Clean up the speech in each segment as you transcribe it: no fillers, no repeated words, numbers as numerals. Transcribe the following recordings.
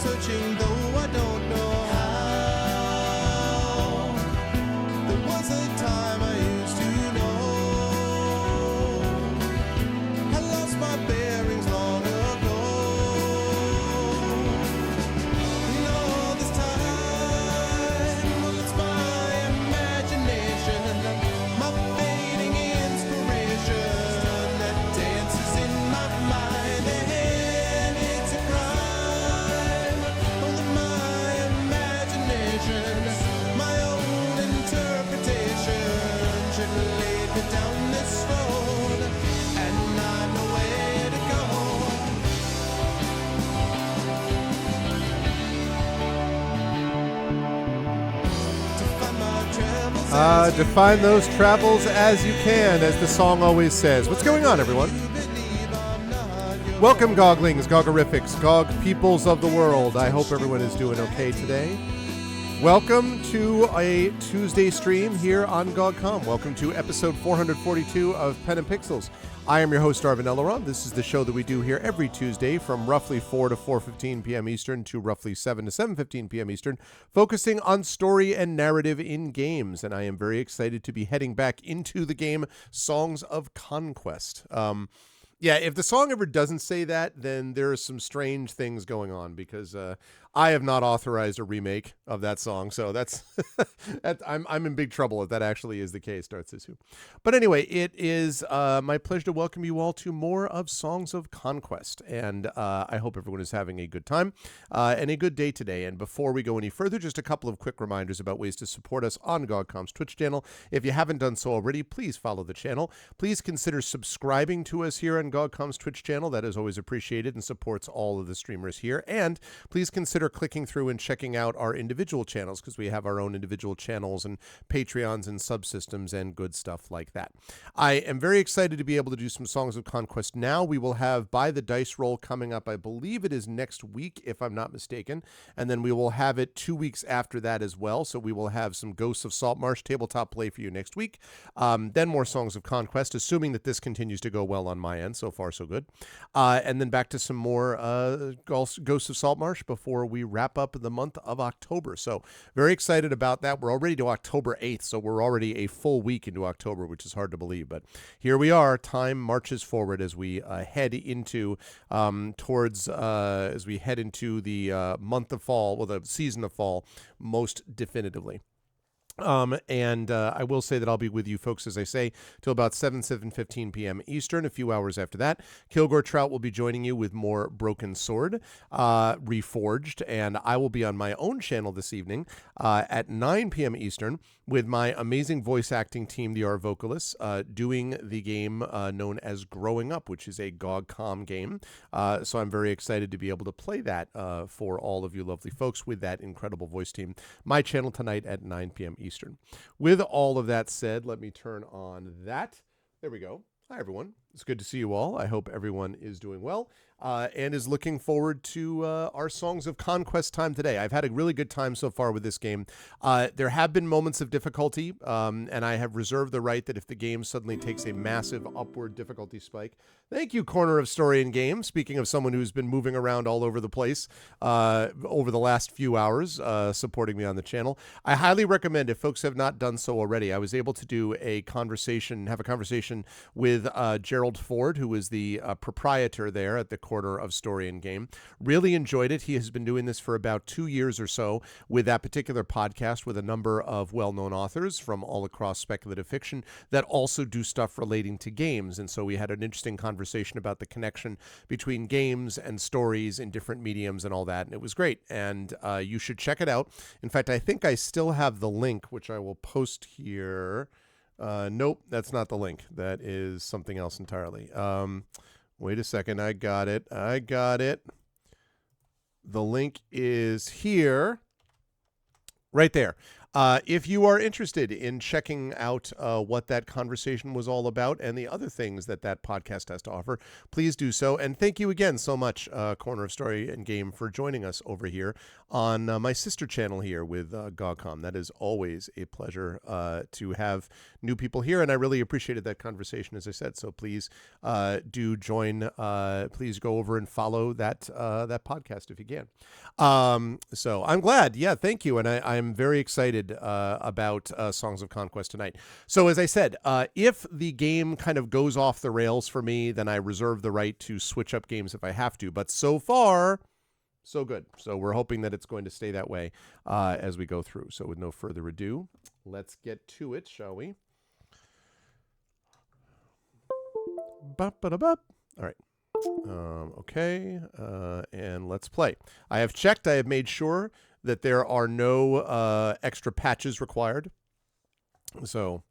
searching though I don't know how. There was a time I used to know. I lost my bearings long ago. And all this time, well, it's my imagination, my fading inspiration that dances in my mind. And it's a crime, only my imagination, my own interpretation should lead me down this road, and I know where to go. To find my travels as you Define those travels as you can, as the song always says. What's going on, everyone? believe I'm not your Welcome, Goglings, Gogorifics, Gog peoples of the world. I hope everyone is doing okay today. Welcome to a Tuesday stream here on GogCom. Welcome to episode 442 of Pen and Pixels. I am your host, Arvin Elleron. This is the show that we do here every Tuesday from roughly 4 to 4:15 p.m. Eastern to roughly 7 to 7:15 p.m. Eastern, focusing on story and narrative in games. And I am very excited to be heading back into the game Songs of Conquest. Yeah, if the song ever doesn't say that, then there are some strange things going on, because I have not authorized a remake of that song, so that's I'm in big trouble if that actually is the case, Narcissu. But anyway, it is my pleasure to welcome you all to more of Songs of Conquest, and I hope everyone is having a good time and a good day today. And before we go any further, just a couple of quick reminders about ways to support us on GogCom's Twitch channel. If you haven't done so already, please follow the channel. Please consider subscribing to us here on GogCom's Twitch channel. That is always appreciated and supports all of the streamers here. And please consider clicking through and checking out our individual channels, because we have our own individual channels and Patreons and subsystems and good stuff like that. I am very excited to be able to do some Songs of Conquest now. We will have By the Dice Roll coming up. I believe it is next week, if I'm not mistaken. And then we will have it 2 weeks after that as well. So we will have some Ghosts of Saltmarsh tabletop play for you next week. Then more Songs of Conquest, assuming that this continues to go well on my end. So far, so good. And then back to some more Ghosts of Saltmarsh before we wrap up the month of October. So very excited about that. We're already to October 8th, so we're already a full week into October, which is hard to believe. But here we are. Time marches forward as we head into as we head into the month of fall, well, the season of fall, most definitively. And I will say that I'll be with you folks, as I say, till about 7:15 p.m. Eastern. A few hours after that, Kilgore Trout will be joining you with more Broken Sword Reforged, and I will be on my own channel this evening at 9 p.m. Eastern with my amazing voice acting team, the R Vocalists, doing the game known as Growing Up, which is a GogCom game. So I'm very excited to be able to play that for all of you lovely folks with that incredible voice team. My channel tonight at 9 p.m. Eastern. With all of that said, let me turn on that. There we go. Hi, everyone. It's good to see you all. I hope everyone is doing well and is looking forward to our Songs of Conquest time today. I've had a really good time so far with this game. There have been moments of difficulty, and I have reserved the right that if the game suddenly takes a massive upward difficulty spike. Thank you, Corner of Story and Game. Speaking of someone who's been moving around all over the place over the last few hours, supporting me on the channel. I highly recommend, if folks have not done so already, I was able to do have a conversation with Gerald Ford, who is the proprietor there at the Corner of Story and Game. Really enjoyed it. He has been doing this for about 2 years or so with that particular podcast with a number of well-known authors from all across speculative fiction that also do stuff relating to games. And so we had an interesting conversation about the connection between games and stories in different mediums and all that. And it was great. And you should check it out. In fact, I think I still have the link, which I will post here. Nope, that's not the link. That is something else entirely. Wait a second. I got it. The link is here. Right there. If you are interested in checking out what that conversation was all about and the other things that that podcast has to offer, please do so. And thank you again so much, Corner of Story and Game, for joining us over here on my sister channel here with GogCom. That is always a pleasure to have new people here, and I really appreciated that conversation, as I said. So please do join. Please go over and follow that that podcast if you can. So I'm glad. Yeah, thank you. And I'm very excited about Songs of Conquest tonight. So as I said, if the game kind of goes off the rails for me, then I reserve the right to switch up games if I have to. But so far, so good. So we're hoping that it's going to stay that way as we go through. So with no further ado, let's get to it, shall we? All right. Okay, and let's play. I have checked. I have made sure that there are no extra patches required. So,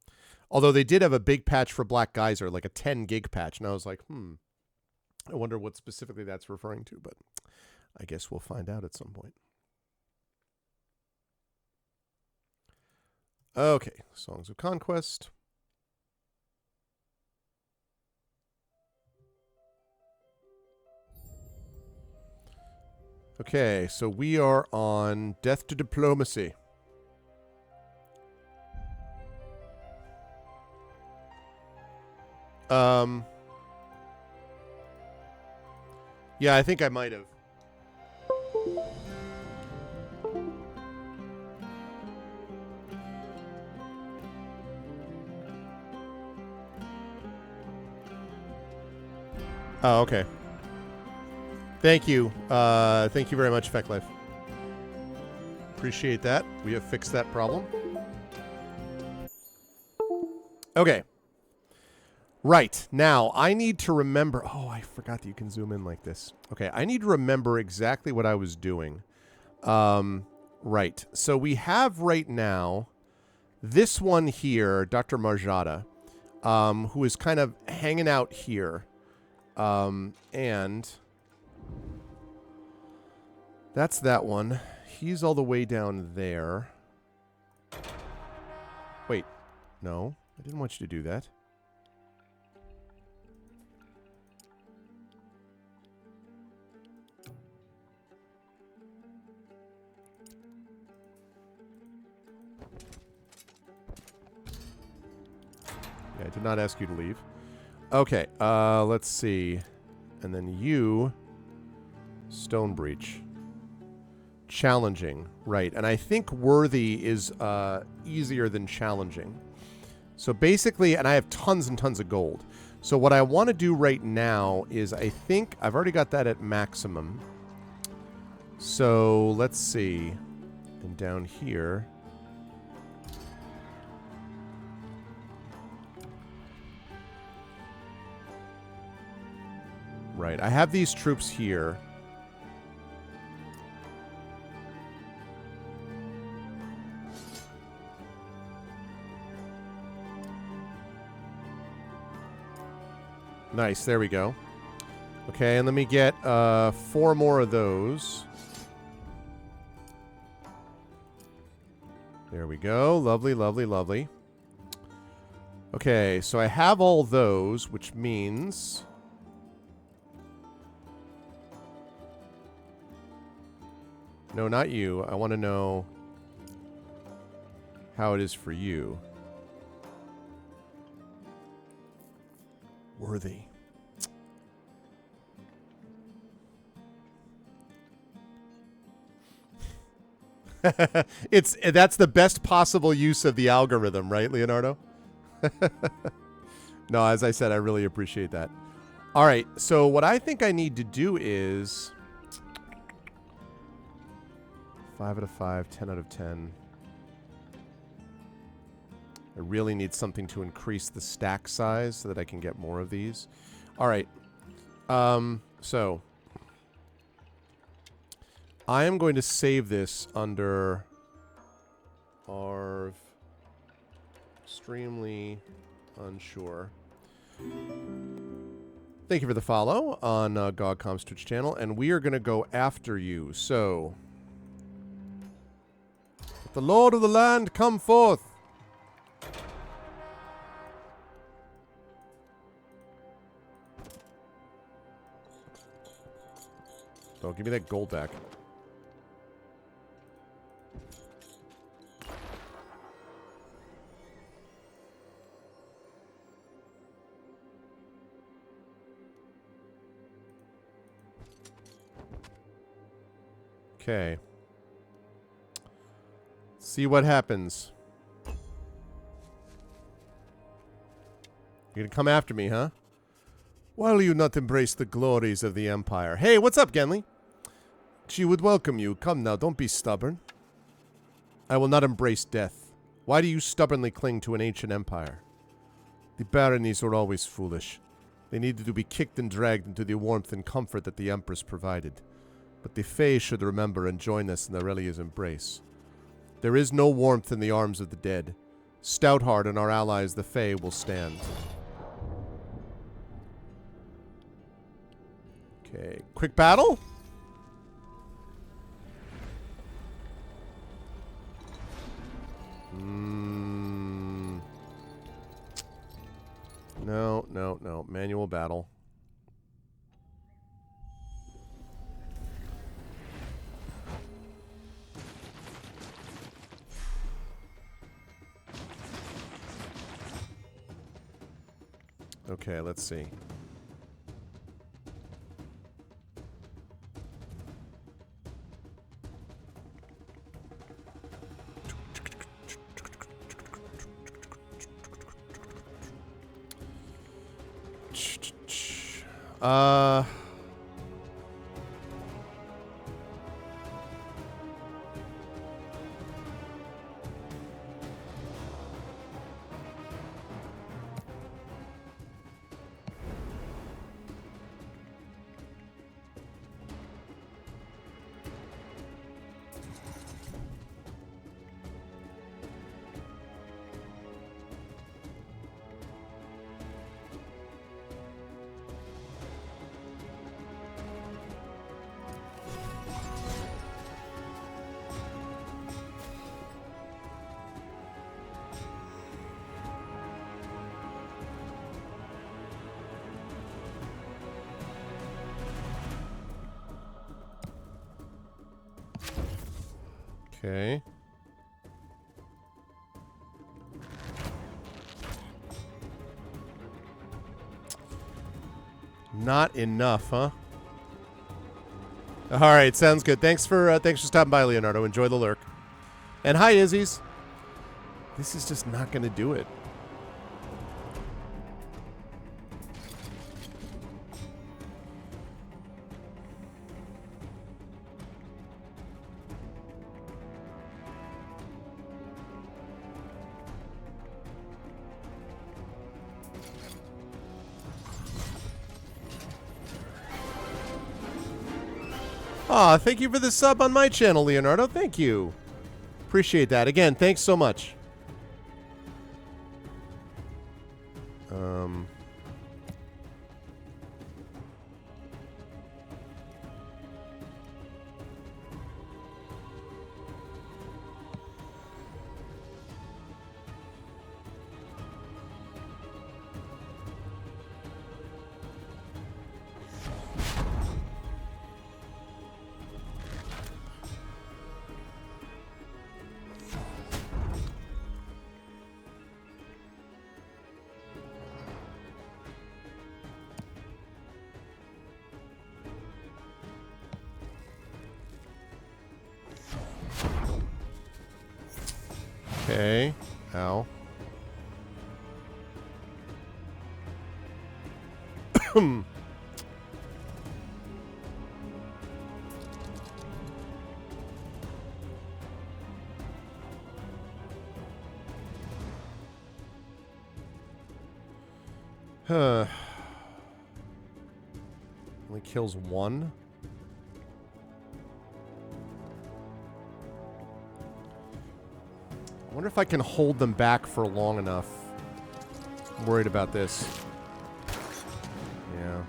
although they did have a big patch for Black Geyser, like a 10 gig patch, and I was like, I wonder what specifically that's referring to, but I guess we'll find out at some point. Okay, Songs of Conquest. Okay, so we are on Death to Diplomacy. Yeah, I think I might have. Oh, okay. Thank you. Thank you very much, FeckLife. Appreciate that. We have fixed that problem. Okay. Right. Now, I need to remember... Oh, I forgot that you can zoom in like this. Okay, I need to remember exactly what I was doing. Right. So we have right now this one here, Dr. Marjata, who is kind of hanging out here. And... That's that one. He's all the way down there. Wait. No, I didn't want you to do that. Yeah, I did not ask you to leave. Okay, let's see. And then you... Stone Breach. Challenging, right. And I think worthy is easier than challenging. So basically, and I have tons and tons of gold. So what I want to do right now is I think I've already got that at maximum. So let's see. And down here. Right, I have these troops here. Nice, there we go. Okay, and let me get 4 more of those. There we go. Lovely, lovely, lovely. Okay, so I have all those, which means... No, not you. I want to know how it is for you. Worthy. That's the best possible use of the algorithm, right, Leonardo? No, as I said, I really appreciate that. All right, so what I think I need to do is 5 out of 5, 10 out of 10. I really need something to increase the stack size so that I can get more of these. All right. So I am going to save this under Arv. Extremely unsure. Thank you for the follow on GogCom's Twitch channel, and we are going to go after you. So The lord of the land come forth. Oh, give me that gold back. Okay. See what happens. You're gonna come after me, huh? Why will you not embrace the glories of the Empire? Hey, what's up, Genly? She would welcome you. Come now, don't be stubborn. I will not embrace death. Why do you stubbornly cling to an ancient empire? The baronies were always foolish. They needed to be kicked and dragged into the warmth and comfort that the Empress provided. But the Fae should remember and join us in Aurelia's embrace. There is no warmth in the arms of the dead. Stoutheart and our allies, the Fae, will stand. Okay, quick battle? No. Manual battle. Okay, let's see. Okay. Not enough, huh? All right, sounds good. Thanks for stopping by, Leonardo. Enjoy the lurk. And hi, Izzy's. This is just not going to do it. Aw, thank you for the sub on my channel, Leonardo. Thank you. Appreciate that. Again, thanks so much. Okay. Ow. Huh. Only kills one. I wonder if I can hold them back for long enough. I'm worried about this. Yeah.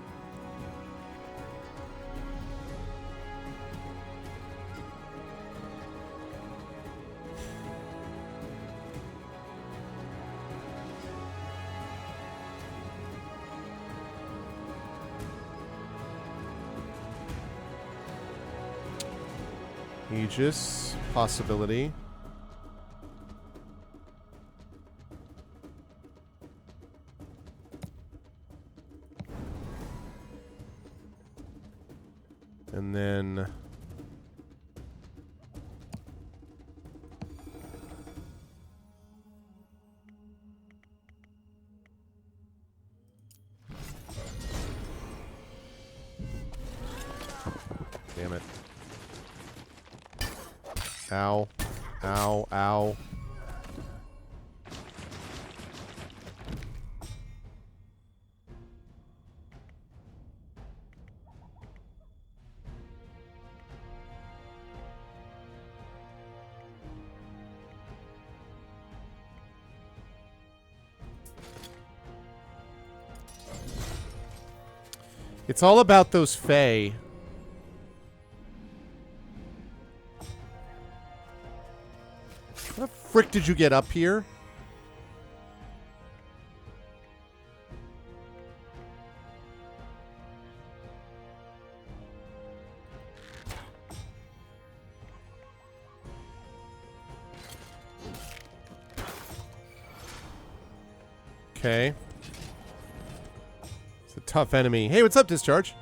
Aegis, possibility. And then... Damn it. Ow. Ow, ow. It's all about those Fae. How the frick did you get up here? Okay. It's a tough enemy. Hey, what's up, Discharge?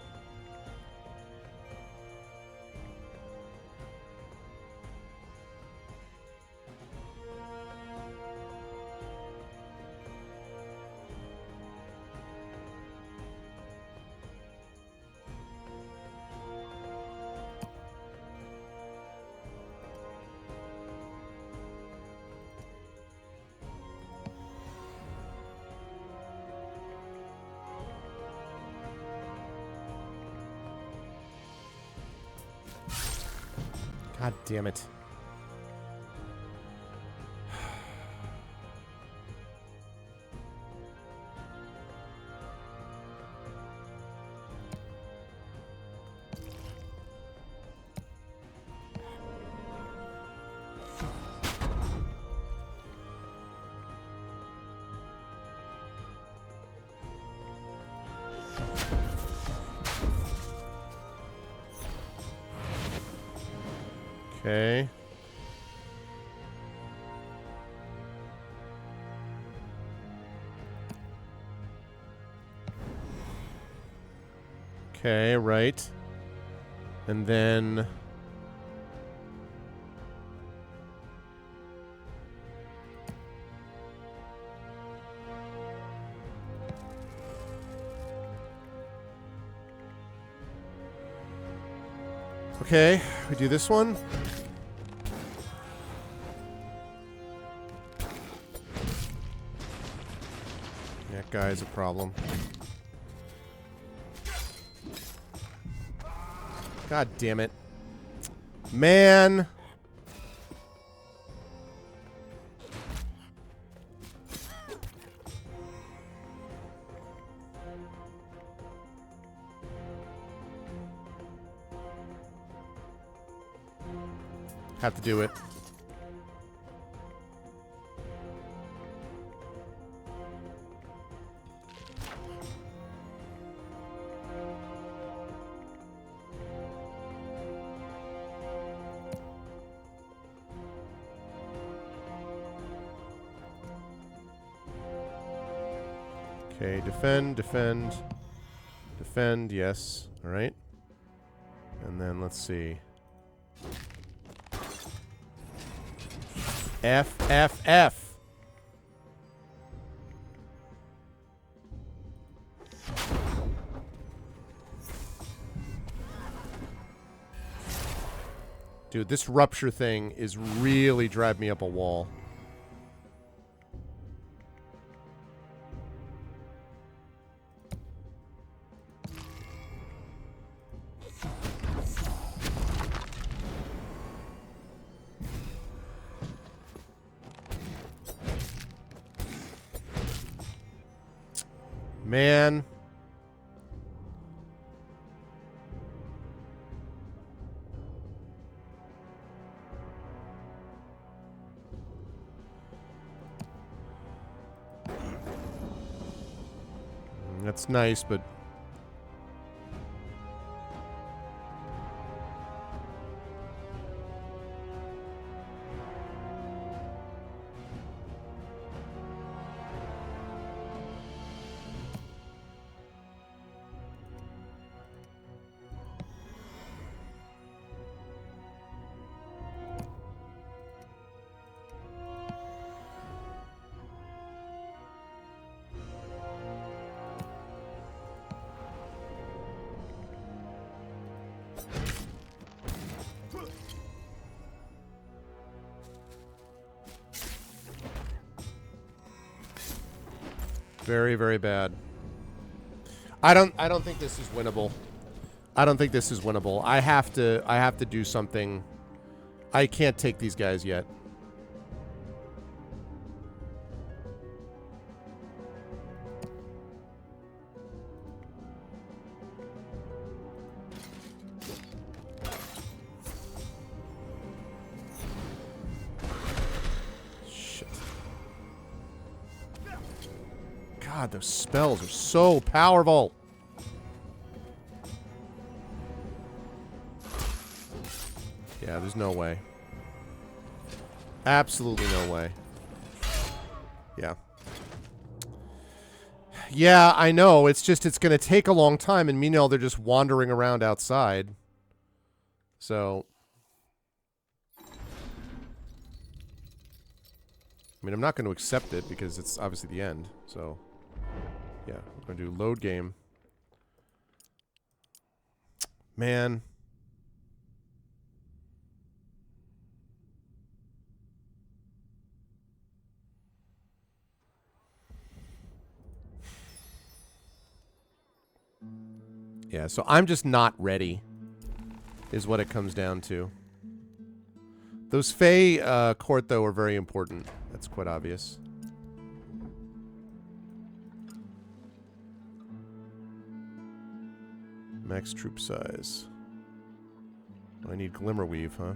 God damn it. Okay. Okay, right. And then... Okay, we do this one. That guy's a problem. God damn it. Man! Have to do it. Okay, defend, defend, defend, yes. Alright. And then let's see. F, F, F. Dude, this rupture thing is really driving me up a wall. Man. That's nice, but... Very, very bad. I don't think this is winnable. I don't think this is winnable. I have to do something. I can't take these guys yet. Shit. God, those spells are so powerful. Yeah, there's no way. Absolutely no way. Yeah. Yeah, I know. It's just, it's going to take a long time, and meanwhile, they're just wandering around outside. So. I mean, I'm not going to accept it because it's obviously the end. So, yeah. I'm going to do load game. Man. Yeah, so I'm just not ready, is what it comes down to. Those Fey court, though, are very important. That's quite obvious. Max troop size. I need Glimmerweave, huh?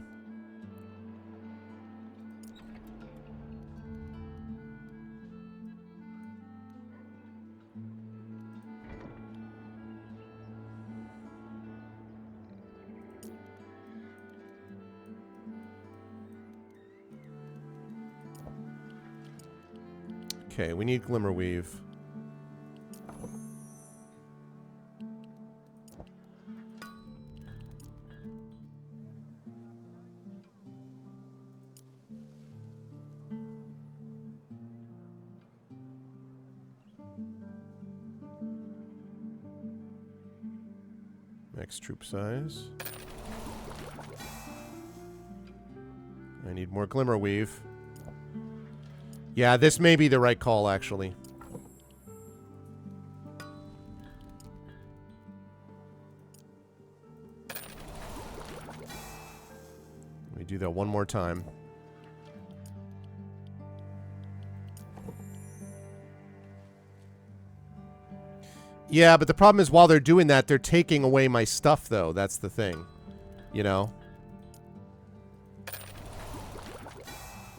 Okay, we need Glimmerweave. Max troop size. I need more Glimmerweave. Yeah, this may be the right call, actually. Let me do that one more time. Yeah, but the problem is while they're doing that, they're taking away my stuff, though. That's the thing. You know?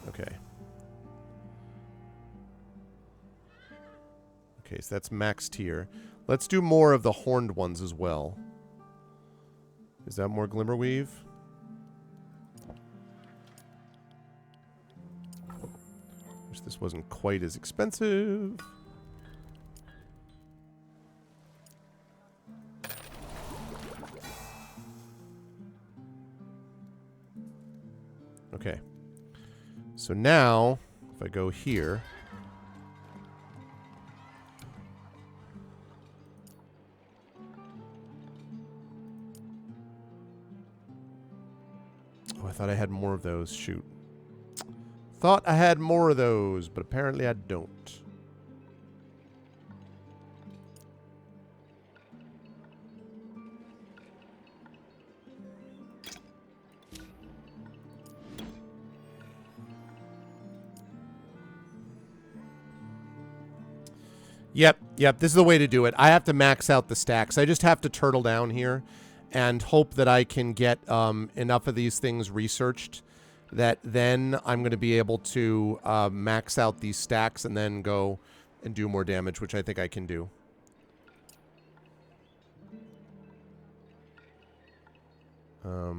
Okay. Okay, so that's max tier. Let's do more of the horned ones as well. Is that more Glimmerweave? Wish this wasn't quite as expensive. Okay. So now, if I go here... Oh, I thought I had more of those. Shoot. Thought I had more of those, but apparently I don't. Yep, this is the way to do it. I have to max out the stacks. I just have to turtle down here and hope that I can get enough of these things researched that then I'm going to be able to max out these stacks and then go and do more damage, which I think I can do. What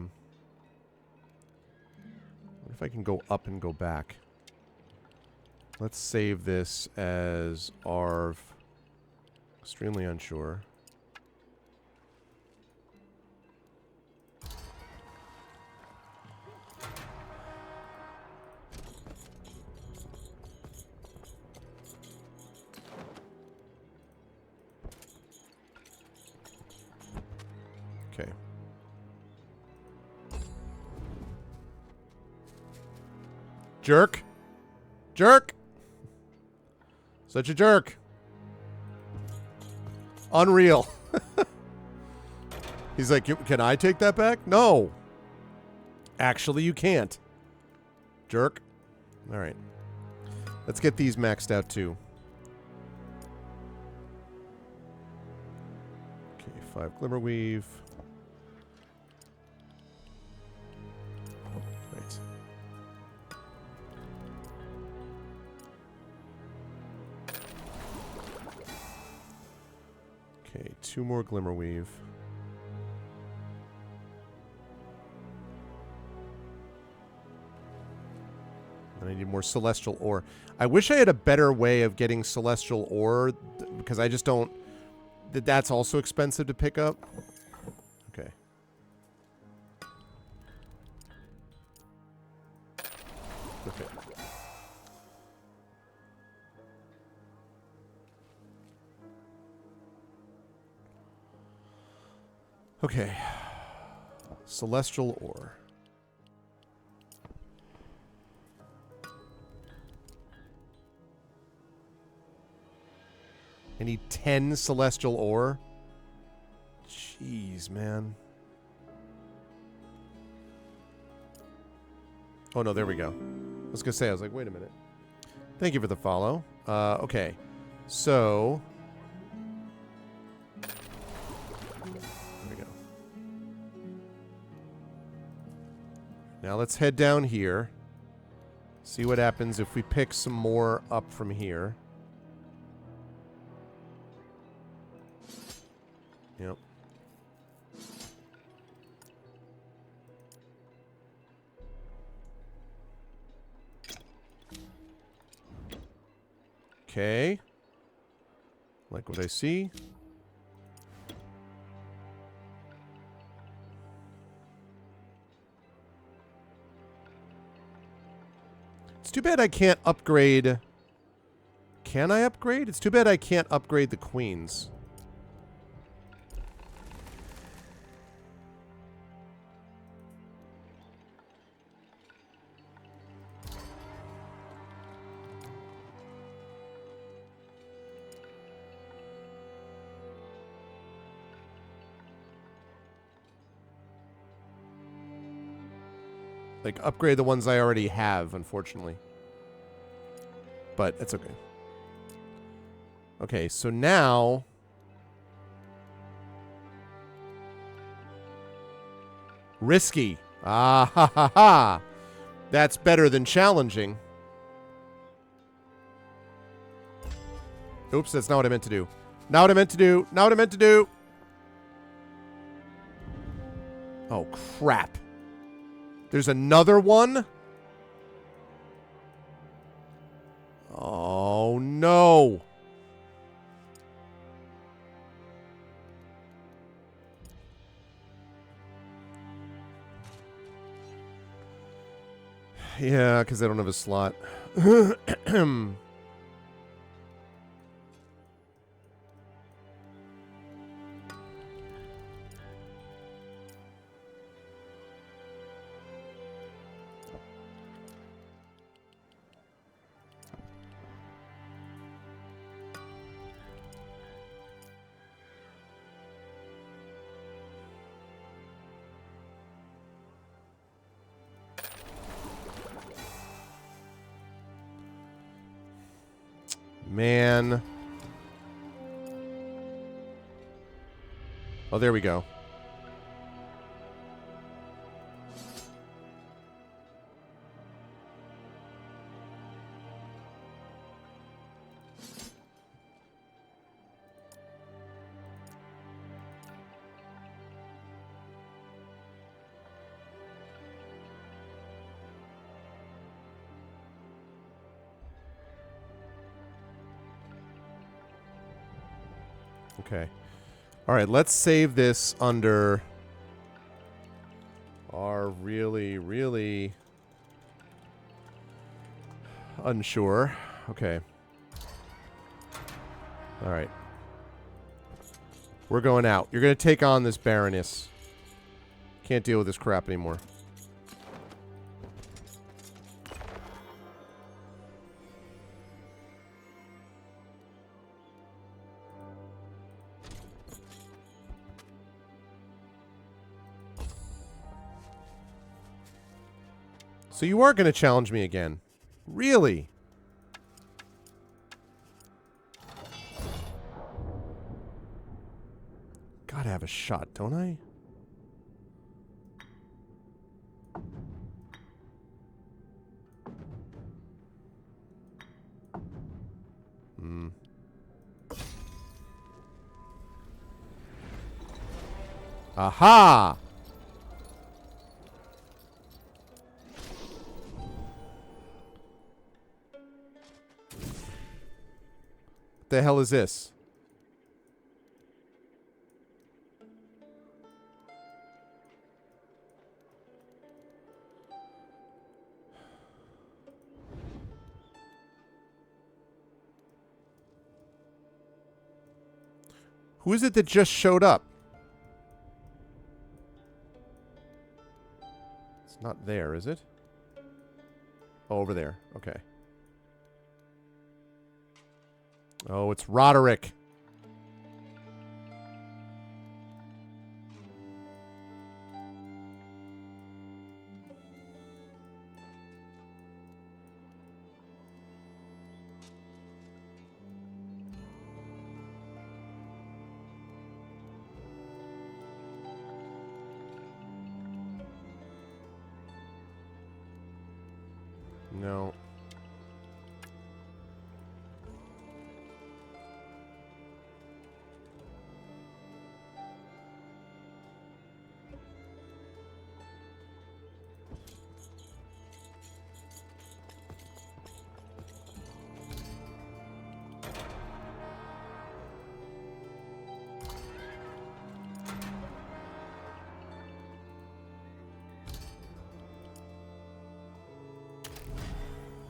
if I can go up and go back? Let's save this as ARV. Extremely unsure. Okay. Jerk. Jerk. Such a jerk. Unreal. He's like, can I take that back? No. Actually, you can't. Jerk. All right. Let's get these maxed out, too. Okay, 5 Glimmerweave. Right. Okay, 2 more Glimmerweave. And I need more Celestial Ore. I wish I had a better way of getting Celestial Ore, because I just don't... That's also expensive to pick up. Okay. Okay. Okay. Celestial Ore. I need 10 Celestial Ore. Jeez, man. Oh, no, there we go. I was going to say, I was like, wait a minute. Thank you for the follow. Okay. So... There we go. Now let's head down here. See what happens if we pick some more up from here. Yep. Okay. Like what I see. It's too bad I can't upgrade. Can I upgrade? It's too bad I can't upgrade the queens. Like, upgrade the ones I already have, unfortunately. But it's okay. Okay, so now... Risky. Ah, ha, ha, ha. That's better than challenging. Oops, that's not what I meant to do. Not what I meant to do. Not what I meant to do. Oh, crap. There's another one? Oh, no. Yeah, because I don't have a slot. Man. Oh, there we go. Okay. All right, let's save this under our really, really unsure. Okay. All right. We're going out. You're going to take on this Baroness. Can't deal with this crap anymore. So you are going to challenge me again. Really? Gotta have a shot, don't I? Hmm. Aha! What the hell is this? Who is it that just showed up? It's not there, is it? Oh, over there. Okay. Oh, it's Roderick. No.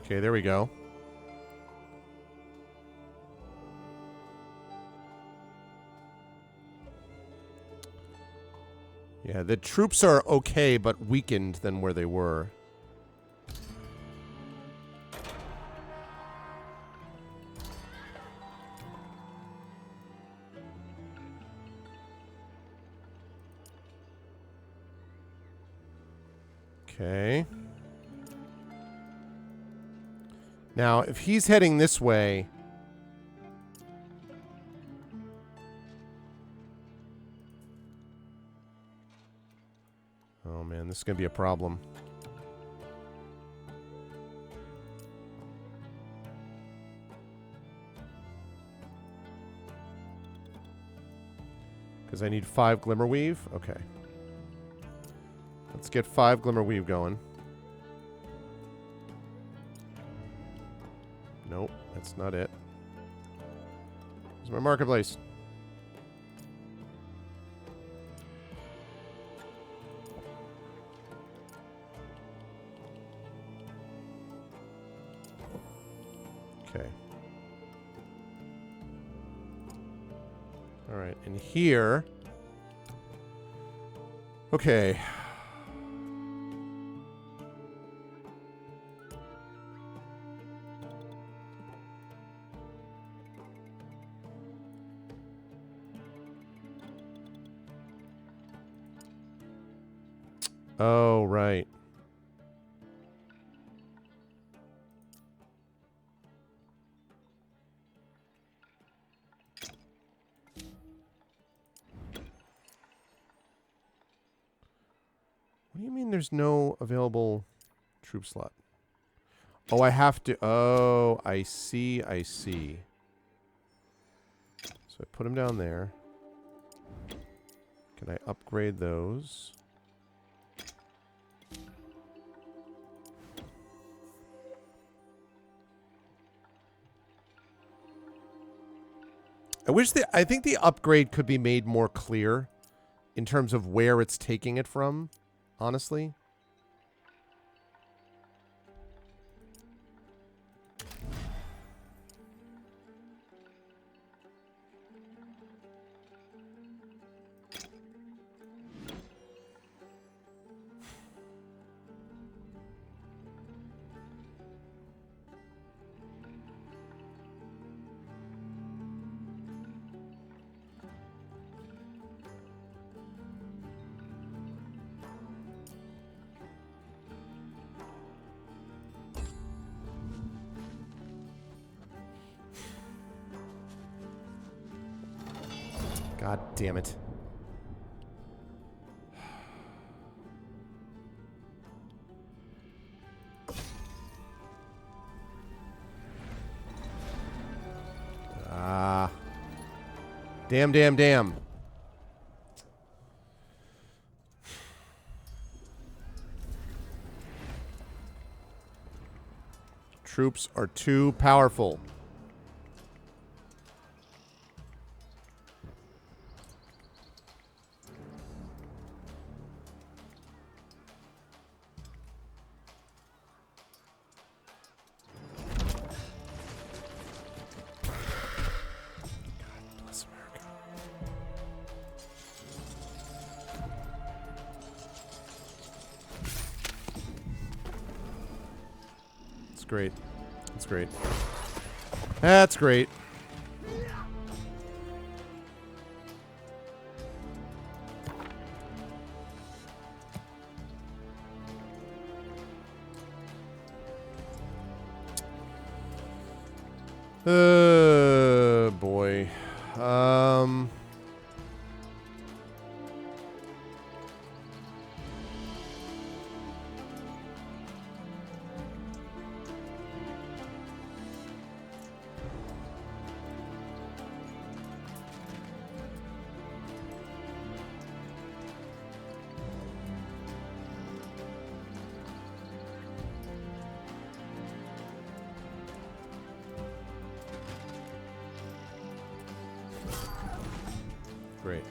Okay, there we go. Yeah, the troops are okay, but weakened than where they were. Okay. Now, if he's heading this way... Oh, man, this is going to be a problem. Because I need 5 Glimmerweave? Okay. Let's get 5 Glimmerweave going. Nope, that's not it. Here's my marketplace. Okay. All right, and here... Okay. Oh, right. What do you mean there's no available troop slot? Oh, I have to... Oh, I see, I see. So I put them down there. Can I upgrade those? I think the upgrade could be made more clear in terms of where it's taking it from, honestly. God damn it. Ah. Damn, damn, damn. Troops are too powerful. Great. That's great. That's great. Boy. Great.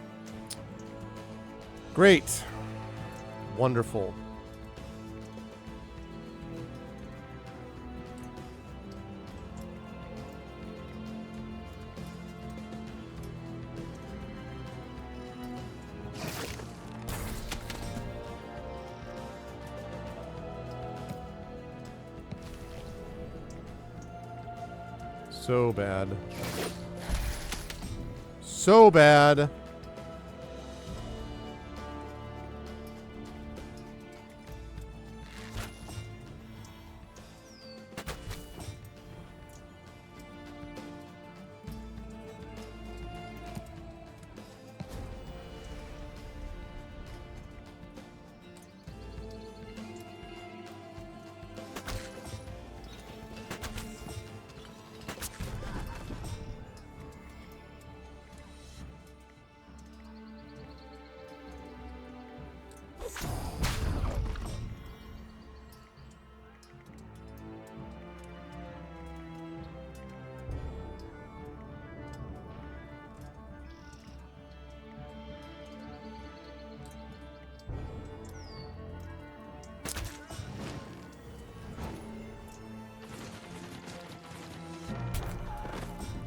Great. Wonderful. So bad. So bad.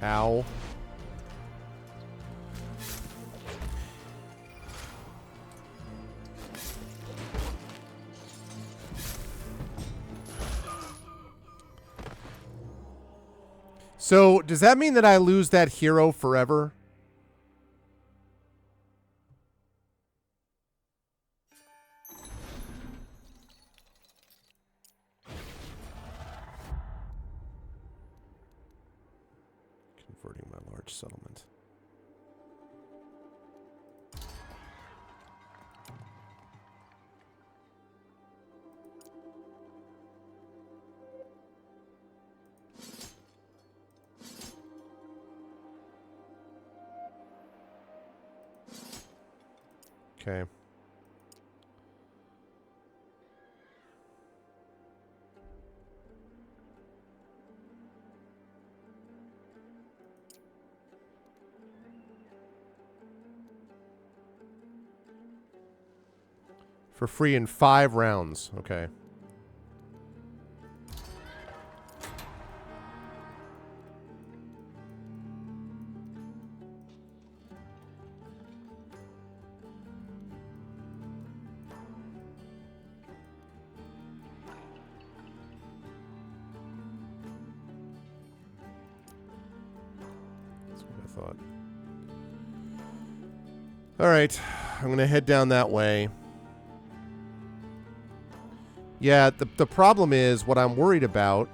Ow. So, does that mean that I lose that hero forever? Converting my large settlement. Okay. For free in 5 rounds. Okay. That's what I thought. All right. I'm going to head down that way. Yeah, the problem is what I'm worried about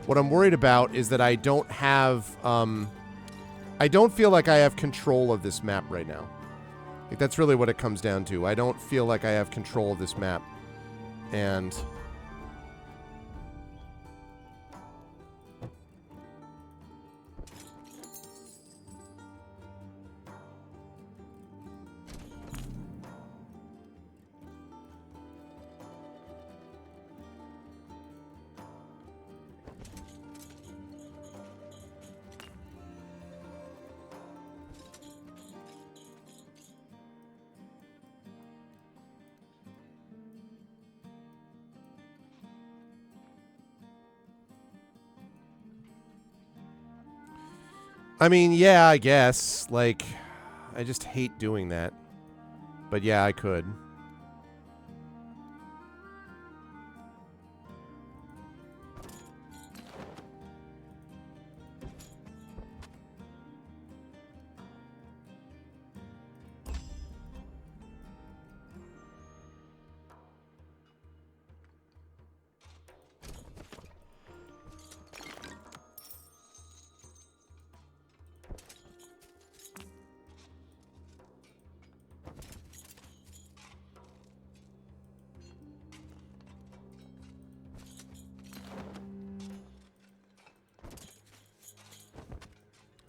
What I'm worried about is that I don't have... I don't feel like I have control of this map right now. Like, that's really what it comes down to. I don't feel like I have control of this map. And... I mean, yeah, I guess. Like, I just hate doing that. But yeah, I could.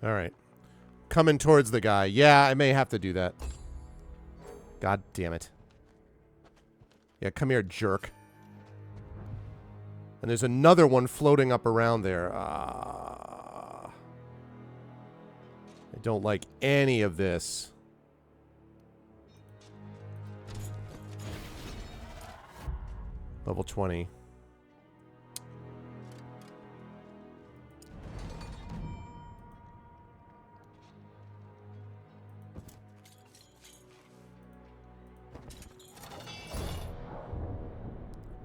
All right. Coming towards the guy. Yeah, I may have to do that. God damn it. Yeah, come here, jerk. And there's another one floating up around there. I don't like any of this. Level 20.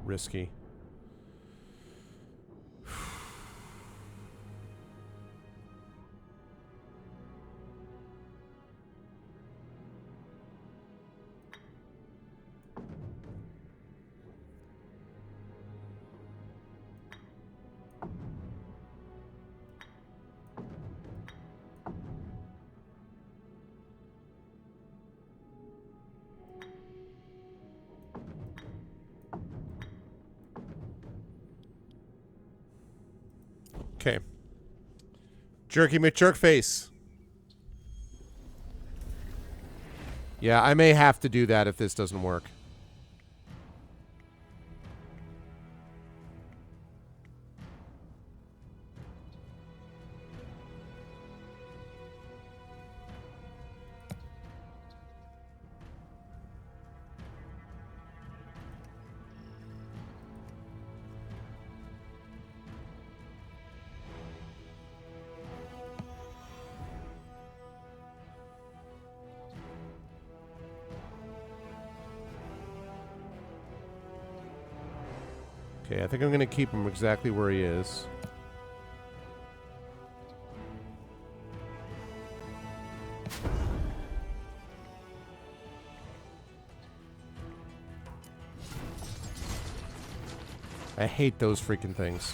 Risky. Okay. Jerky McJerkface. Yeah, I may have to do that if this doesn't work. Okay, I think I'm going to keep him exactly where he is. I hate those freaking things.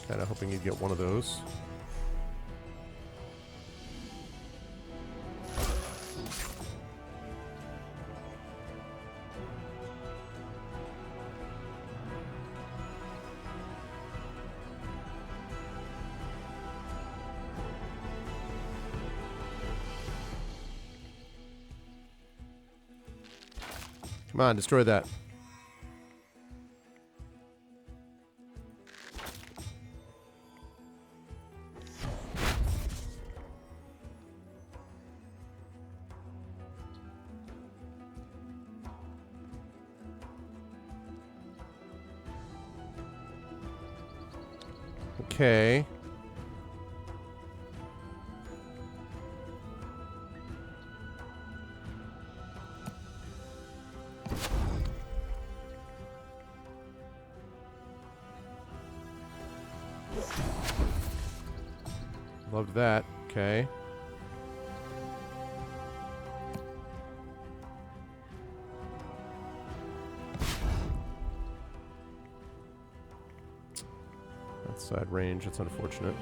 Kind of hoping you'd get one of those. Come on, destroy that. Okay. Loved that. Okay. That's side range. That's unfortunate.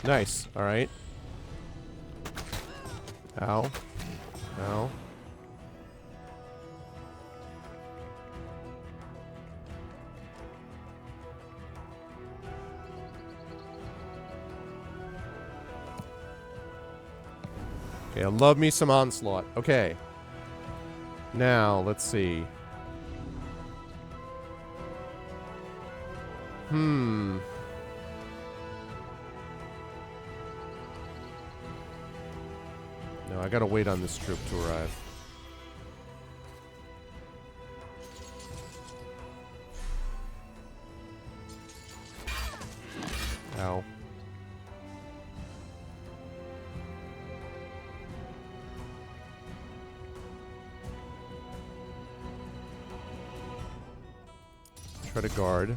Nice. All right. Ow. Ow. Okay, I love me some Onslaught. Okay. Now, let's see. No, I gotta wait on this troop to arrive. Ow. Try to guard.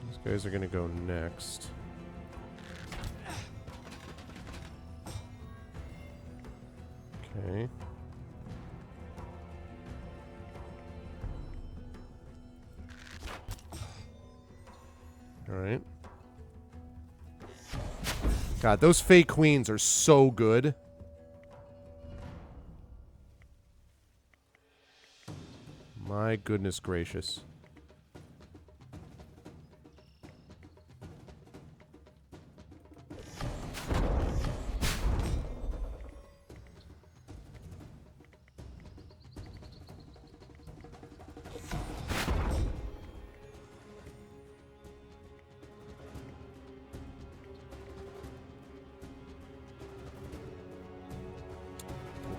These guys are gonna go next. Okay. All right. God, those fake queens are so good. My goodness gracious.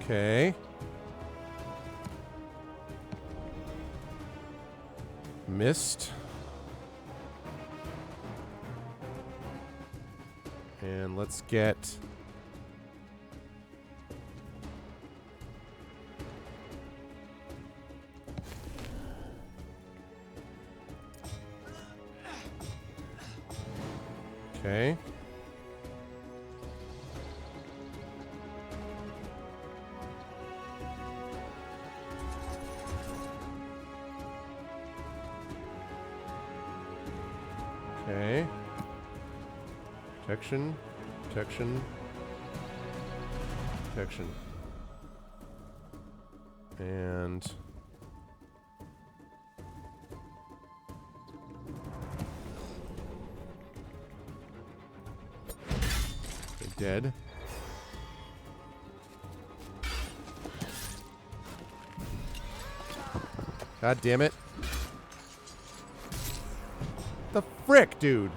Okay. Missed. And let's get... Okay. Okay. Protection. Protection. Protection. And... they're dead. God damn it. The frick, dude?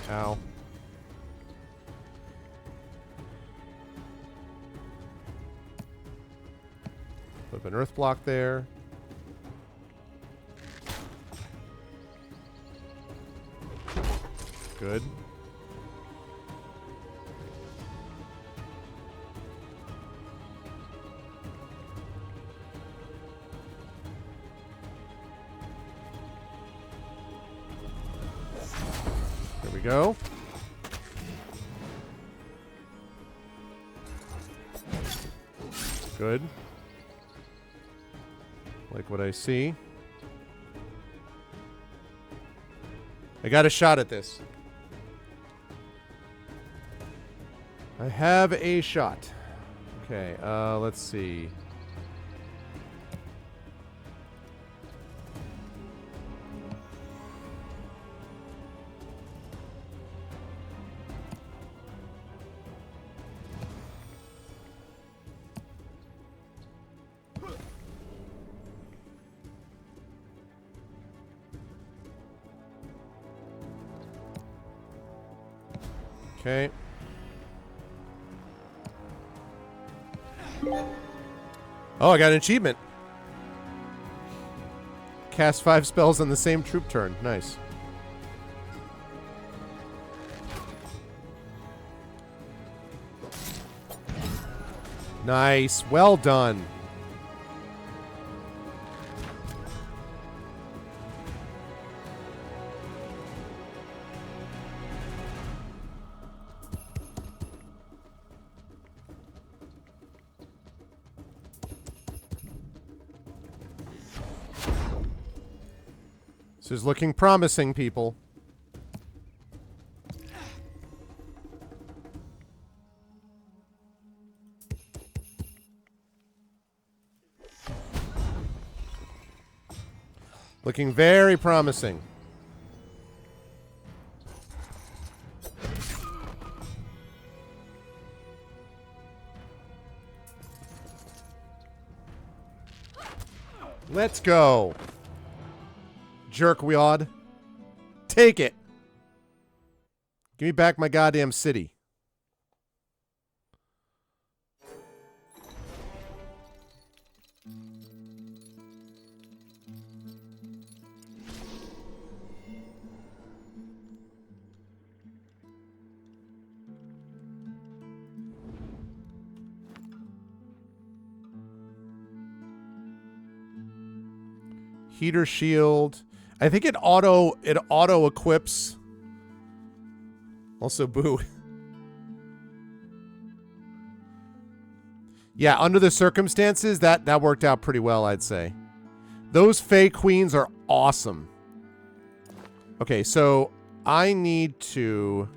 Ow. Flip an earth block there. Good. There we go. Good. Like what I see. I got a shot at this. I have a shot. Okay, let's see. Okay. Oh, I got an achievement. Cast 5 spells on the same troop turn. Nice. Nice. Well done. This is looking promising, people. Looking very promising. Let's go. Jerkwad. Take it. Give me back my goddamn city. Heater shield. I think it auto equips. Also, boo. Yeah, under the circumstances, that worked out pretty well, I'd say. Those Fey Queens are awesome. Okay, so I need to...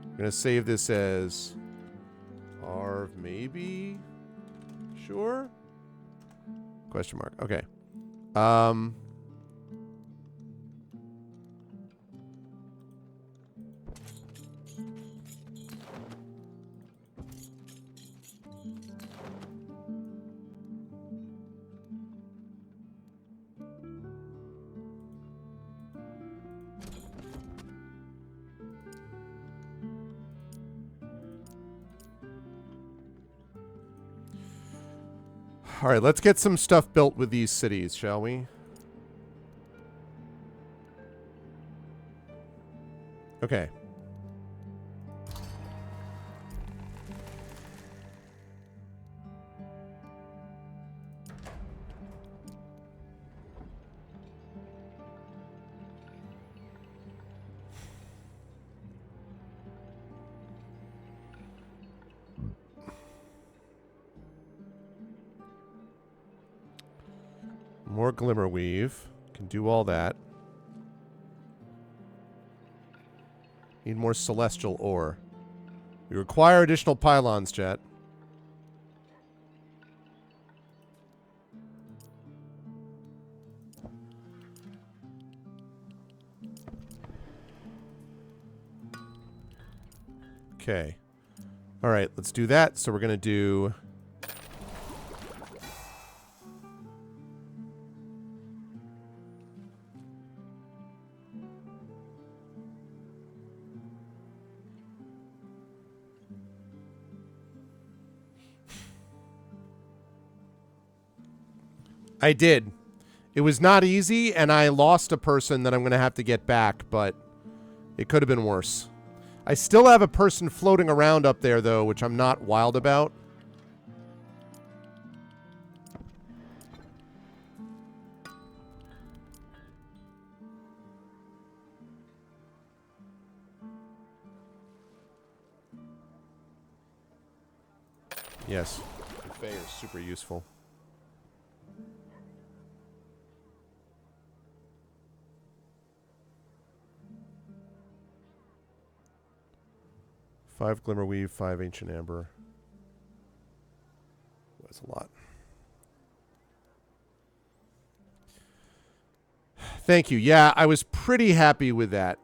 I'm going to save this as... Arv, maybe? Sure? Question mark. Okay. All right, let's get some stuff built with these cities, shall we? Okay. More Glimmerweave. Can do all that. Need more Celestial Ore. We require additional pylons, chat. Okay. All right, let's do that. So we're going to do... I did. It was not easy, and I lost a person that I'm going to have to get back, but it could have been worse. I still have a person floating around up there, though, which I'm not wild about. Yes. The Fae is super useful. Five Glimmerweave, 5 Ancient Amber. That's a lot. Thank you. Yeah, I was pretty happy with that.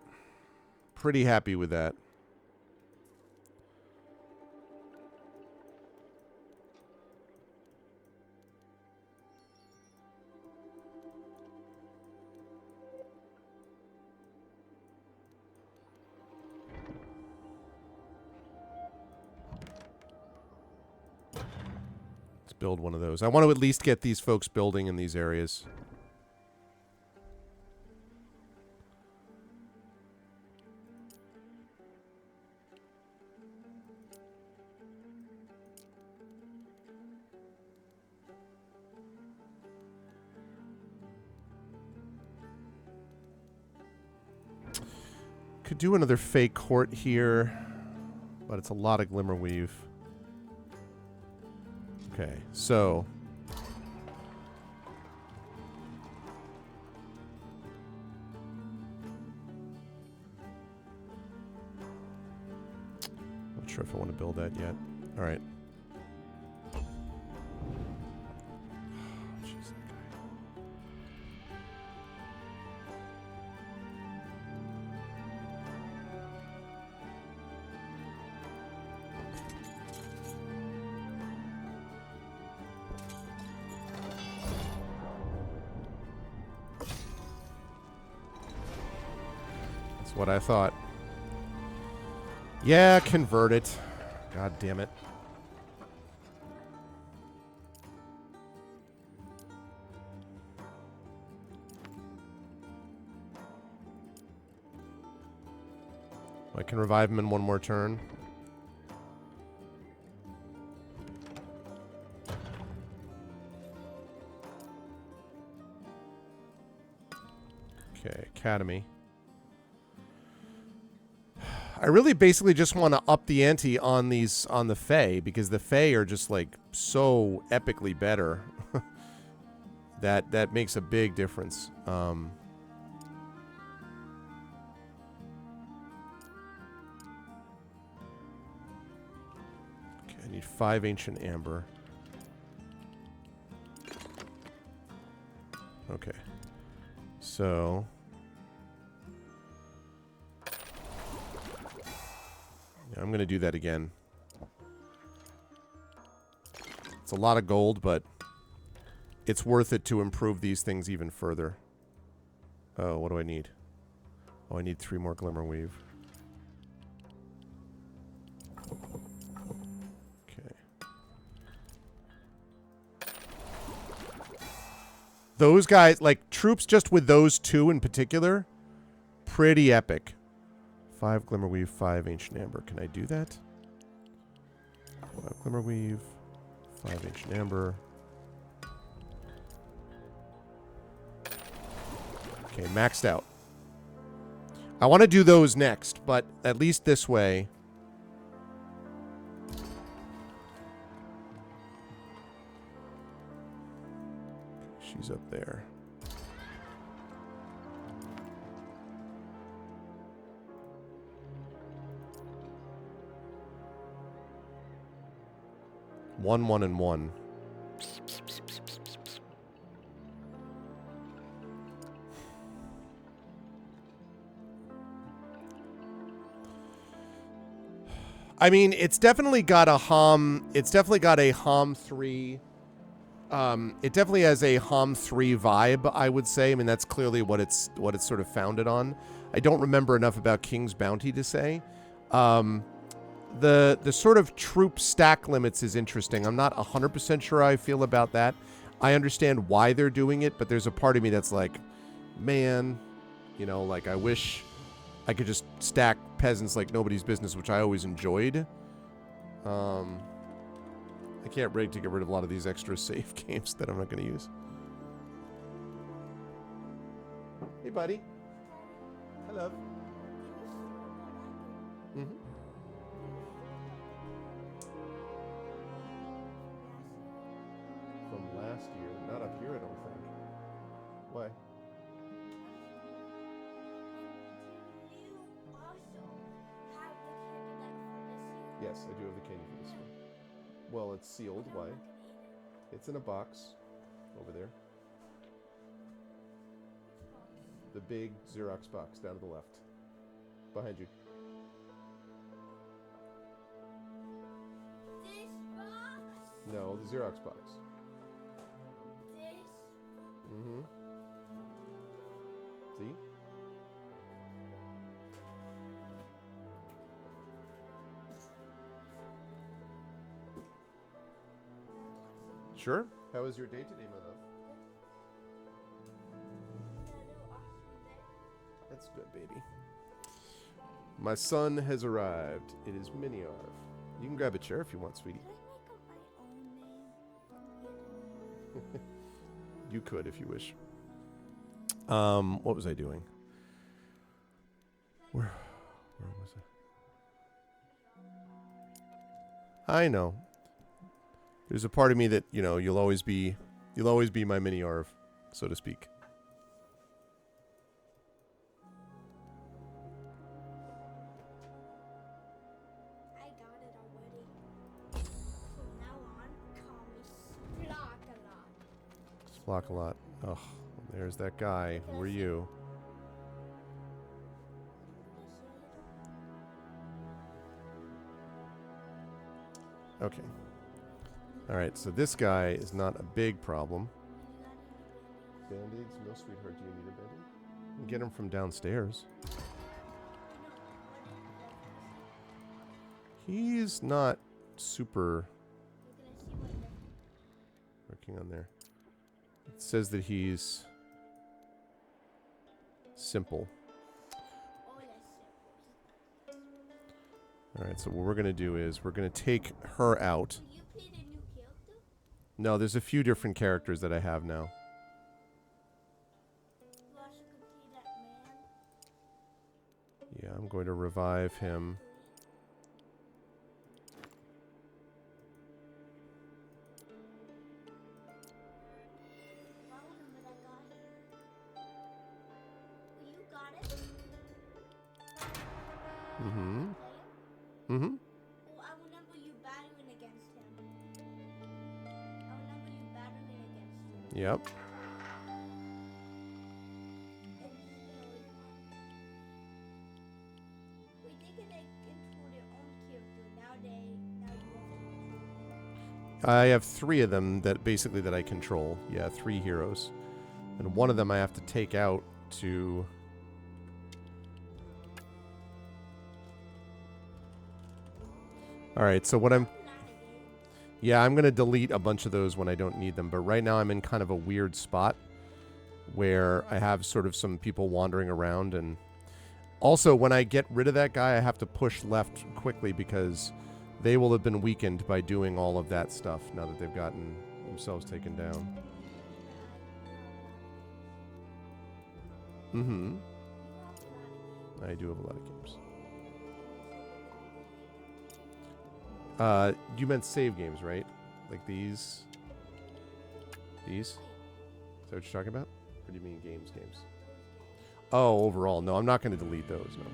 Pretty happy with that. build one of those. I want to at least get these folks building in these areas. Could do another fake court here, but it's a lot of Glimmerweave. Okay, so not sure if I want to build that yet. All right. Jeez, that guy. That's what I thought. Yeah, convert it. God damn it. I can revive him in one more turn. Okay, Academy. I really basically just want to up the ante on these, on the Fae, because the Fae are just like so epically better. that makes a big difference. Okay, I need 5 Ancient Amber. Okay. So yeah, I'm going to do that again. It's a lot of gold, but it's worth it to improve these things even further. Oh, what do I need? Oh, I need 3 more Glimmerweave. Okay. Those guys, like, troops just with those 2 in particular, pretty epic. 5 Glimmerweave, 5 Ancient Amber. Can I do that? 5 Glimmerweave, 5 Ancient Amber. Okay, maxed out. I want to do those next, but at least this way. She's up there. One, 1, and 1. I mean, it's definitely got a HOM. It's definitely got a HOM 3. It definitely has a HOM 3 vibe, I would say. I mean, that's clearly what it's sort of founded on. I don't remember enough about King's Bounty to say. The sort of troop stack limits is interesting. I'm not 100% sure how I feel about that. I understand why they're doing it, but there's a part of me that's like, man, you know, like I wish I could just stack peasants like nobody's business, which I always enjoyed. I can't rig to get rid of a lot of these extra save games that I'm not going to use. Hey, buddy. Hello. Mm-hmm. From last year. Not up here, I don't think. Why? Yes, I do have the candy for this one. Well, it's sealed. Why? It's in a box over there. The big Xerox box down to the left. Behind you. This box? No, the Xerox box. This? Mm-hmm. See? Sure. How was your day today, my love? That's good, baby. My son has arrived. It is Mini Arv. You can grab a chair if you want, sweetie. Can I make up my own name? You could if you wish. What was I doing? Where was I? I know. There's a part of me that, you know, you'll always be my Mini Arv, so to speak. I got it already. From now on, call me Splockalot. Flock-a-lot. Oh, there's that guy. Who are you? Okay. Alright, so this guy is not a big problem. Band-aids? No, sweetheart. Do you need a band-aid? You can get him from downstairs. He's not super working on there. It says that he's simple. Alright, so what we're going to do is we're going to take her out. You played a new character? No, there's a few different characters that I have now. You also could play that man. Yeah, I'm going to revive him. I remember that guy. Well, you got it. Mm-hmm. Player? Mm-hmm. Oh, I remember you battling against him. I remember you battling against him. Yep. We think they control their own character. Now you have to control. I have 3 of them that basically that I control. Yeah, 3 heroes. And one of them I have to take out to... Alright, so what I'm... Yeah, I'm going to delete a bunch of those when I don't need them. But right now I'm in kind of a weird spot where I have sort of some people wandering around. And also, when I get rid of that guy, I have to push left quickly because they will have been weakened by doing all of that stuff now that they've gotten themselves taken down. Mm-hmm. I do have a lot of games. You meant save games, right? Like these? These? Is that what you're talking about? Or do you mean games? Oh, overall. No, I'm not going to delete those, no.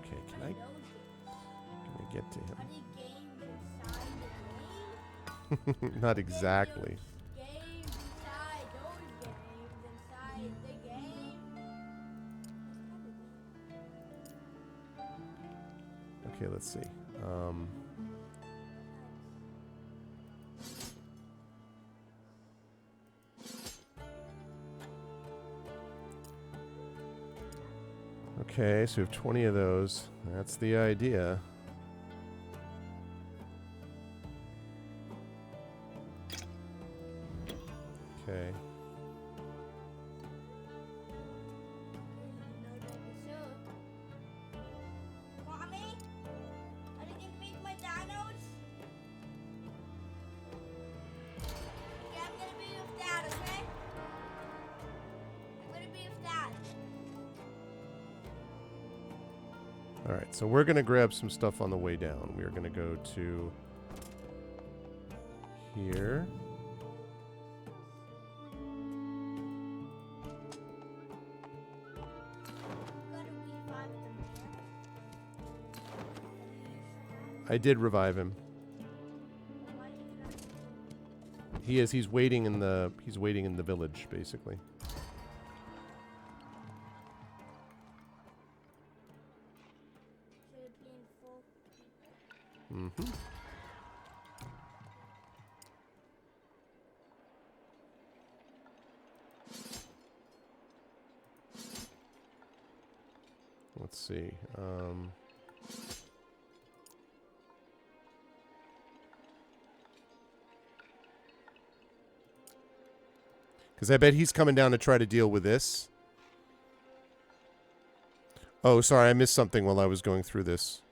Okay, can I get to him? Are they games inside the game? Not exactly. Games inside those games inside the game. Okay, let's see. Okay, so we have 20 of those. That's the idea. Okay. Mommy? Are they gonna make my dinos? Yeah, I'm gonna be with Dad, okay? I'm gonna be with Dad. Alright, so we're going to grab some stuff on the way down. We are going to go to here. I did revive him. He's waiting in the village, basically. Mm-hmm. Let's see. Because I bet he's coming down to try to deal with this. Oh, sorry, I missed something while I was going through this.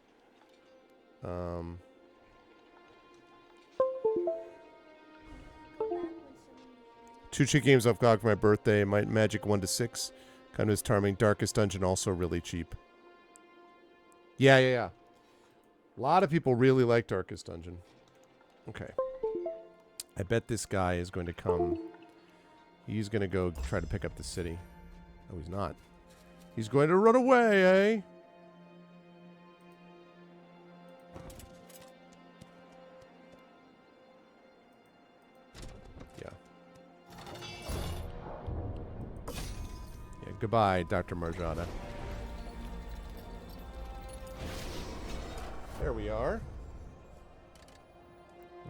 Two cheap games off GOG for my birthday. Might Magic 1 to 6. Kind of is charming. Darkest Dungeon also really cheap. Yeah. A lot of people really like Darkest Dungeon. Okay. I bet this guy is going to come. He's going to go try to pick up the city. No, he's not. He's going to run away, eh? Yeah. Yeah, goodbye, Dr. Marjada. There we are.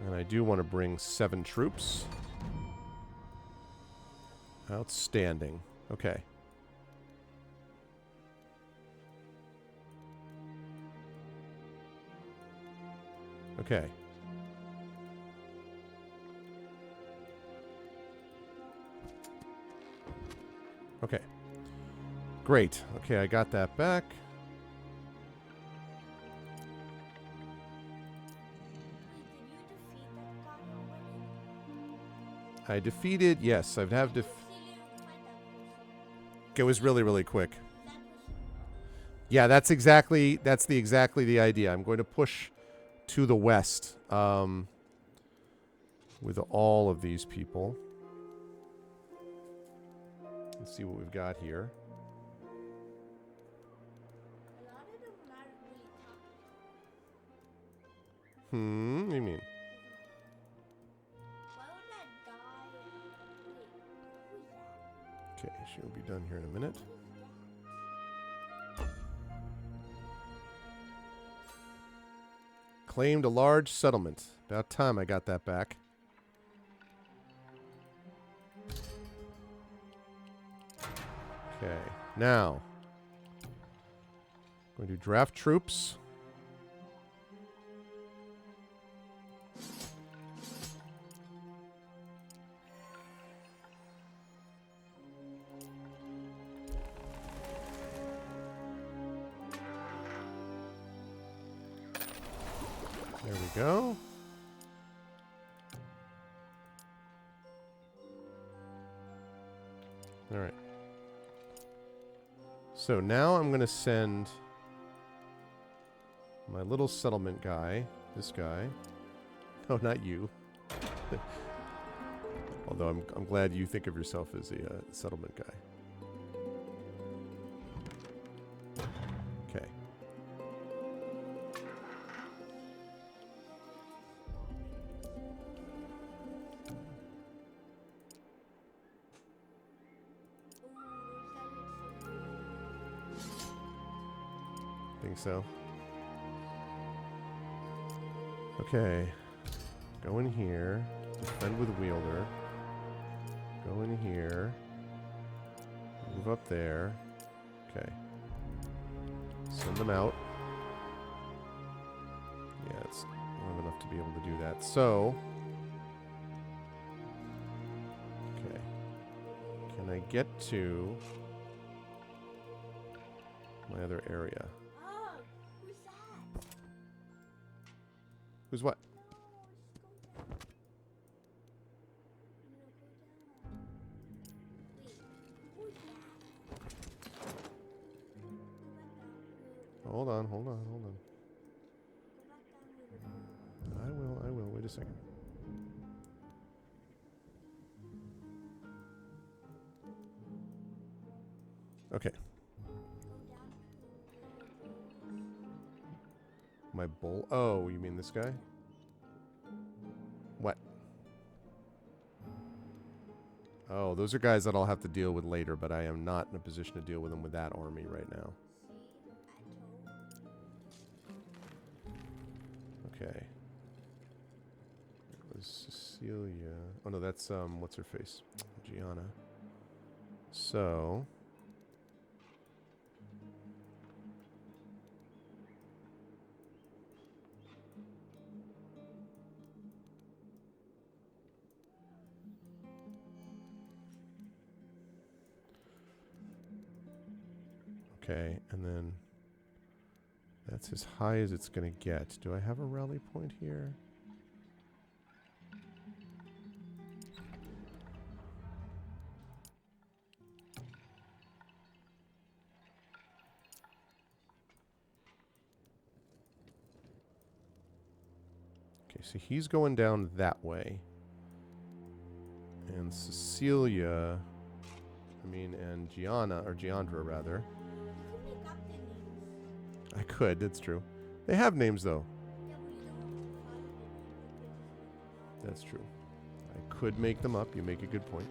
And I do want to bring 7 troops. Outstanding. Okay. Okay. Okay. Great. Okay, I got that back. I defeated, yes, I'd have it was really, really quick. Yeah, that's exactly the idea. I'm going to push to the west with all of these people. Let's see what we've got here. What do you mean? Okay, she'll be done here in a minute. Claimed a large settlement. About time I got that back. Okay, now going to draft troops. There we go. All right. So now I'm going to send my little settlement guy, this guy. Oh, not you. Although I'm glad you think of yourself as a settlement guy. Okay. Think so. Okay. Go in here. Defend with wielder. Go in here. Move up there. Okay. Send them out. Yeah, it's not enough to be able to do that. So. Okay. Can I get to my other area? Who's what? Hold on. I will. Wait a second. Okay. My bull. Oh, you mean this guy? What? Oh, those are guys that I'll have to deal with later, but I am not in a position to deal with them with that army right now. Okay. It was Cecilia. Oh no, that's what's her face? Gianna. So Okay, and then that's as high as it's going to get. Do I have a rally point here? Okay, so he's going down that way. And Cecilia, and Gianna, or Giandra rather. You can make up the names. I could, that's true. They have names though. Yeah, but you don't have to follow the name. You could just make them up. That's true. I could make them up. You make a good point.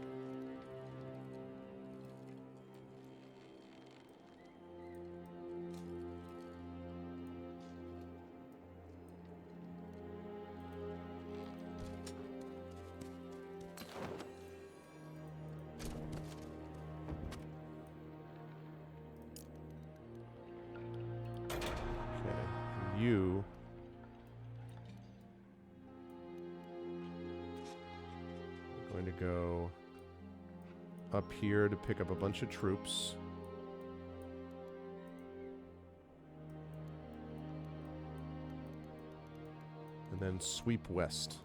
You are going to go up here to pick up a bunch of troops. And then sweep west.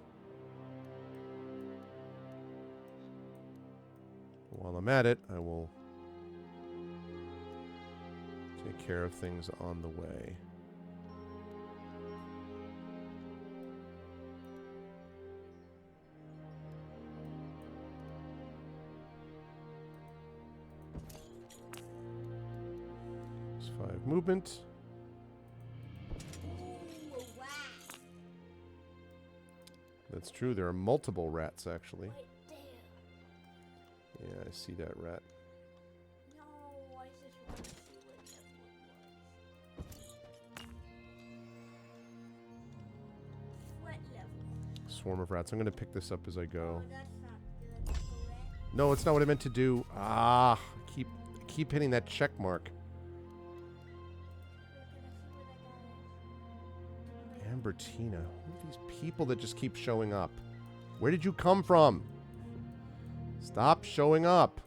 While I'm at it, I will take care of things on the way. Movement. Ooh, a rat. That's true. There are multiple rats, actually. Right there. Yeah, I see that rat. No, I just want to see what that was. Sweat level. Swarm of rats. I'm going to pick this up as I go. Oh, that's not good. Correct. No, it's not what I meant to do. Ah, keep hitting that check mark. Ambertina. Who are these people that just keep showing up? Where did you come from? Stop showing up.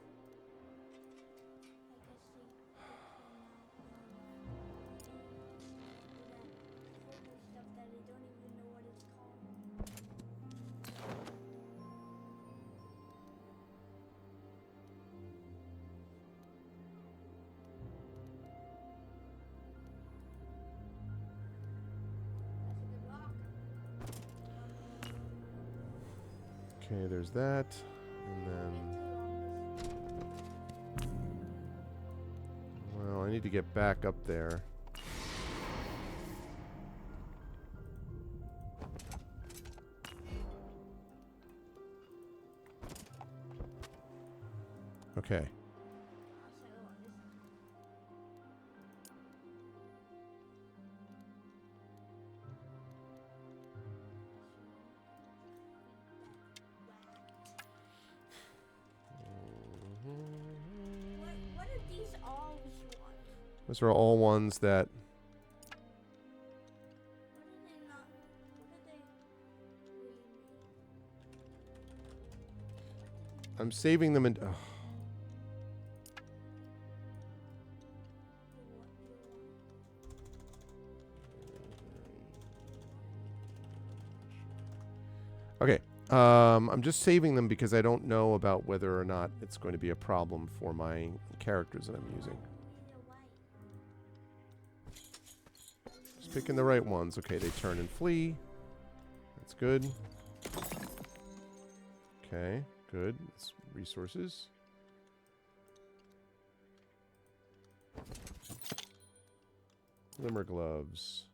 Okay, there's that. And then... Well, I need to get back up there. Okay. What are these alls ones? Those are all ones that... What are they not? What are they really mean? I'm saving them in... Okay. I'm just saving them because I don't know about whether or not it's going to be a problem for my characters that I'm using. Just picking the right ones. Okay, they turn and flee. That's good. Okay, good. That's resources. Glimmer gloves.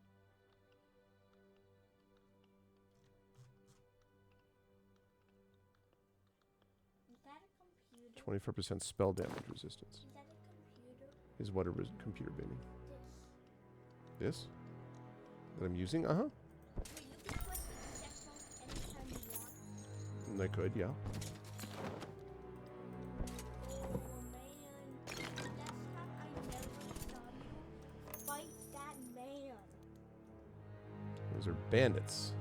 Is that a computer? 24% spell damage resistance. Is that a computer? Is what a computer, baby. This. This? That I'm using? Uh-huh. Wait, you can click the check mark anytime you want. I could, yeah. Oh man, last time I never saw you fight that man. Those are bandits. Just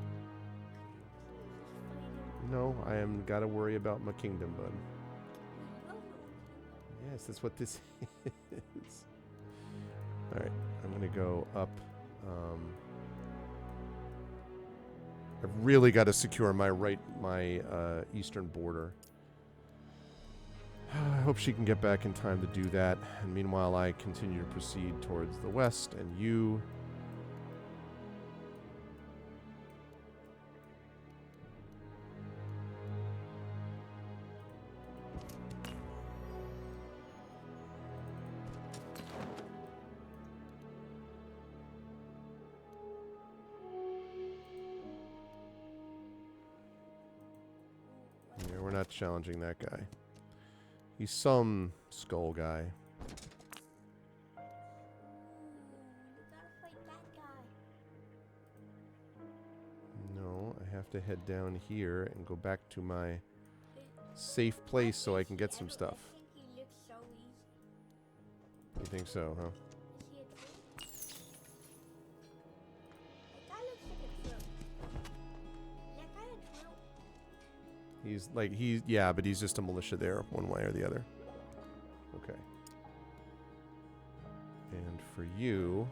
fight him. No, I am gotta worry about my kingdom, bud. You have no idea. Yes, that's what this is. Alright, I'm going to go up. I've really got to secure my eastern border. I hope she can get back in time to do that. And meanwhile, I continue to proceed towards the west, and you... Yeah, we're not challenging that guy. He's some skull guy. You gotta fight that guy. No, I have to head down here and go back to my safe place so I can get some stuff. I think he looks so easy. You think so, huh? Is he a true? That guy looks like a true. That guy a true. Yeah, but he's just a militia there, one way or the other. Okay. And for you...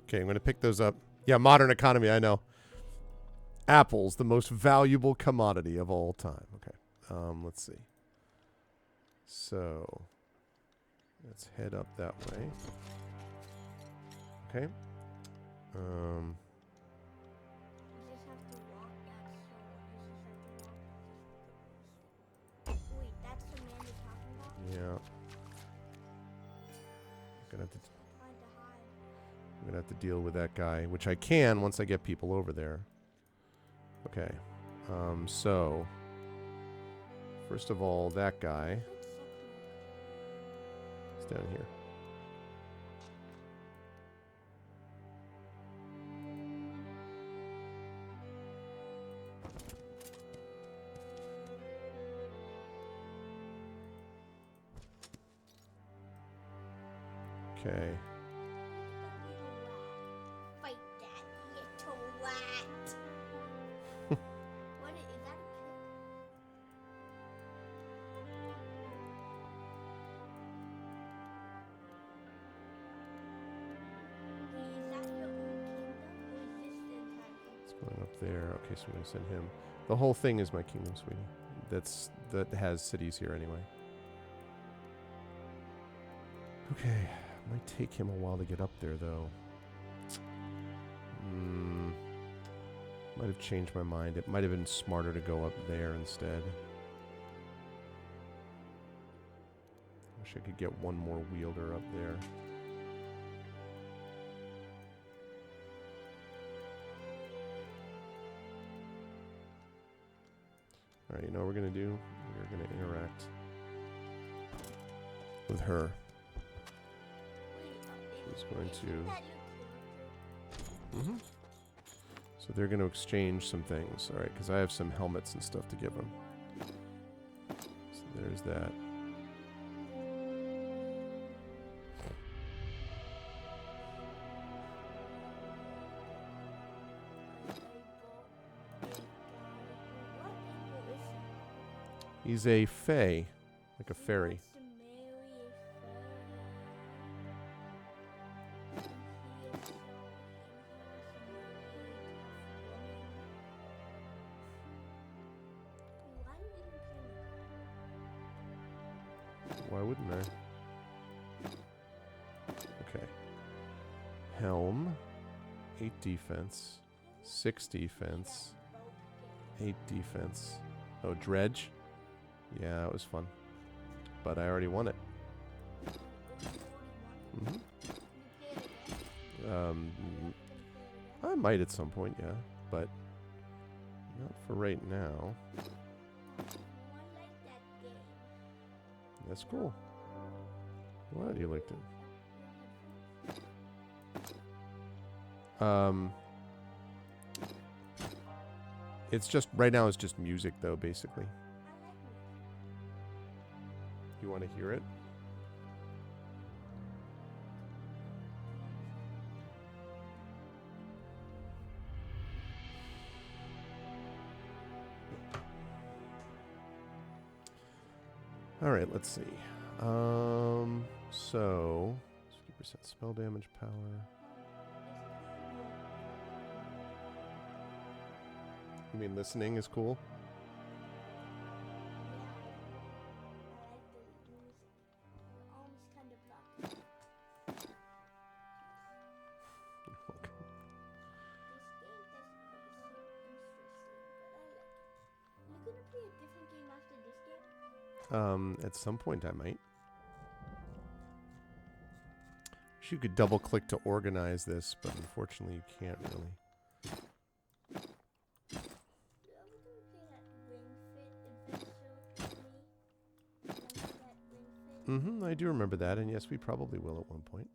Okay, I'm going to pick those up. Yeah, modern economy, I know. Apples, the most valuable commodity of all time. Okay, let's see. So, let's head up that way. Okay. You just have to walk that slow. You just have to walk. Wait, that's the man you're talking about? Yeah. Gonna have to, Trying to hide. I'm going to have to deal with that guy, which I can once I get people over there. Okay. So, first of all, that guy is down here. Okay. Fight that little rat. What is that? Is that your own kingdom or is this the entire kingdom? It's going up there. Okay, so I'm going to send him. The whole thing is my kingdom, sweetie. That has cities here anyway. Okay. Might take him a while to get up there, though. Might have changed my mind. It might have been smarter to go up there instead. Wish I could get one more wielder up there. Alright, you know what we're going to do? We're going to interact with her. She's going to... So they're going to exchange some things. Alright, because I have some helmets and stuff to give them. So there's that. He's a fae, like a fairy. Why wouldn't I? Okay. Helm. 8 defense. 6 defense. 8 defense. Oh, dredge. Yeah, it was fun. But I already won it. I might at some point, yeah. But not for right now. That's cool. Glad you liked it. It's just, right now it's just music though, basically. I like music. You want to hear it? All right, let's see. So 50% spell damage power. You mean listening is cool? I like the music. Your arms kind of blocked. Okay. This game doesn't seem interesting, but I like it. You're gonna play a different game after this game? At some point I might. Wish you could double click to organize this, but unfortunately you can't really. Are we gonna play that Ring Fit adventure with me? Remember that Ring Fit? Mm-hmm, I do remember that, and yes, we probably will at one point.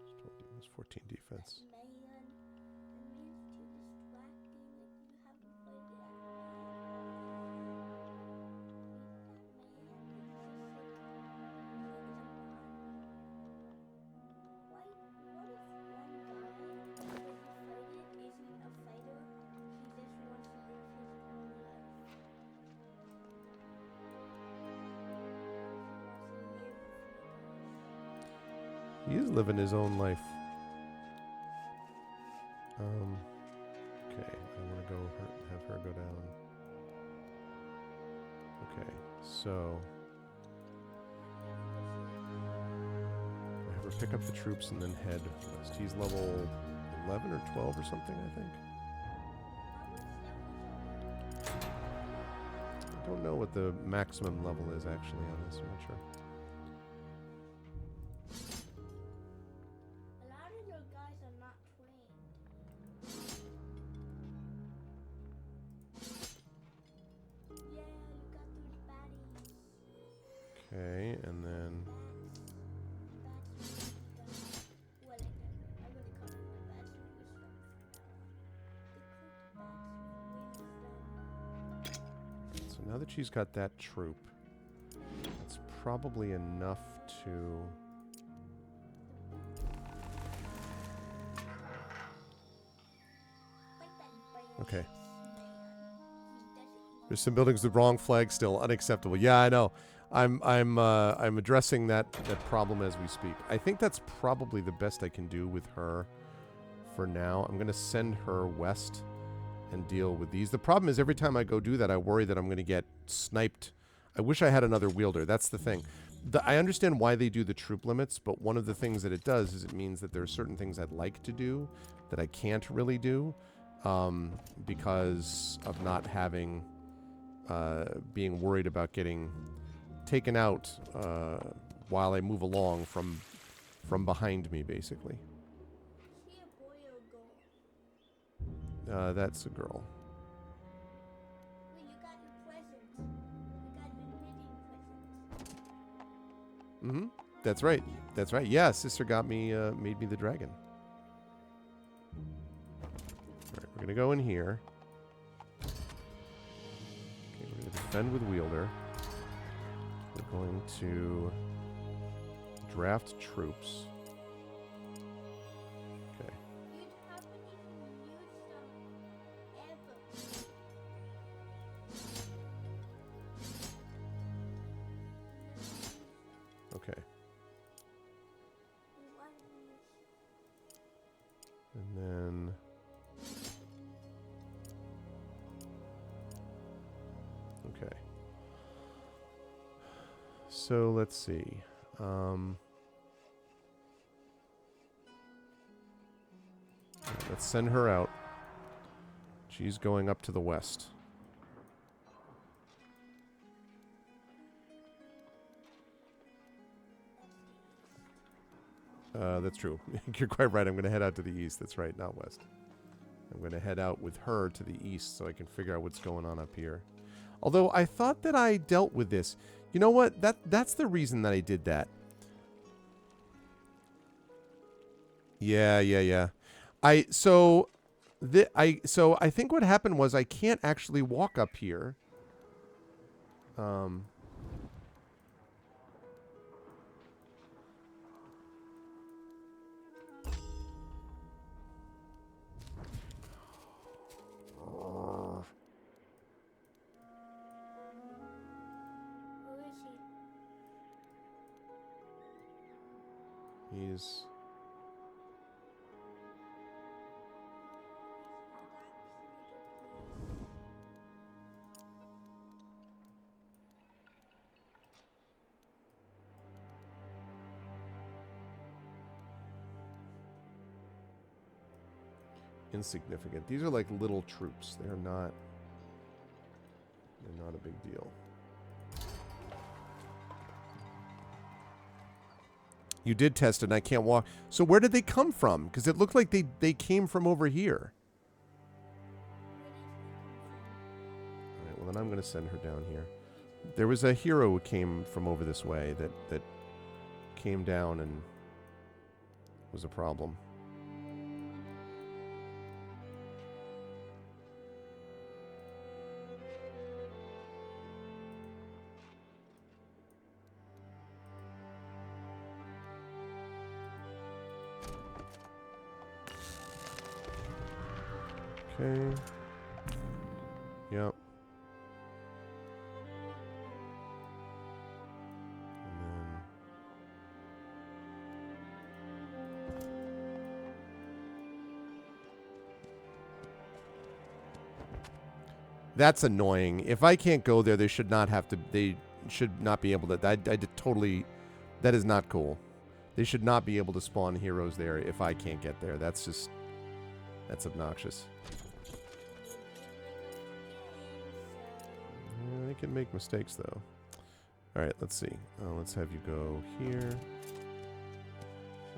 Just told you it was 14 defense. That man, the man's too distracting. Like you haven't played that man. What if one guy when you fight it isn't a fighter? He just wants to live his own life. He is living his own life. Okay, I want to go have her go down. Okay, so I have her pick up the troops and then head west. He's level 11 or 12 or something, I think. I don't know what the maximum level is actually on this. I'm not sure. A lot of your guys are not trained. Yeah, you got through the baddies. Okay, and then That's well, I'm gonna call it my bats with wisdom from now on. The cooked bats with wisdom. so now that she's got that troop, that's probably enough to. Okay. There's some buildings with wrong flag still. Unacceptable. Yeah, I know. I'm addressing that problem as we speak. I think that's probably the best I can do with her for now. I'm going to send her west and deal with these. The problem is every time I go do that, I worry that I'm going to get sniped. I wish I had another wielder. That's the thing. I understand why they do the troop limits, but one of the things that it does is it means that there are certain things I'd like to do that I can't really do because of not having, being worried about getting taken out while I move along from behind me, basically. Is he a boy or a girl? That's a girl. Wait, you got your present. You got your knitting present. Mm-hmm. That's right. That's right. Yeah, sister got me, made me the dragon. Alright, we're gonna go in here. Okay, we're gonna defend with wielder. We're going to draft troops. Okay. You haven't even used them ever. Okay. Why didn't you use And then okay. So let's see. Let's send her out. She's going up to the west. That's true. You're quite right. I'm going to head out to the east. That's right, not west. I'm going to head out with her to the east so I can figure out what's going on up here. Although I thought that I dealt with this. You know what? That's the reason that I did that. Yeah. So So I think what happened was I can't actually walk up here. Who is he? He's insignificant. These are like little troops. They're not a big deal. You did test it and I can't walk. So where did they come from? Because it looked like they came from over here. All right, well then I'm going to send her down here. There was a hero who came from over this way that came down and was a problem. Okay. Yep. And then that's annoying. If I can't go there, they should not have to. They should not be able to. I did totally. That is not cool. They should not be able to spawn heroes there if I can't get there. That's just. That's obnoxious. Yeah, they can make mistakes though. All right, let's see. Let's have you go here.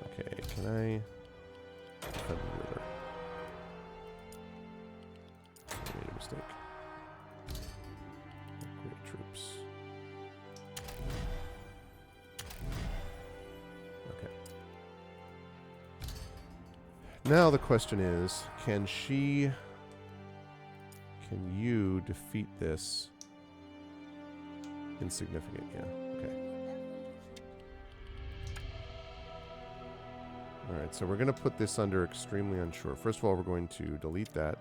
Okay, can I? I made a mistake. Upgrade troops. Okay. Now the question is, can you defeat this? Insignificant, yeah. Okay. Alright, so we're going to put this under extremely unsure. First of all, we're going to delete that.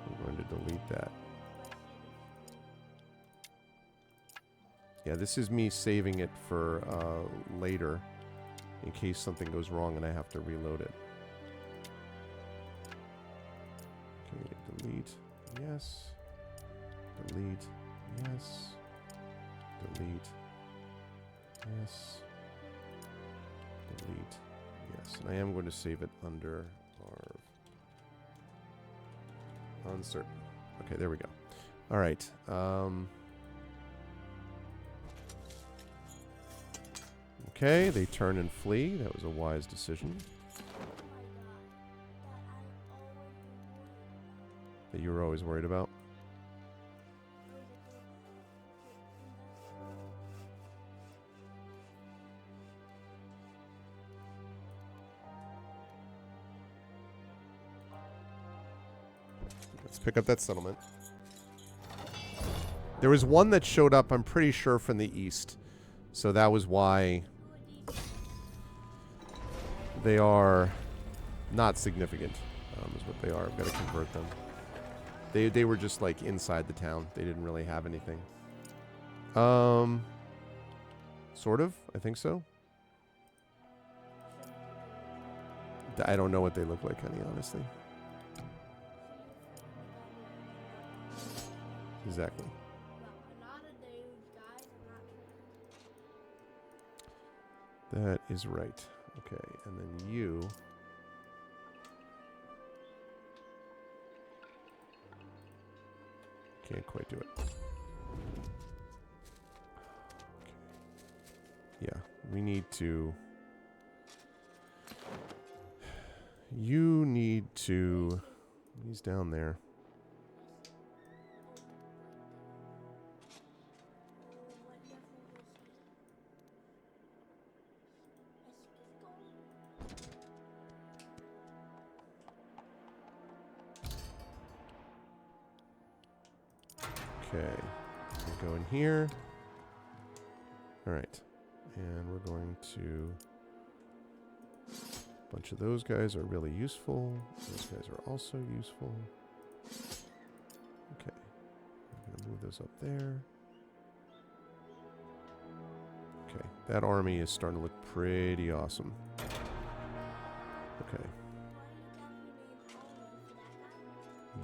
We're going to delete that. Yeah, this is me saving it for later in case something goes wrong and I have to reload it. Okay, delete. Yes. Delete. Yes. Delete. Yes. Delete. Yes. And I am going to save it under our uncertain. Okay, there we go. All right. Okay, they turn and flee. That was a wise decision. That you were always worried about. Let's pick up that settlement. There was one that showed up, I'm pretty sure, from the east. So that was why they are not significant, is what they are. I've got to convert them. They were just like inside the town. They didn't really have anything. Sort of. I think so. I don't know what they look like, honey, honestly. Exactly. That is right. Okay, and then you... Can't quite do it. Okay. Yeah, we need to... You need to... He's down there. Okay. We go in here. All right. And we're going to... A bunch of those guys are really useful. Those guys are also useful. Okay. I'm going to move those up there. Okay. That army is starting to look pretty awesome. Okay.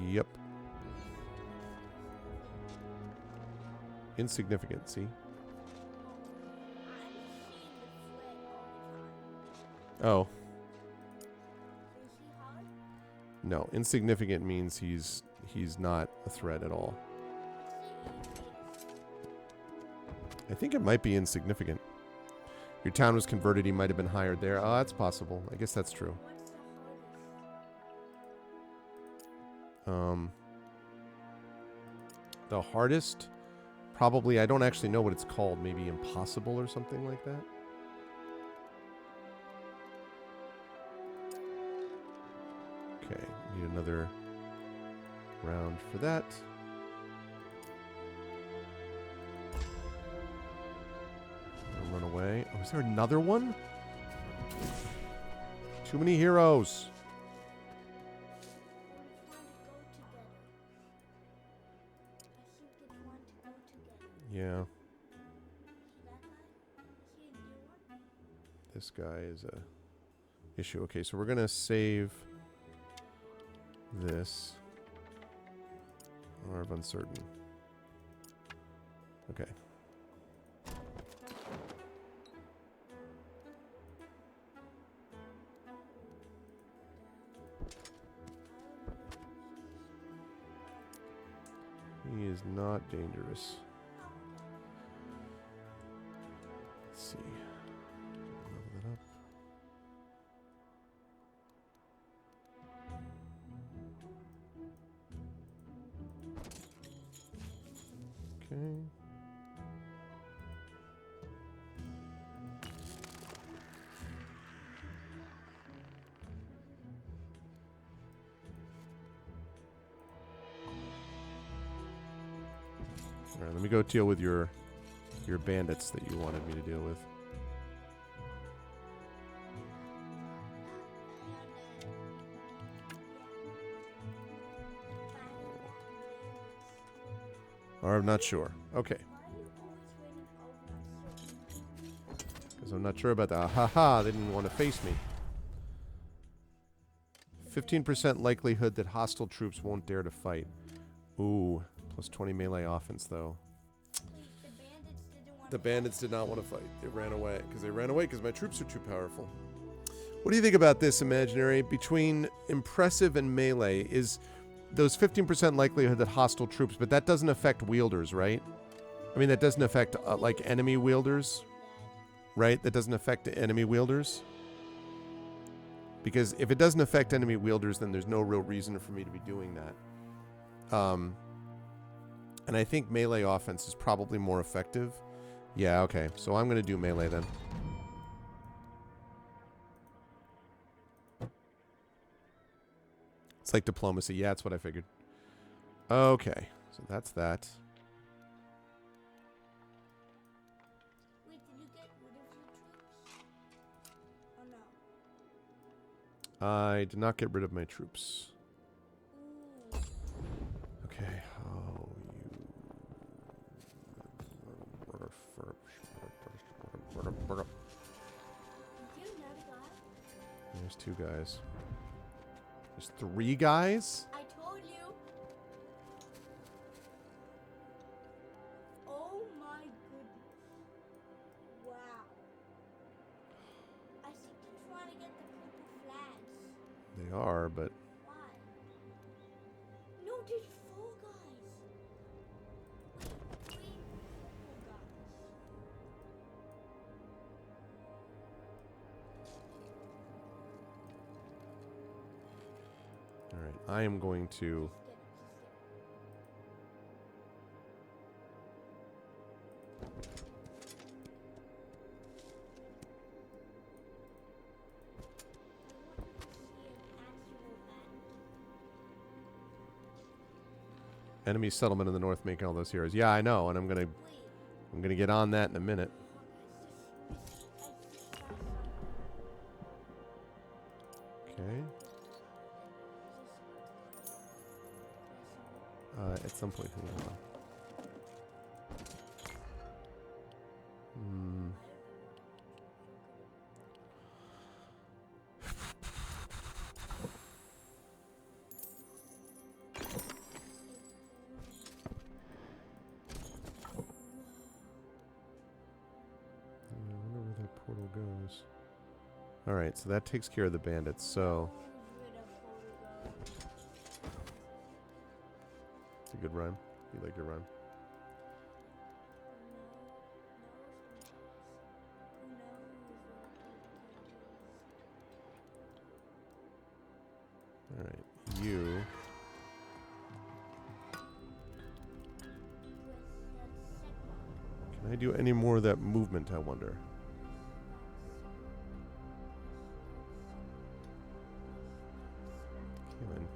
Yep. Insignificant, see? Oh. No, insignificant means he's not a threat at all. I think it might be insignificant. Your town was converted, he might have been hired there. Oh, that's possible. I guess that's true. The hardest? Probably, I don't actually know what it's called. Maybe impossible or something like that. Okay, need another round for that. I'll run away. Oh, is there another one? Too many heroes. Yeah. This guy is a issue. Okay, so we're gonna save this. Or of uncertain. Okay. He is not dangerous. Let's see. Level that up. Okay. All right, let me go deal with your bandits that you wanted me to deal with. Or I'm not sure. Okay. Because I'm not sure about that. Haha, they didn't want to face me. 15% likelihood that hostile troops won't dare to fight. Ooh, plus 20 melee offense, though. The bandits did not want to fight. They ran away. Because my troops are too powerful. What do you think about this, Imaginary? Between impressive and melee is those 15% likelihood that hostile troops, but that doesn't affect wielders, right? I mean, that doesn't affect, like, enemy wielders, right? That doesn't affect enemy wielders? Because if it doesn't affect enemy wielders, then there's no real reason for me to be doing that. And I think melee offense is probably more effective. Yeah, okay. So I'm going to do melee then. It's like diplomacy. Yeah, that's what I figured. Okay. So that's that. Wait, did you get rid of your troops? Or no? I did not get rid of my troops. Ooh. Okay. Oh, Did you another guy? There's 2 guys. There's 3 guys? I told you. Oh my goodness. Wow. I think they're trying to get the purple flags. They are, but... Why? No, there's 4 guys. Wait, 3 purple guys. Alright, I am going to... Enemy settlement in the north making all those heroes. Yeah, I know, and I'm Wait. gonna get on that in a minute. Okay. At some point, hold on. Hmm. I wonder where that portal goes. Alright, so that takes care of the bandits, so... It's a good rhyme. You like your rhyme? Alright, you... Can I do any more of that movement, I wonder? Okay, then.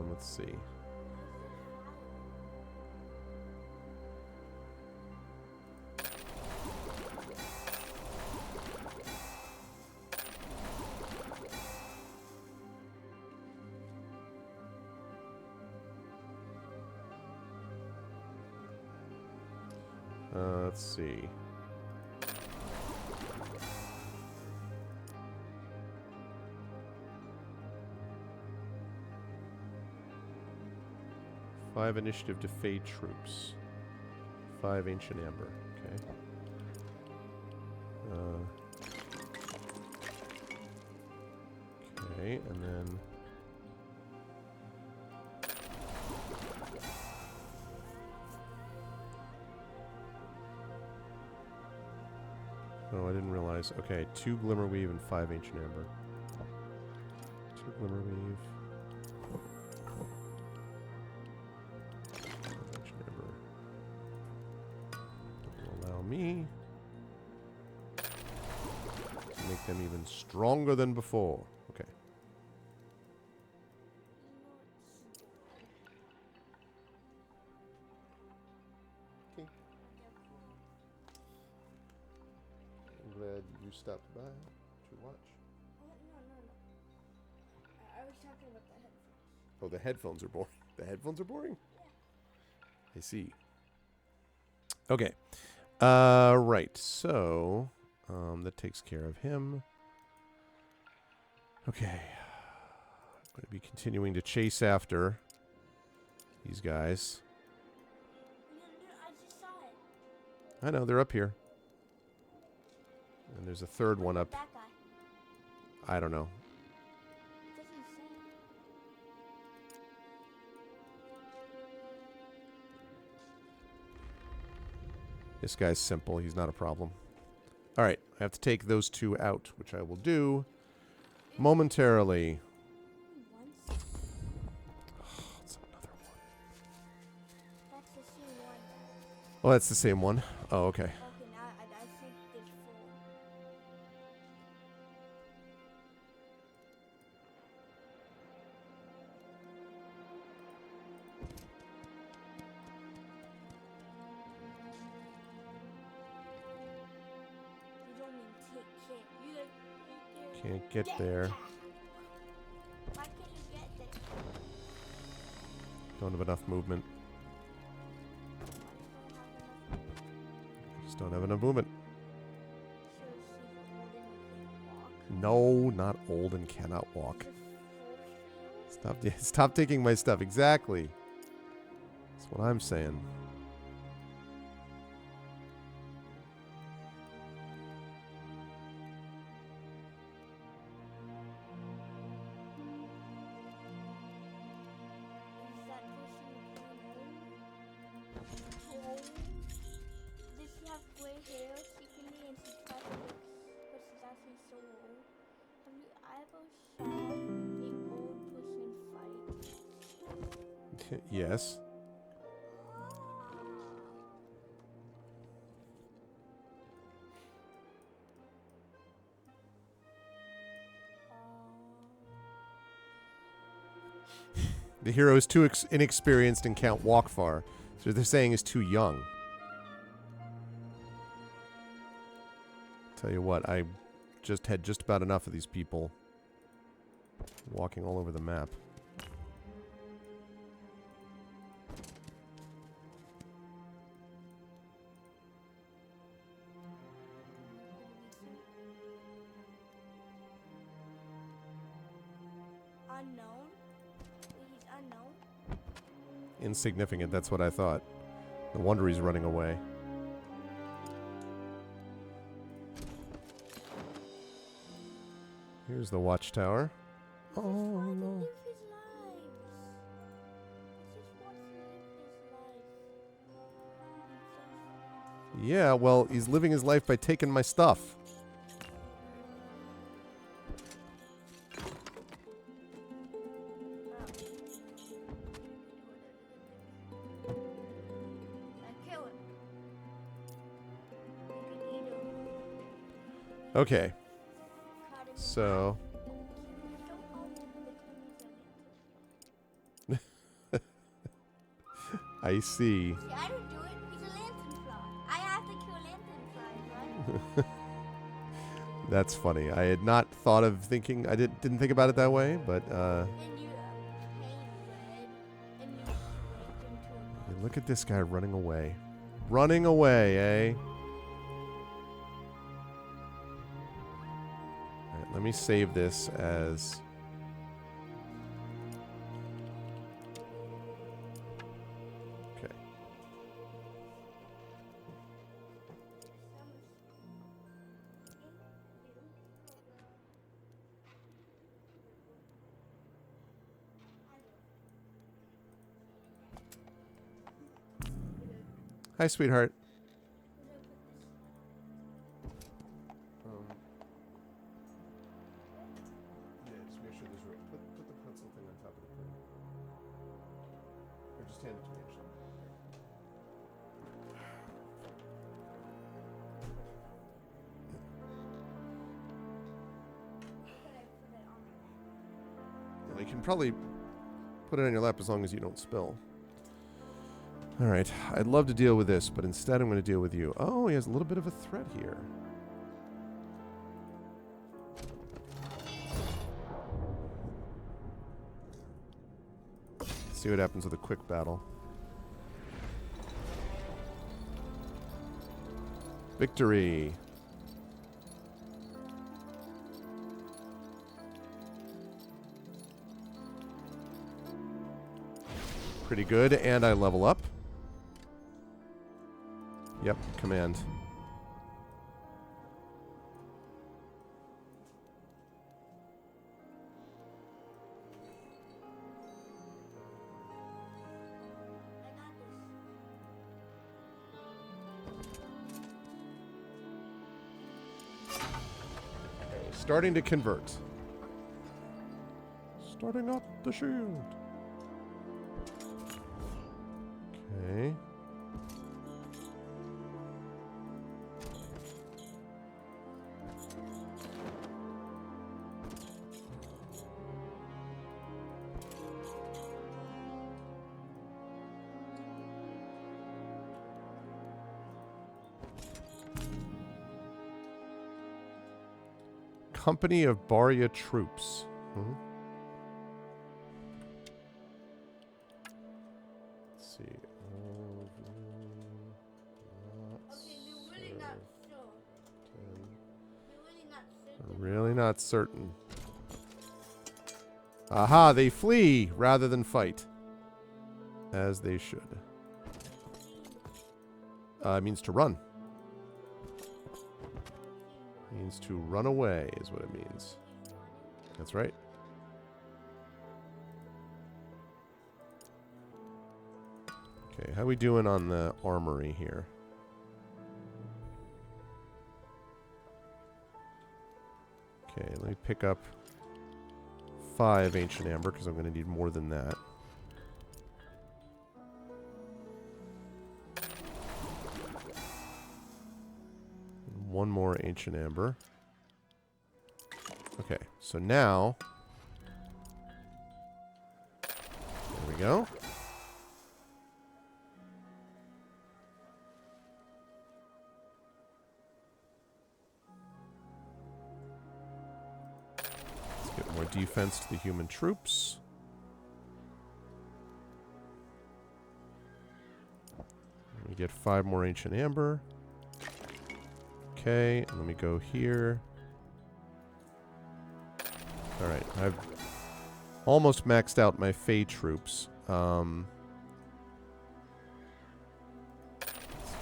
Let's see. Let's see. Five initiative to fade troops. 5 ancient amber. Okay. Okay, and then... Oh, I didn't realize. Okay, 2 Glimmerweave and 5 Ancient Amber. 2 Glimmerweave. 5 Ancient Amber. That will allow me to make them even stronger than before. Okay. I'm glad you stopped by to watch. Oh, no. I was talking about the headphones. Oh, the headphones are boring. The headphones are boring? Yeah. I see. Okay. Right. So, that takes care of him. Okay. I'm going to be continuing to chase after these guys. No, I just saw it. I know, they're up here. And there's a third one up. That guy. I don't know. It doesn't say. This guy's simple. He's not a problem. All right. I have to take those 2 out, which I will do momentarily. Once. Oh, it's another one. That's the same one. Oh, that's the same one. Oh, okay. Okay, now I think there's 4. You don't mean take care. You Can't get there. Why can't you get there? Don't have enough movement. Just don't have enough movement. No, not old and cannot walk. Stop taking my stuff. Exactly. That's what I'm saying. Does she have gray hair secretly and she's trying to but she's actually so old? Have you ever saw an old person fight? Yes. The hero is too inexperienced and can't walk far. So they're saying is too young. Tell you what, I just had just about enough of these people walking all over the map. Unknown? He's unknown? Insignificant, that's what I thought. No wonder he's running away. Here's the watchtower. Oh Why no. live his lives? Just wants to live his life. Yeah, well, he's living his life by taking my stuff. Kill him. You can eat him. Okay, Cut him. so... Don't call him the I see. See, I don't do it. He's a lantern fly. I have to kill lantern flies, right? That's funny. I had not thought of thinking... I didn't think about it that way, but... And you paint red, and you make him to a look at this guy running away. Running away, eh? Alright, let me save this as... Okay. Hi, sweetheart. Yeah, just make sure there's room. Put the pretzel thing on top of the plate. Or just hand it to me, actually. Well, you can probably put it on your lap as long as you don't spill. Alright, I'd love to deal with this, but instead I'm going to deal with you. Oh, he has a little bit of a threat here. See what happens with a quick battle. Victory! Pretty good, and I level up. Yep, command. Starting to convert. Starting up the shield. Okay. Company of Barya troops. Hmm? Let's see. Okay, we're really not sure. We're really not certain. Really not certain. Aha, they flee rather than fight. As they should. It means to run. Means to run away is what it means. That's right. Okay, how we doing on the armory here? Okay, let me pick up 5 ancient amber because I'm going to need more than that. One more ancient amber. Okay, so now we go. Let's get more defense to the human troops. We get 5 more ancient amber. Okay, and let me go here. Alright, I've almost maxed out my Fey troops. Let's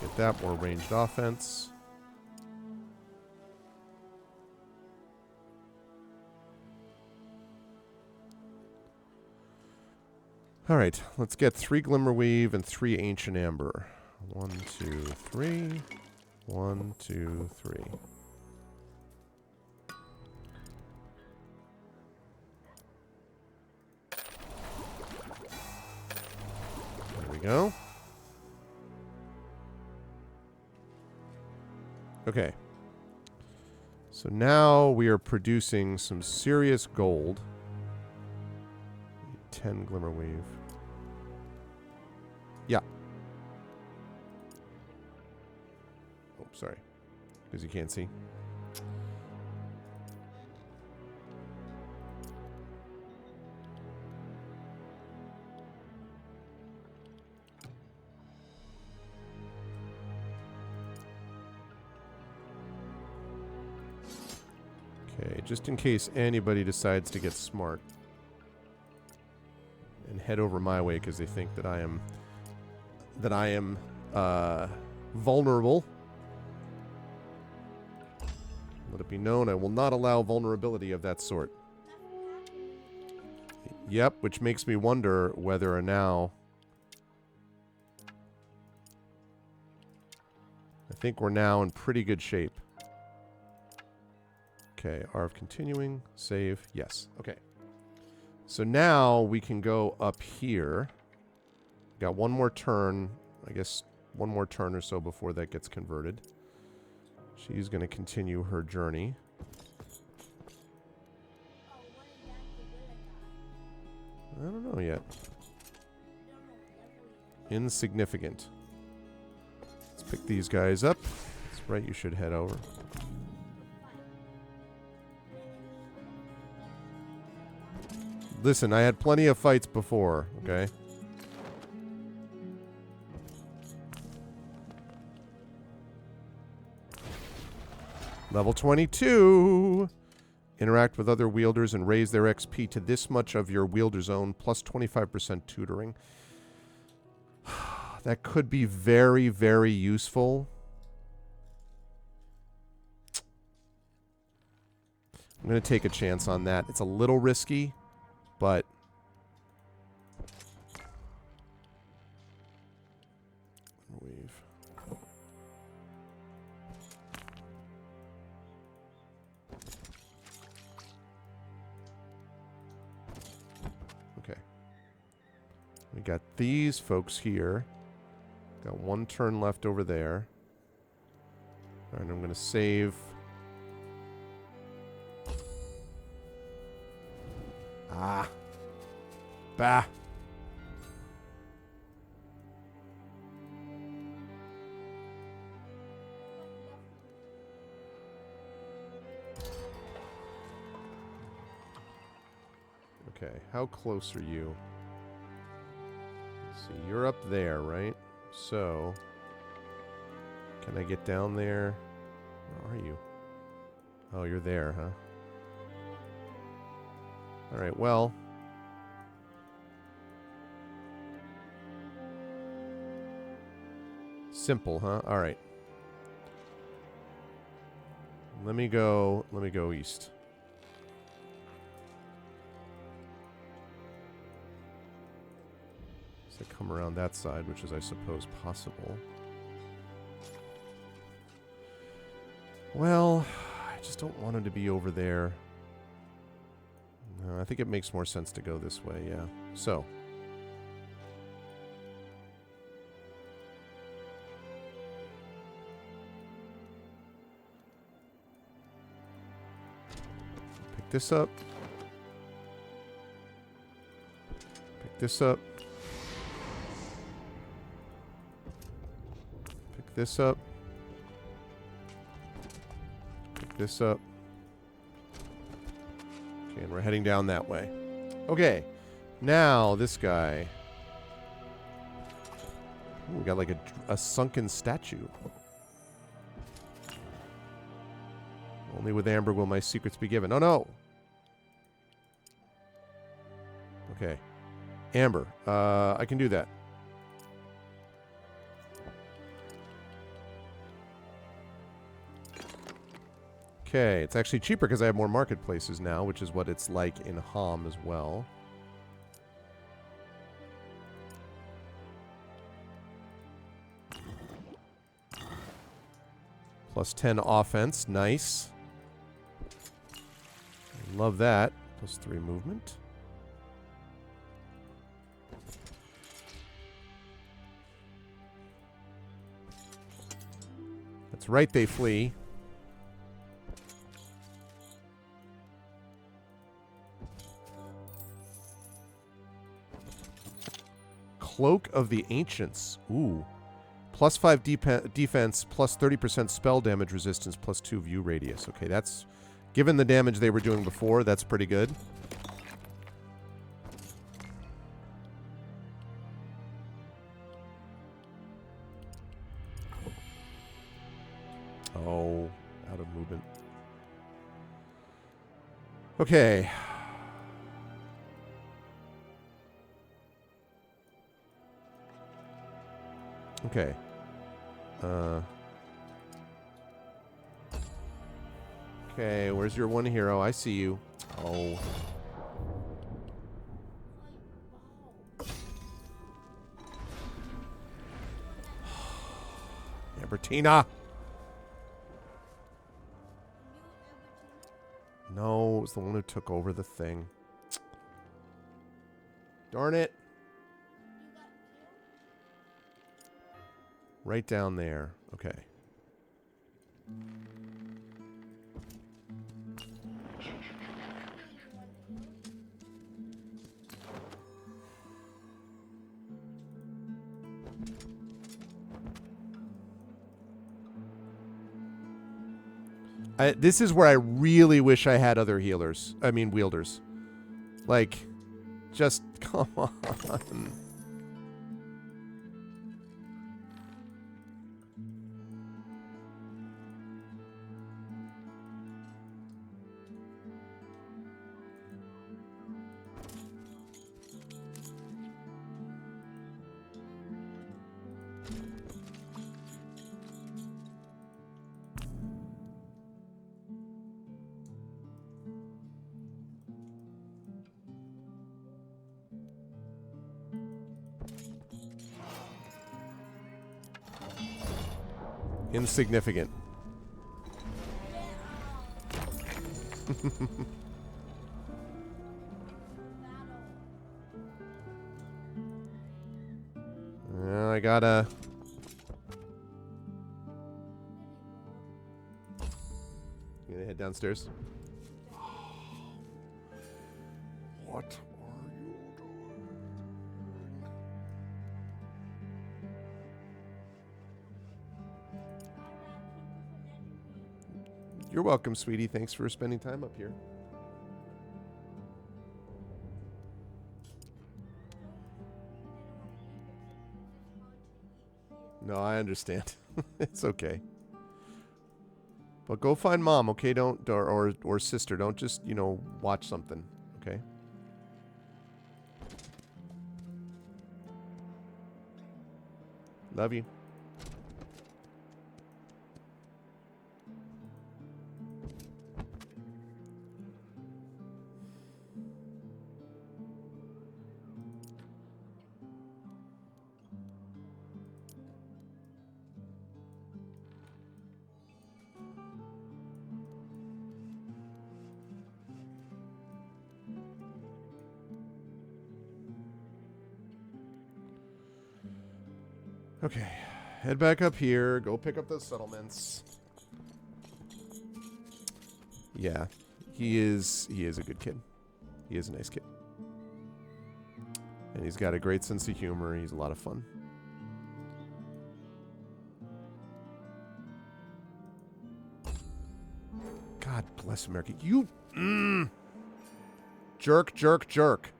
get that more ranged offense. Alright, let's get 3 Glimmerweave and 3 Ancient Amber. 1, 2, 3. 1, 2, 3. There we go. Okay. So now we are producing some serious gold. 10 Glimmerweave. Yeah. Oh, sorry. Because you can't see. Okay, just in case anybody decides to get smart and head over my way because they think that I am vulnerable. Let it be known, I will not allow vulnerability of that sort. Yep, which makes me wonder whether or now... I think we're now in pretty good shape. Okay, R of continuing, save, yes, okay. So now we can go up here. Got one more turn, I guess one more turn or so before that gets converted. She's going to continue her journey. I don't know yet. Insignificant. Let's pick these guys up. That's right, you should head over. Listen, I had plenty of fights before, okay? Level 22. Interact with other wielders and raise their XP to this much of your wielder's own, plus 25% tutoring. That could be very, very useful. I'm going to take a chance on that. It's a little risky, but... Weave. Okay. We got these folks here. Got one turn left over there. Alright, I'm going to save... Ah. Bah. Okay, how close are you? Let's see, you're up there, right? So, can I get down there? Where are you? Oh, you're there, huh? Alright, well. Simple, huh? Alright. Let me go east. So come around that side, which is, I suppose, possible. Well, I just don't want him to be over there. No, I think it makes more sense to go this way, yeah. So. Pick this up. Pick this up. Pick this up. Pick this up. Okay, and we're heading down that way. Okay. Now, this guy. Ooh, we got like a sunken statue. Only with Amber will my secrets be given. Oh, no. Okay. Amber. I can do that. Okay. It's actually cheaper because I have more marketplaces now, which is what it's like in Hom as well. Plus 10 offense. Nice. Love that. Plus 3 movement. That's right, they flee. Cloak of the Ancients. Ooh. Plus 5 defense, plus 30% spell damage resistance, plus 2 view radius. Okay, that's... Given the damage they were doing before, that's pretty good. Oh, out of movement. Okay. Okay. Okay, where's your one hero? I see you. Oh. Ambertina! No, it was the one who took over the thing. Darn it. Right down there. Okay. This is where I really wish I had other healers. I mean, wielders. Like, just come on. Insignificant. Well, I gotta... You gonna head downstairs? What are you doing? You're welcome, sweetie. Thanks for spending time up here. No, I understand. It's okay. But go find mom, okay? Don't or sister. Don't just, you know, watch something, okay? Love you. Okay, head back up here. Go pick up those settlements. Yeah, he is a good kid. He is a nice kid. And he's got a great sense of humor. He's a lot of fun. God bless America. You... Jerk, jerk, jerk.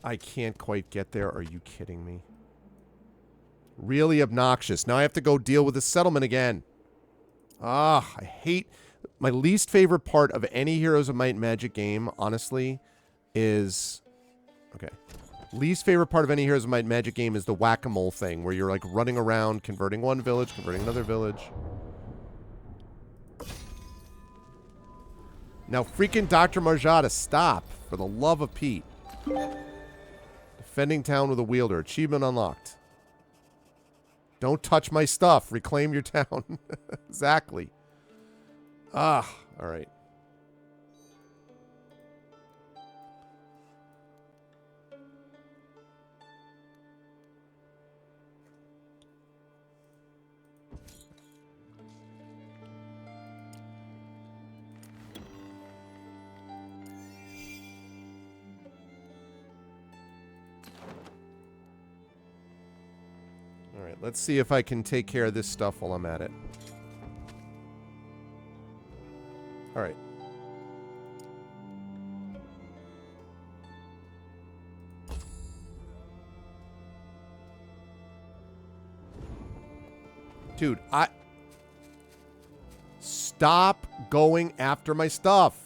I can't quite get there. Are you kidding me? Really obnoxious. Now I have to go deal with the settlement again. Ah, I hate... My least favorite part of any Heroes of Might and Magic game, honestly, is... Okay. Least favorite part of any Heroes of Might and Magic game is the whack-a-mole thing, where you're, like, running around, converting one village, converting another village. Now, freaking Dr. Marjata, stop. For the love of Pete. Defending town with a wielder. Achievement unlocked. Don't touch my stuff. Reclaim your town. Exactly. Ah, all right. All right, let's see if I can take care of this stuff while I'm at it. All right. Dude, stop going after my stuff.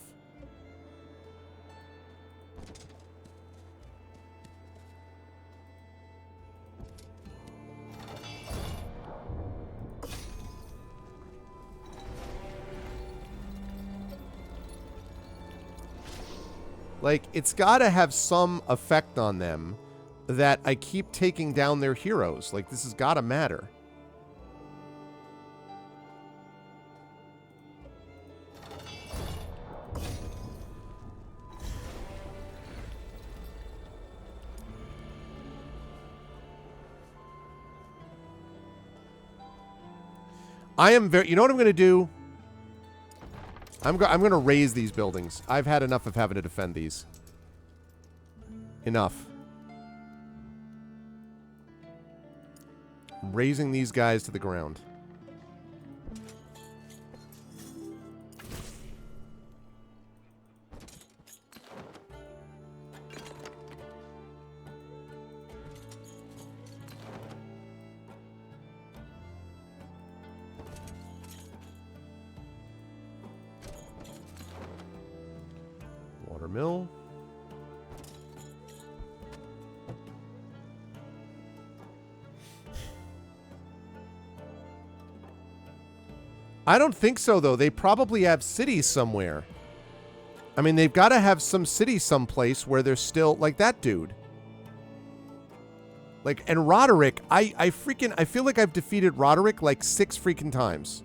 Like, it's got to have some effect on them that I keep taking down their heroes. Like, this has got to matter. I am very... You know what I'm going to do? I'm going to raise these buildings. I've had enough of having to defend these. Enough. I'm raising these guys to the ground. Mill. I don't think so, though. They probably have cities somewhere. I mean, they've got to have some city someplace where they're still... Like that dude. Like, and Roderick, I feel like I've defeated Roderick like 6 freaking times.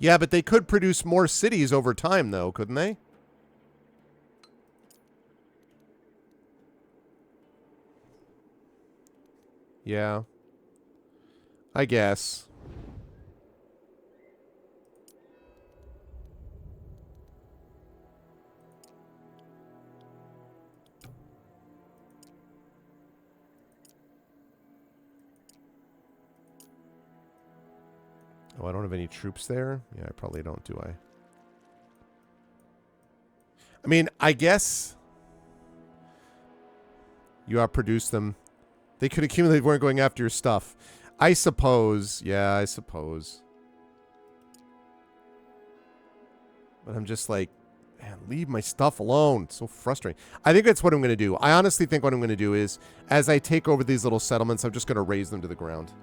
Yeah, but they could produce more cities over time, though, couldn't they? Yeah. I guess. Oh, I don't have any troops there? Yeah, I probably don't, do I? I mean, I guess you outproduced them. They could accumulate if they weren't going after your stuff. I suppose. Yeah, I suppose. But I'm just like, man, leave my stuff alone. It's so frustrating. I think that's what I'm going to do. I honestly think what I'm going to do is, as I take over these little settlements, I'm just going to raise them to the ground.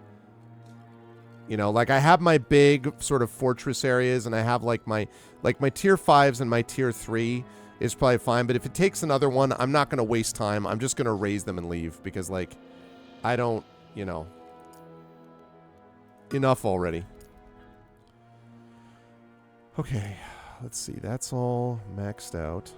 You know, like I have my big sort of fortress areas, and I have like my tier 5s and my tier 3. is probably fine. But if it takes another one, I'm not going to waste time. I'm just going to raise them and leave because, like, I don't, you know, enough already. Okay, let's see. That's all maxed out.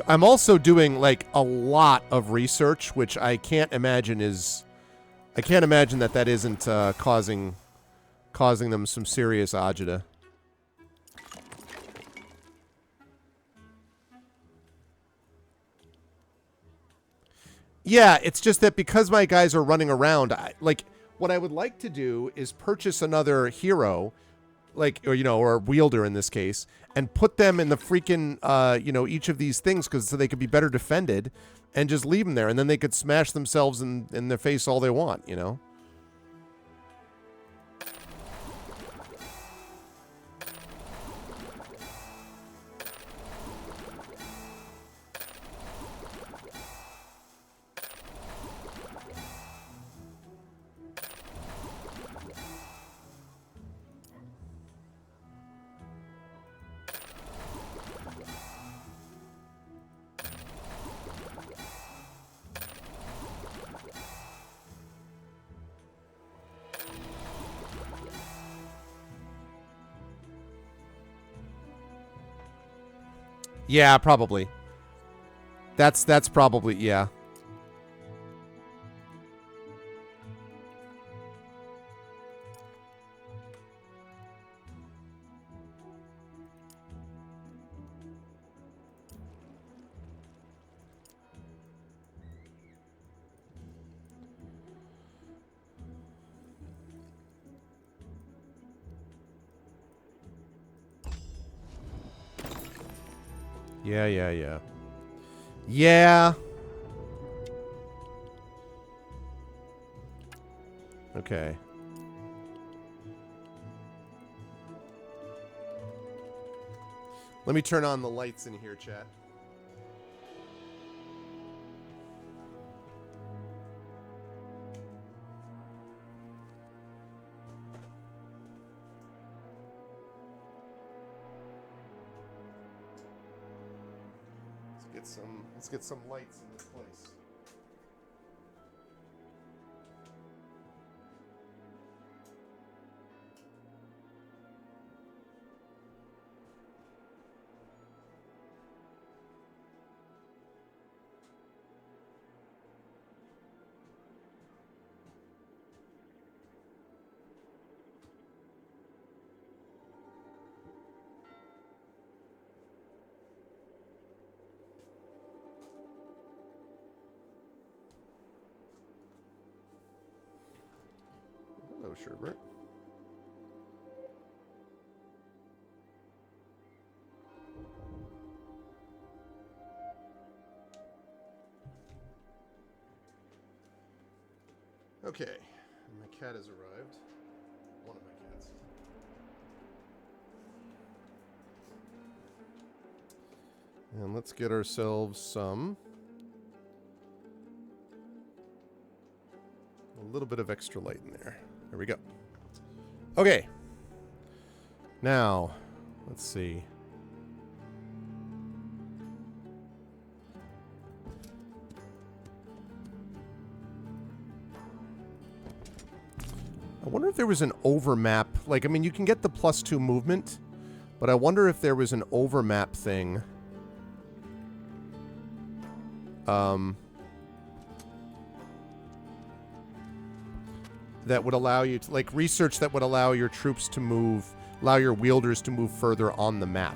I'm also doing like a lot of research, which I can't imagine that isn't causing them some serious agita. Yeah, it's just that because my guys are running around, what I would like to do is purchase another hero, or a wielder in this case, and put them in the freaking, each of these things so they could be better defended, and just leave them there, and then they could smash themselves in their face all they want, you know? Yeah, probably. That's probably, yeah. Yeah. Yeah. Okay. Let me turn on the lights in here, chat. Let's get some lights in this place. Hello, Sherbert. Okay, my cat has arrived. One of my cats. And let's get ourselves a little bit of extra light in there. There we go. Okay. Now, let's see. I wonder if there was an overmap. Like, I mean, you can get the +2 movement, but I wonder if there was an overmap thing. That would allow you to, like, research that would allow your troops to move, allow your wielders to move further on the map.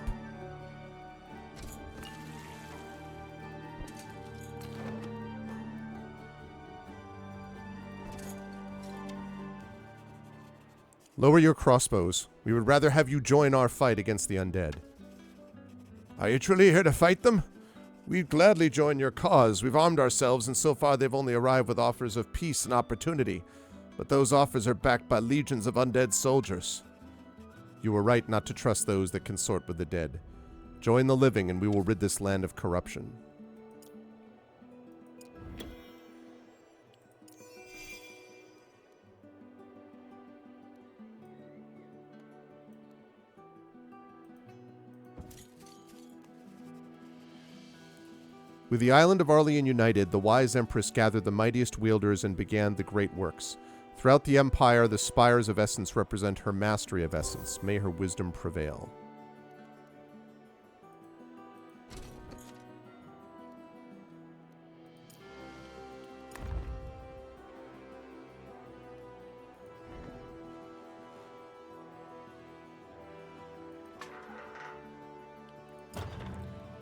Lower your crossbows. We would rather have you join our fight against the undead. Are you truly here to fight them? We'd gladly join your cause. We've armed ourselves, and so far they've only arrived with offers of peace and opportunity. But those offers are backed by legions of undead soldiers. You were right not to trust those that consort with the dead. Join the living, and we will rid this land of corruption. With the island of Arleon united, the wise Empress gathered the mightiest wielders and began the great works. Throughout the Empire, the spires of Essence represent her mastery of Essence. May her wisdom prevail.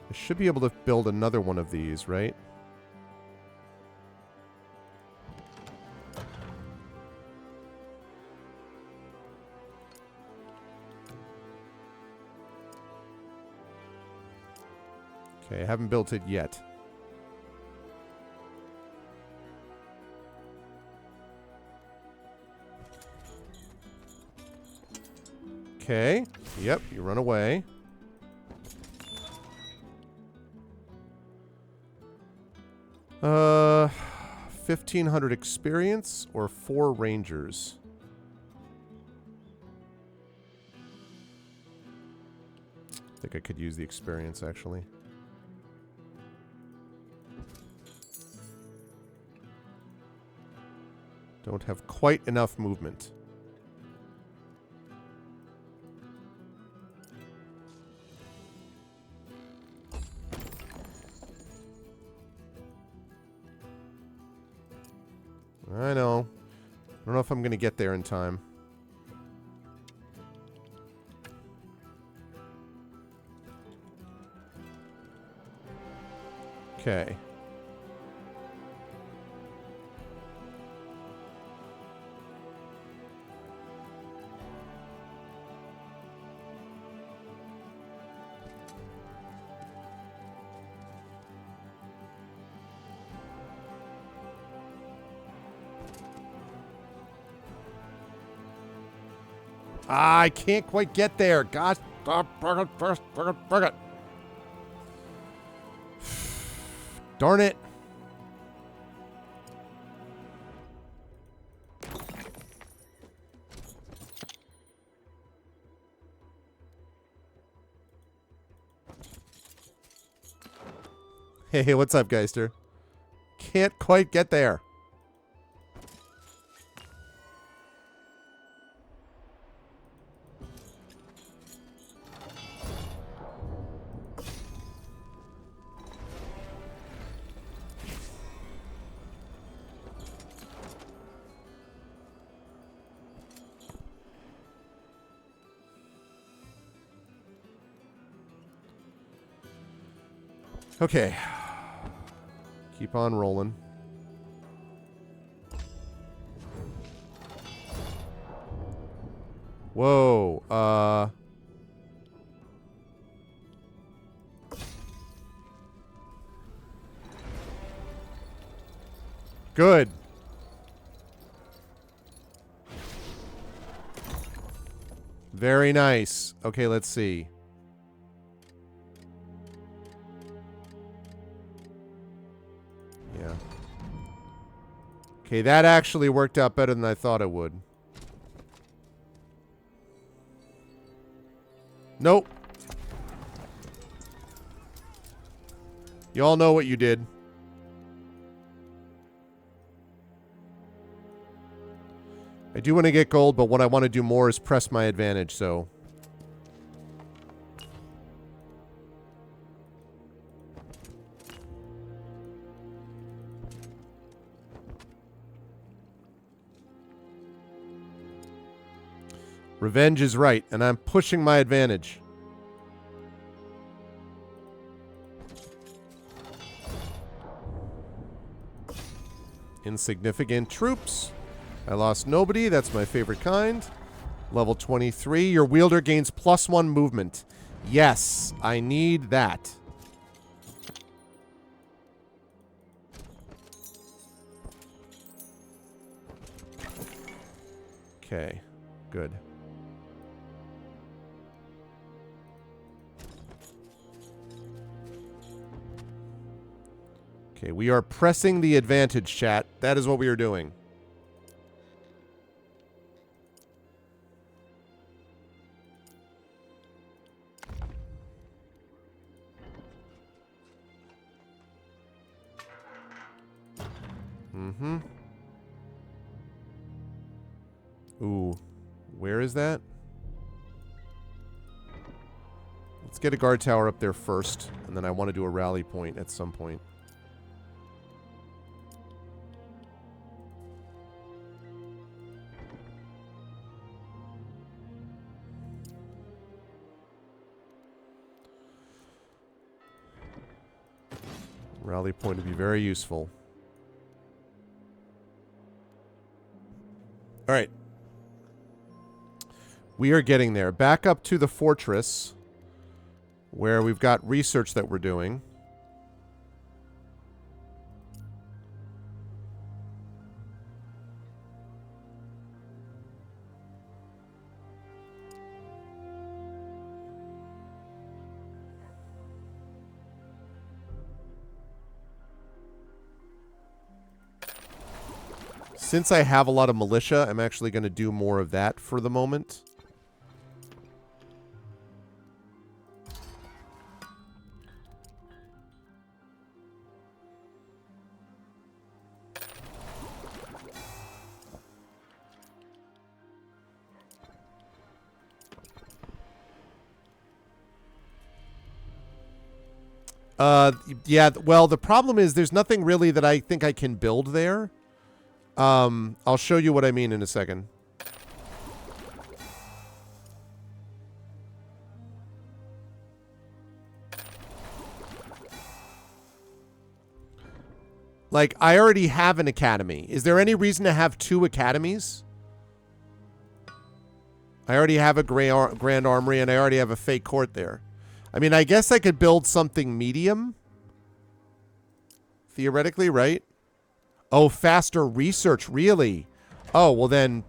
I should be able to build another one of these, right? Okay, I haven't built it yet. Okay. Yep, you run away. Uh, 1,500 experience or 4 rangers? I think I could use the experience, actually. Don't have quite enough movement. I know. I don't know if I'm going to get there in time. Okay. I can't quite get there. Gosh, darn it. Hey, what's up, Geister? Can't quite get there. Okay. Keep on rolling. Whoa, good. Very nice. Okay, let's see. Yeah. Okay, that actually worked out better than I thought it would. Nope. You all know what you did. I do want to get gold, but what I want to do more is press my advantage, so... Revenge is right, and I'm pushing my advantage. Insignificant troops. I lost nobody. That's my favorite kind. Level 23. Your wielder gains +1 movement. Yes, I need that. Okay, good. Okay, we are pressing the advantage, chat. That is what we are doing. Mm-hmm. Ooh, where is that? Let's get a guard tower up there first, and then I want to do a rally point at some point. Rally point would be very useful. All right. We are getting there. Back up to the fortress, where we've got research that we're doing. Since I have a lot of militia, I'm actually going to do more of that for the moment. Yeah, well, the problem is there's nothing really that I think I can build there. I'll show you what I mean in a second. Like, I already have an academy. Is there any reason to have 2 academies? I already have a Grand Armory, and I already have a fake court there. I mean, I guess I could build something medium. Theoretically, right? Oh, faster research, really? Oh, well then,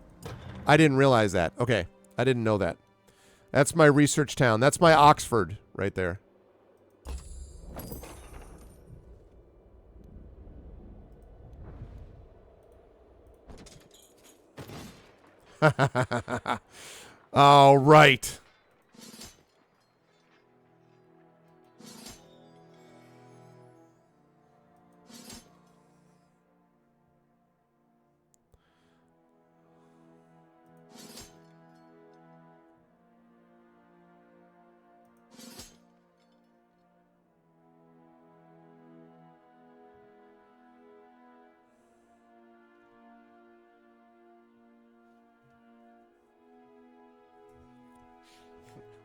I didn't realize that. Okay, I didn't know that. That's my research town. That's my Oxford right there. All right.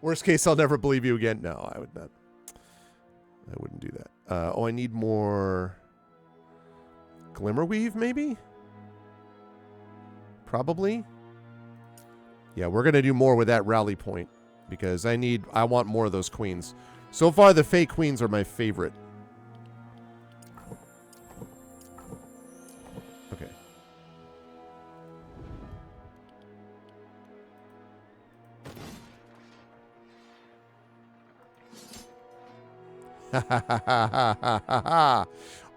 Worst case, I'll never believe you again. No, I would not. I wouldn't do that. Oh, I need more Glimmerweave, maybe? Probably. Yeah, we're going to do more with that rally point because I want more of those queens. So far, the fake queens are my favorite. Okay.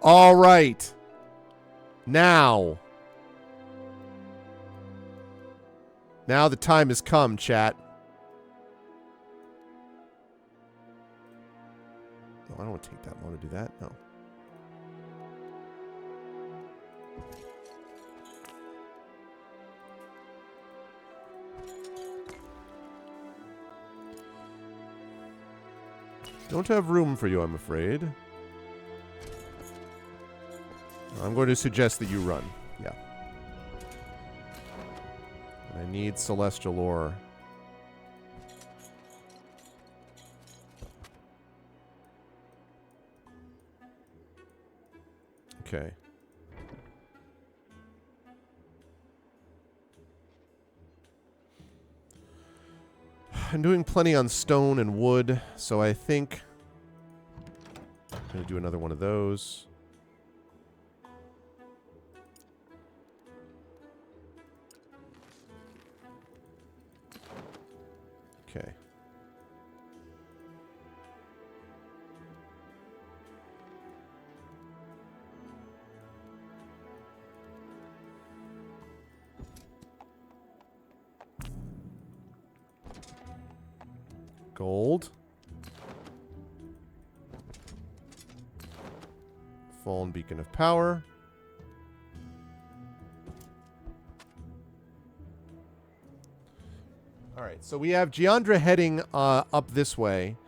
All right. Now the time has come, chat. Oh, I don't want to take that long to do that. No. Don't have room for you, I'm afraid. I'm going to suggest that you run. Yeah. I need celestial ore. Okay. I'm doing plenty on stone and wood, so I think I'm going to do another one of those. Okay. Gold. Fallen Beacon of Power. Alright, so we have Giandra heading up this way.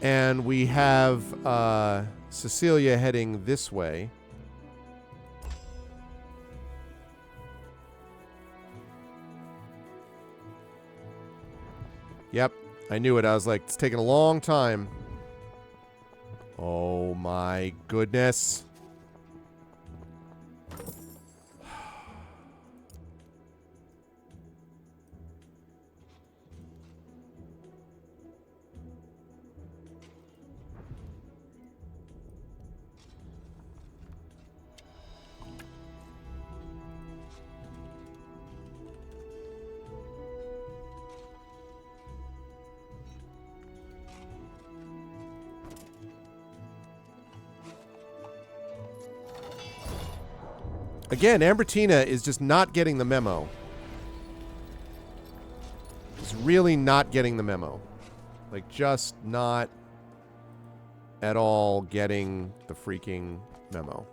And we have Cecilia heading this way. Yep, I knew it. I was like, it's taking a long time. Oh my goodness. Again, Ambertina is just not getting the memo. Is really not getting the memo. Like, just not at all getting the freaking memo.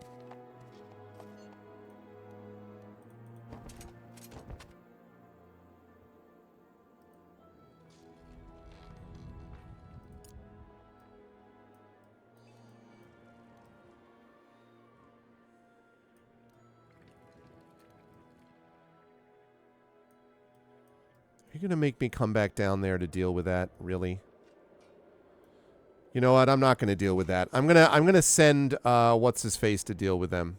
You're going to make me come back down there to deal with that, really? You know what? I'm not going to deal with that. I'm going to send what's his face to deal with them.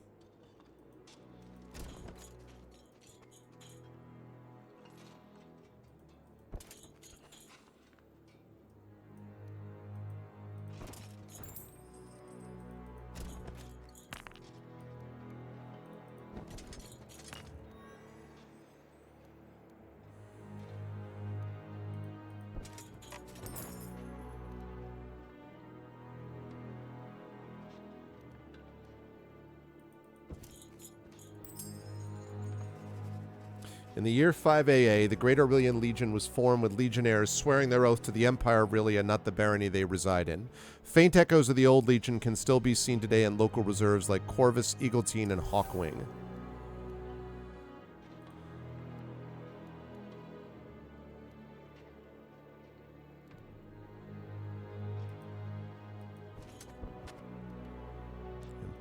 In the year 5 AA, the Great Aurelian Legion was formed with legionnaires swearing their oath to the Empire of Aurelia, not the barony they reside in. Faint echoes of the old Legion can still be seen today in local reserves like Corvus, Eagletine, and Hawkwing.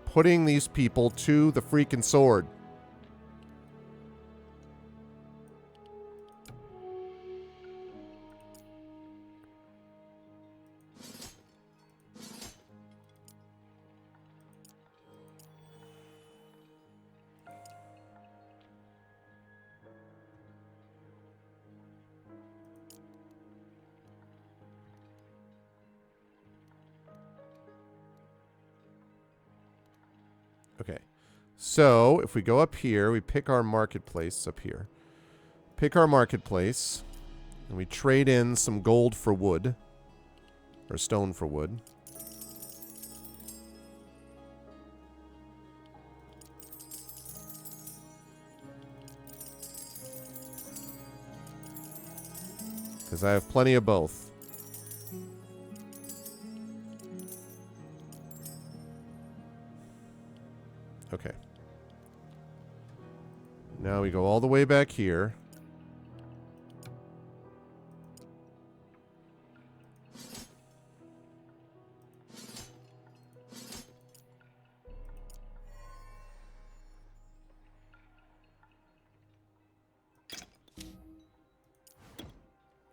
Putting these people to the freaking sword. Okay, so if we go up here, we pick our marketplace up here. Pick our marketplace, and we trade in some gold for wood, or stone for wood. Because I have plenty of both. Okay. Now we go all the way back here.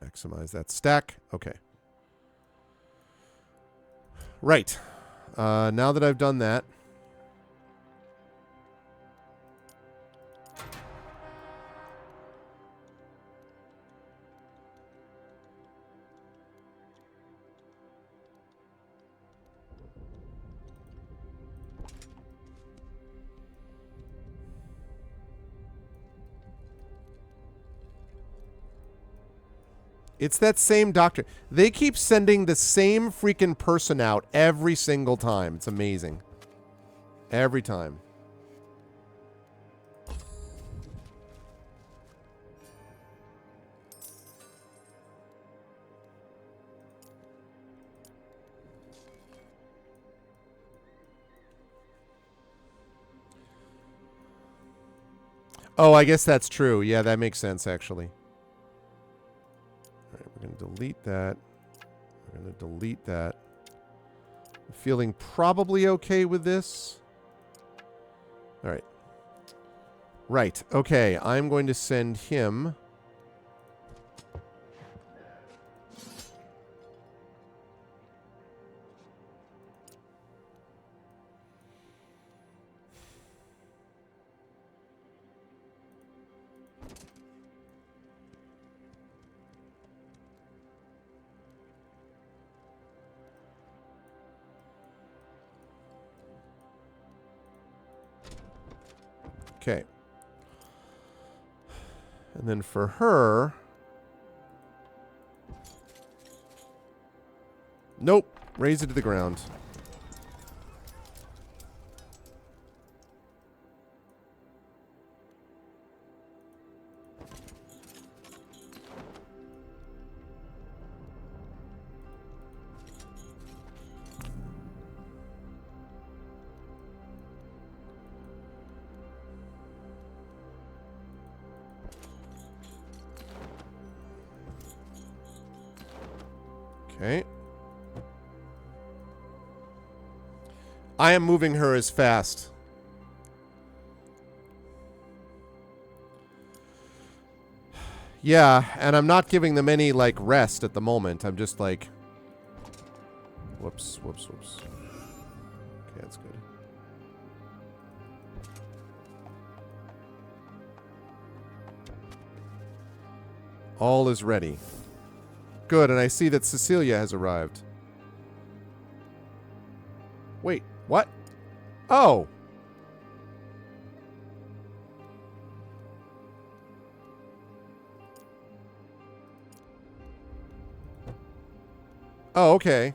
Maximize that stack. Okay. Right. Now that I've done that, It's that same doctor. They keep sending the same freaking person out every single time. It's amazing. Every time. Oh, I guess that's true. Yeah, that makes sense, actually. All right, we're going to delete that. We're going to delete that. I'm feeling probably okay with this. All right. Right. Okay, I'm going to send him... Okay. And then for her... Nope. Raise it to the ground. Okay. I am moving her as fast. Yeah, and I'm not giving them any, like, rest at the moment. I'm just like... Whoops, whoops, whoops. Okay, that's good. All is ready. Good, and I see that Cecilia has arrived. Wait, what? Oh! Oh, okay.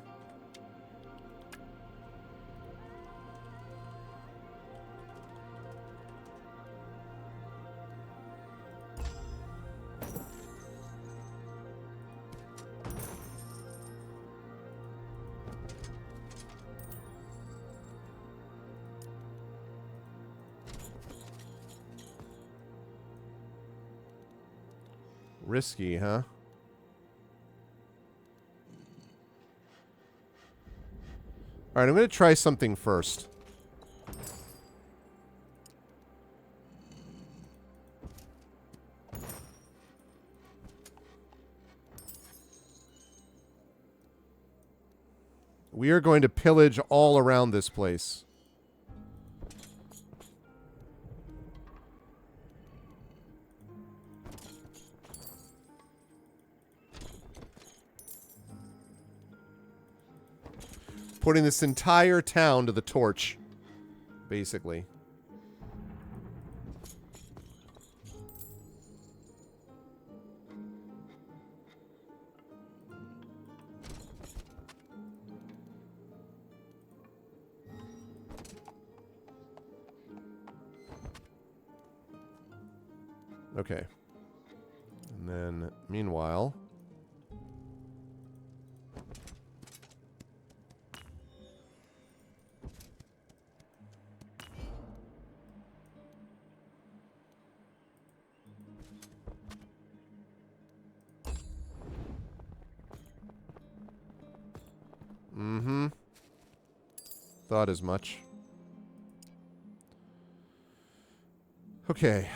Risky, huh? Alright, I'm going to try something first. We are going to pillage all around this place. Putting this entire town to the torch, basically. Okay. And then, meanwhile... Mm-hmm. Thought as much. Okay.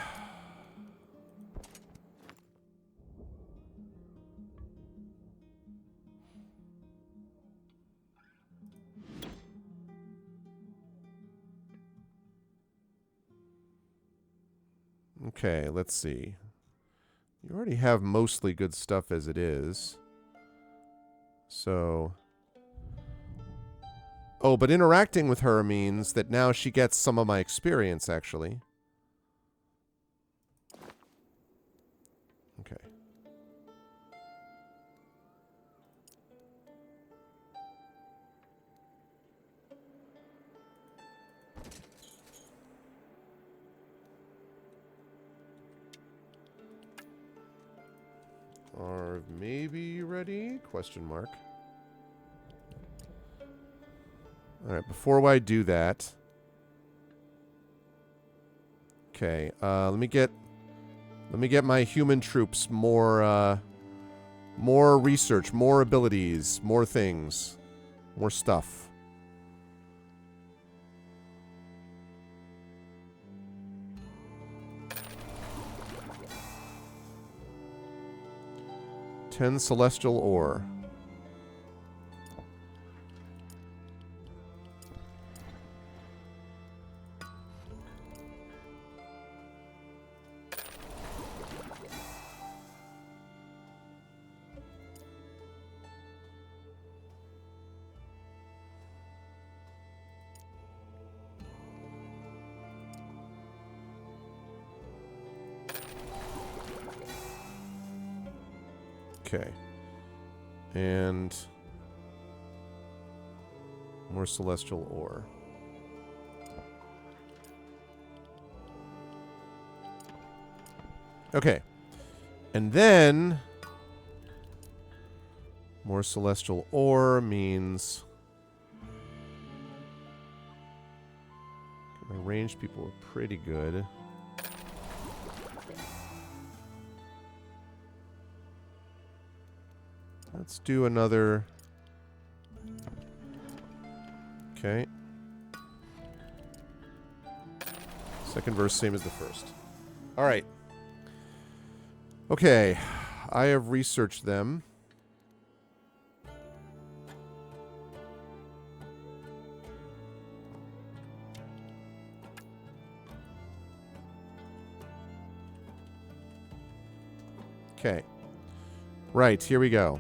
Okay, let's see. You already have mostly good stuff as it is. So... Oh, but interacting with her means that now she gets some of my experience, actually. Okay. maybe ready? Question mark. All right, before I do that. Okay, let me get my human troops more research, more abilities, more things, more stuff. Ten celestial ore. Okay. And more celestial ore. Okay. And then more celestial ore means my ranged people are pretty good. Let's do another. Okay. Second verse, same as the first. All right. Okay. I have researched them. Okay. Right, here we go.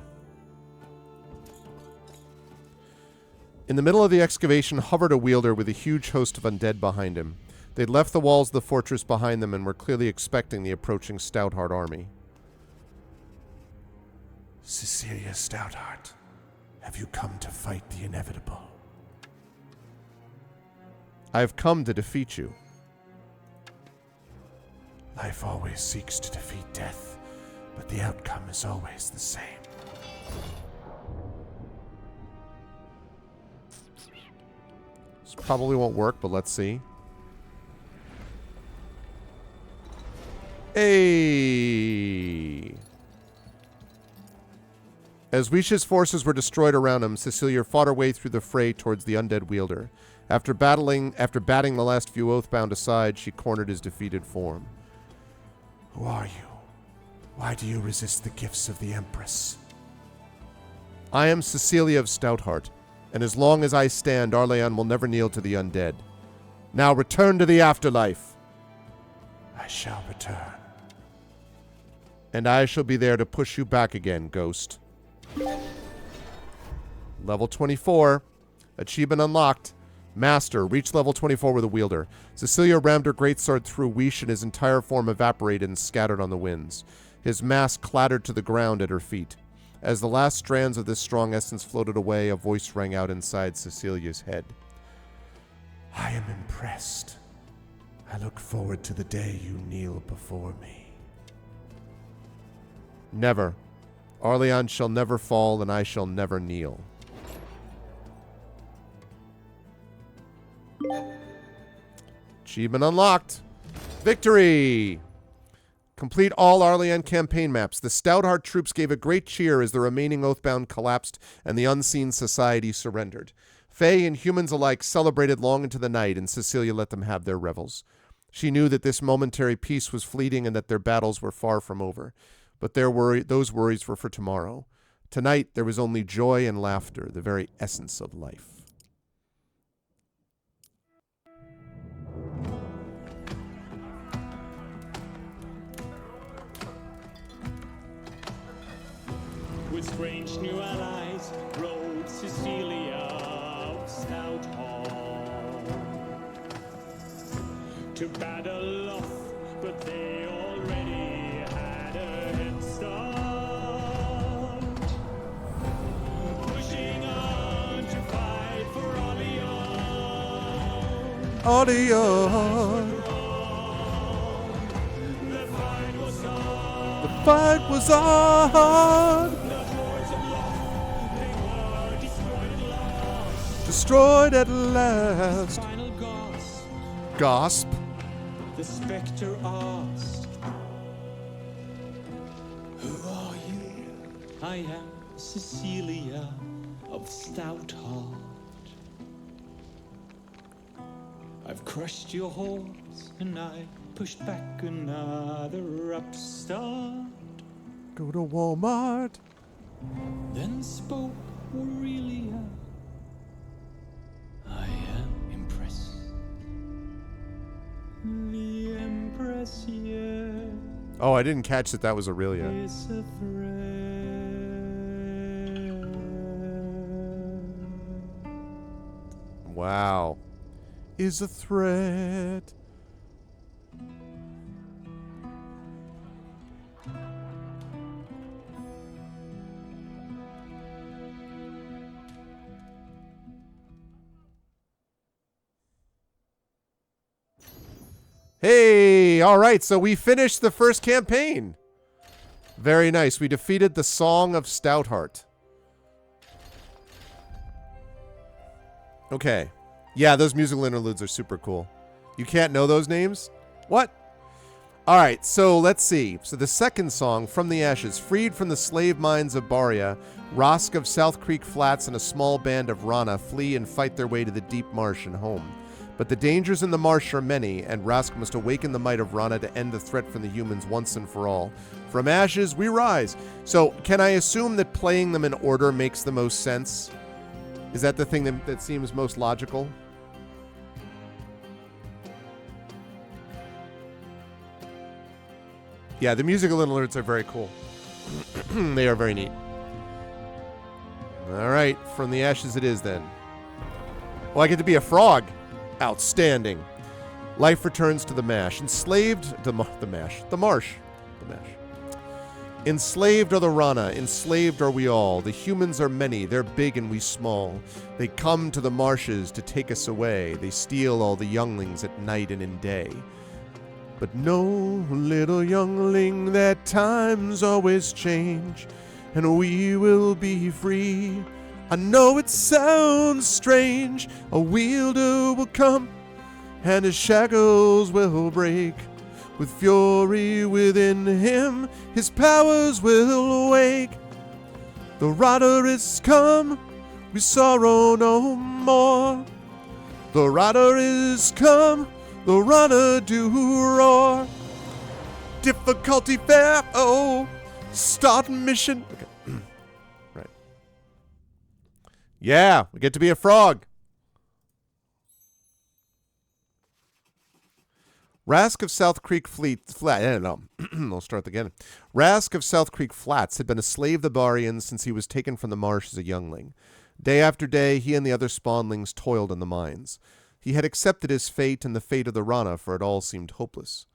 In the middle of the excavation hovered a wielder with a huge host of undead behind him. They'd left the walls of the fortress behind them and were clearly expecting the approaching Stoutheart army. Cecilia Stoutheart, have you come to fight the inevitable? I have come to defeat you. Life always seeks to defeat death, but the outcome is always the same. This probably won't work, but let's see. Hey! As Wisha's forces were destroyed around him, Cecilia fought her way through the fray towards the undead wielder. After batting the last few Oathbound aside, she cornered his defeated form. Who are you? Why do you resist the gifts of the Empress? I am Cecilia of Stoutheart, and as long as I stand, Arleon will never kneel to the undead. Now return to the afterlife. I shall return. And I shall be there to push you back again, Ghost. Level 24. Achievement unlocked. Master. Reach level 24 with a wielder. Cecilia rammed her greatsword through Wish and his entire form evaporated and scattered on the winds. His mask clattered to the ground at her feet. As the last strands of this strong essence floated away, a voice rang out inside Cecilia's head. I am impressed. I look forward to the day you kneel before me. Never. Arleon shall never fall, and I shall never kneel. Achievement unlocked. Victory! Complete all Arleon campaign maps. The Stoutheart troops gave a great cheer as the remaining Oathbound collapsed and the Unseen Society surrendered. Fae and humans alike celebrated long into the night, and Cecilia let them have their revels. She knew that this momentary peace was fleeting and that their battles were far from over. But those worries were for tomorrow. Tonight, there was only joy and laughter, the very essence of life. With strange new allies, rode Cecilia of Stoutheart to battle off, but they already had a head start. Pushing on to fight for Arleon. Arleon! The fight was on. The fight was hard. Destroyed at last. Final gasp, Gasp. the spectre asked, "Who are you?" I am Cecilia of Stout Heart. I've crushed your horse and I pushed back another upstart. Go to Walmart. Then spoke Aurelia. I am impressed. The Empress, yeah, Oh, I didn't catch that was Aurelia. is a threat. Wow. Is a threat. Hey, all right, so we finished the first campaign. Very nice. We defeated the Song of Stoutheart. Okay. Yeah, those musical interludes are super cool. You can't know those names? What? All right, so let's see. So the second song, From the Ashes, freed from the slave mines of Baria, Rosk of South Creek Flats and a small band of Rana flee and fight their way to the deep marsh and home. But the dangers in the marsh are many, and Rask must awaken the might of Rana to end the threat from the humans once and for all. From ashes we rise. So can I assume that playing them in order makes the most sense? Is that the thing that seems most logical? Yeah, the musical alerts are very cool. They are very neat. All right, from the ashes it is then. Oh, I get to be a frog. Outstanding. Life returns to the mash. Enslaved, the marsh. Enslaved are the Rana, enslaved are we all. The humans are many, they're big and we small. They come to the marshes to take us away. They steal all the younglings at night and in day. But know, little youngling, that times always change, and we will be free. I know it sounds strange, a wielder will come, and his shackles will break. With fury within him, his powers will wake. The rider is come, we sorrow no more. The rider is come, the runner do roar. Difficulty fair, oh, start mission. Okay. Right. Yeah, we get to be a frog. Rask of South Creek I'll start again. Rask of South Creek Flats had been a slave of the Barians since he was taken from the marsh as a youngling. Day after day, he and the other spawnlings toiled in the mines. He had accepted his fate and the fate of the Rana, for it all seemed hopeless.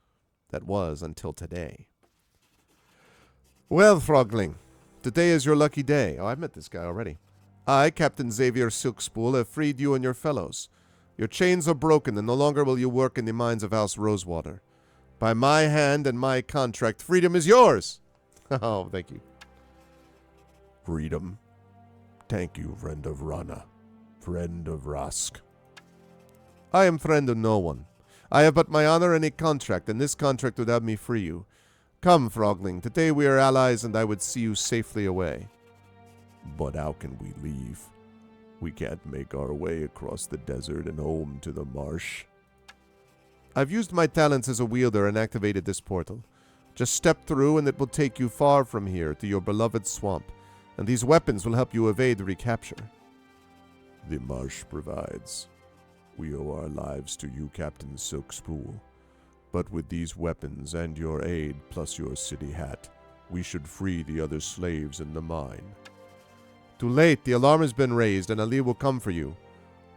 That was until today. Well, Frogling, today is your lucky day. Oh, I've met this guy already. I, Captain Xavier Silkspool, have freed you and your fellows. Your chains are broken, and no longer will you work in the mines of House Rosewater. By my hand and my contract, freedom is yours. Oh, thank you. Freedom. Thank you, friend of Rana. Friend of Rask. I am friend of no one. I have but my honor and a contract, and this contract would have me free you. Come, Frogling, today we are allies, and I would see you safely away. But how can we leave? We can't make our way across the desert and home to the marsh. I've used my talents as a wielder and activated this portal. Just step through and it will take you far from here to your beloved swamp, and these weapons will help you evade the recapture. The marsh provides. We owe our lives to you, Captain Silkspool. But with these weapons and your aid, plus your city hat, we should free the other slaves in the mine. Too late. The alarm has been raised, and Ali will come for you.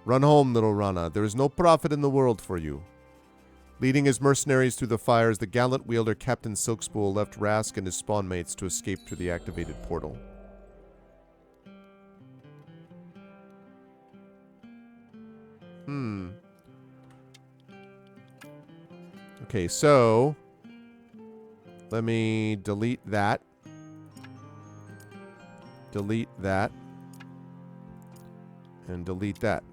Run home, little Rana. There is no profit in the world for you. Leading his mercenaries through the fires, the gallant wielder Captain Silkspool left Rask and his spawn mates to escape through the activated portal. Okay, so Let me delete that. Delete that. And delete that.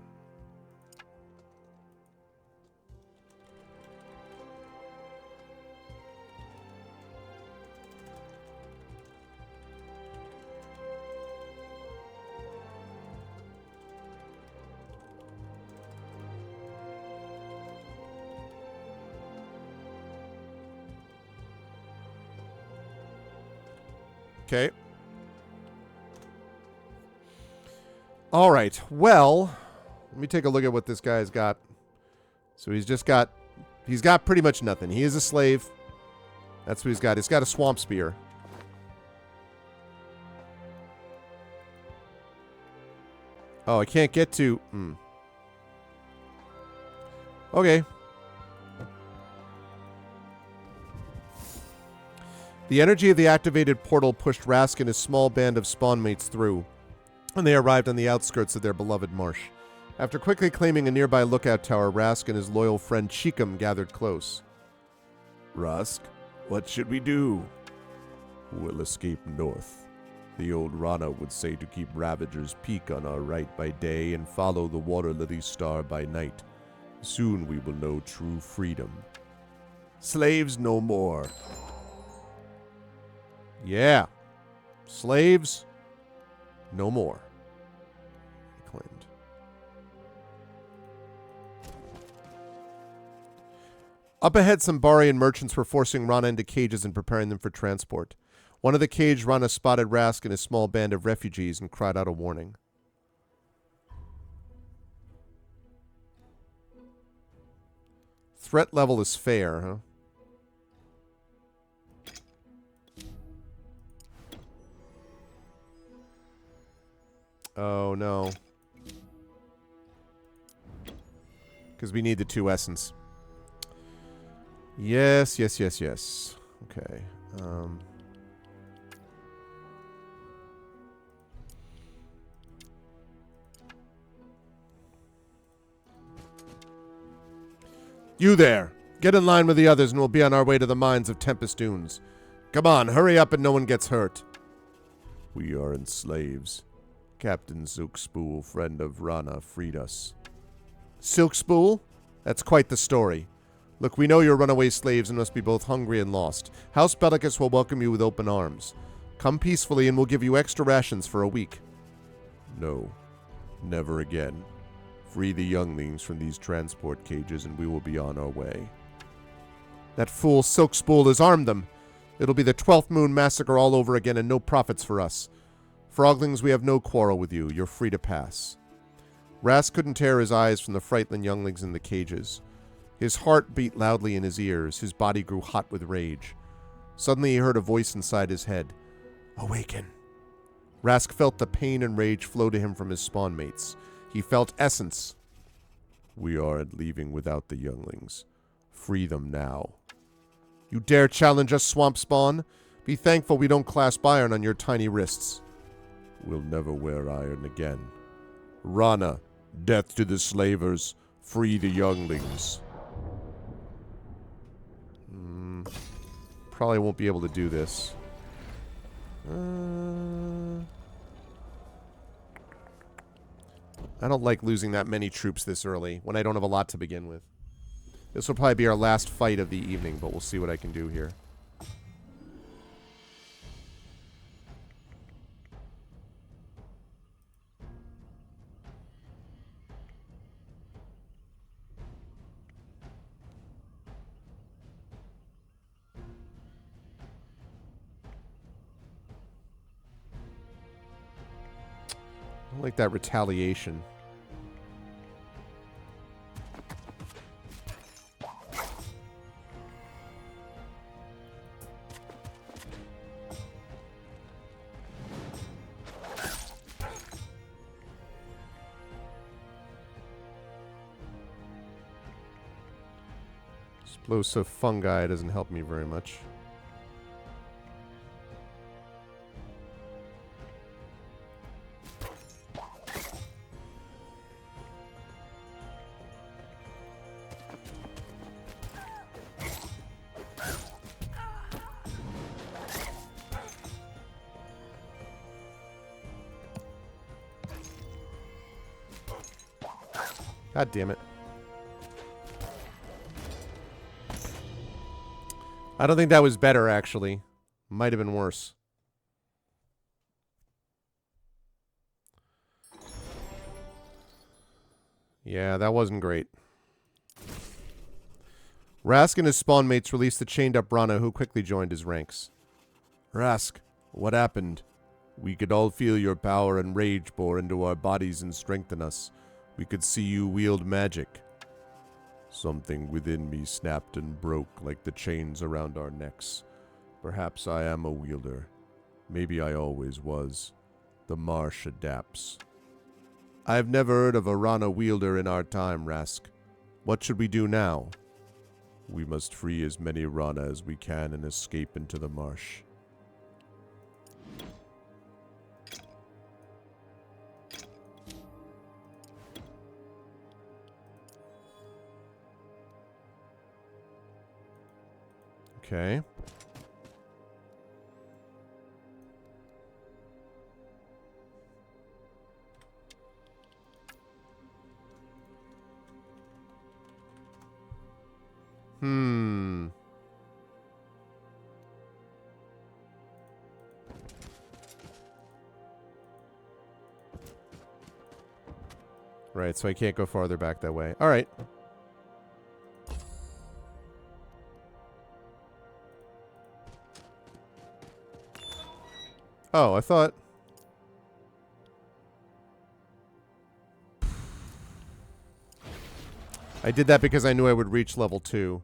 Okay. All right. Well, let me take a look at what this guy's got. So he's got pretty much nothing. He is a slave. That's what he's got. He's got a swamp spear. Oh, I can't get to... Okay. The energy of the activated portal pushed Rask and his small band of spawn mates through, and they arrived on the outskirts of their beloved marsh. After quickly claiming a nearby lookout tower, Rask and his loyal friend Cheekum gathered close. Rask, what should we do? We'll escape north. The old Rana would say to keep Ravager's Peak on our right by day and follow the Water Lily Star by night. Soon we will know true freedom. Slaves no more. Yeah. Slaves, no more. He claimed. Up ahead, some Barian merchants were forcing Rana into cages and preparing them for transport. One of the caged Rana spotted Rask and his small band of refugees and cried out a warning. Threat level is fair, huh? Oh, no. Because we need the 2 essence. Yes, yes, yes, yes. Okay. You there! Get in line with the others and we'll be on our way to the mines of Tempest Dunes. Come on, hurry up and no one gets hurt. We aren't slaves. Captain Silkspool, friend of Rana, freed us. Silkspool? That's quite the story. Look, we know you're runaway slaves and must be both hungry and lost. House Bellicus will welcome you with open arms. Come peacefully and we'll give you extra rations for a week. No, never again. Free the younglings from these transport cages and we will be on our way. That fool Silkspool has armed them. It'll be the 12th Moon Massacre all over again and no profits for us. Froglings, we have no quarrel with you. You're free to pass. Rask couldn't tear his eyes from the frightened younglings in the cages. His heart beat loudly in his ears. His body grew hot with rage. Suddenly he heard a voice inside his head. Awaken. Rask felt the pain and rage flow to him from his spawn mates. He felt essence. We aren't leaving without the younglings. Free them now. You dare challenge us, swamp spawn? Be thankful we don't clasp iron on your tiny wrists. We'll never wear iron again. Rana, death to the slavers. Free the younglings. Probably won't be able to do this. I don't like losing that many troops this early when I don't have a lot to begin with. This will probably be our last fight of the evening, but we'll see what I can do here. I like that retaliation. Explosive fungi doesn't help me very much. God damn it. I don't think that was better, actually. Might have been worse. Yeah, that wasn't great. Rask and his spawn mates released the chained-up Rana, who quickly joined his ranks. Rask, what happened? We could all feel your power and rage pour into our bodies and strengthen us. We could see you wield magic. Something within me snapped and broke like the chains around our necks. Perhaps I am a wielder. Maybe I always was. The marsh adapts. I've never heard of a Rana wielder in our time, Rask. What should we do now? We must free as many Rana as we can and escape into the marsh. Okay. Right, so I can't go farther back that way. All right. Oh, I thought... I did that because I knew I would reach level 2.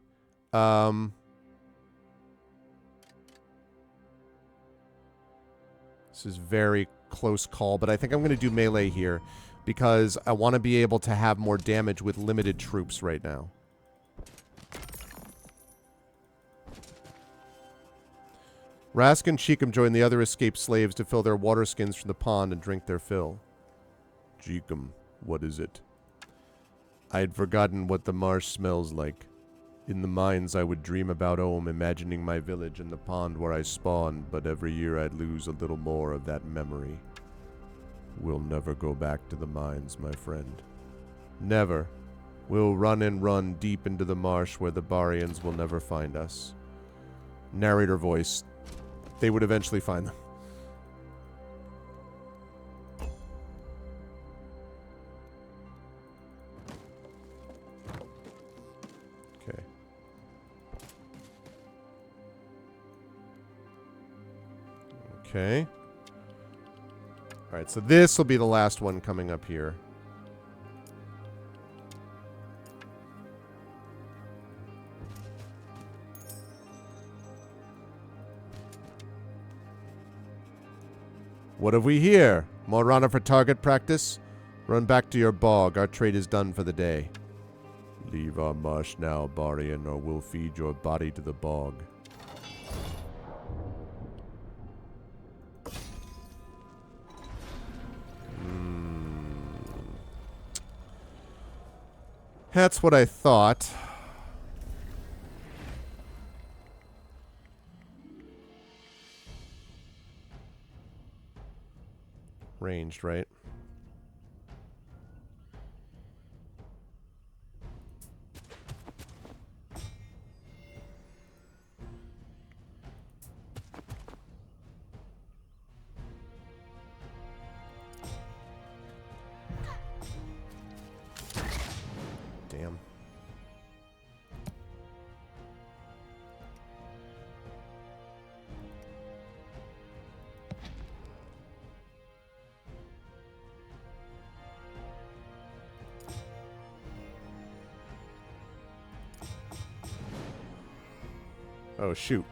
This is very close call, but I think I'm going to do melee here because I want to be able to have more damage with limited troops right now. Rask and Cheekum join the other escaped slaves to fill their water skins from the pond and drink their fill. Cheekum, what is it? I had forgotten what the marsh smells like. In the mines I would dream about home, imagining my village and the pond where I spawned, but every year I'd lose a little more of that memory. We'll never go back to the mines, my friend. Never. We'll run and run deep into the marsh where the Barians will never find us. Narrator voice. They would eventually find them. Okay. Okay. Alright, so this will be the last one coming up here. What have we here? More Rana for target practice? Run back to your bog. Our trade is done for the day. Leave our marsh now, Barian, or we'll feed your body to the bog. That's what I thought. Ranged, right? Damn. Oh, shoot.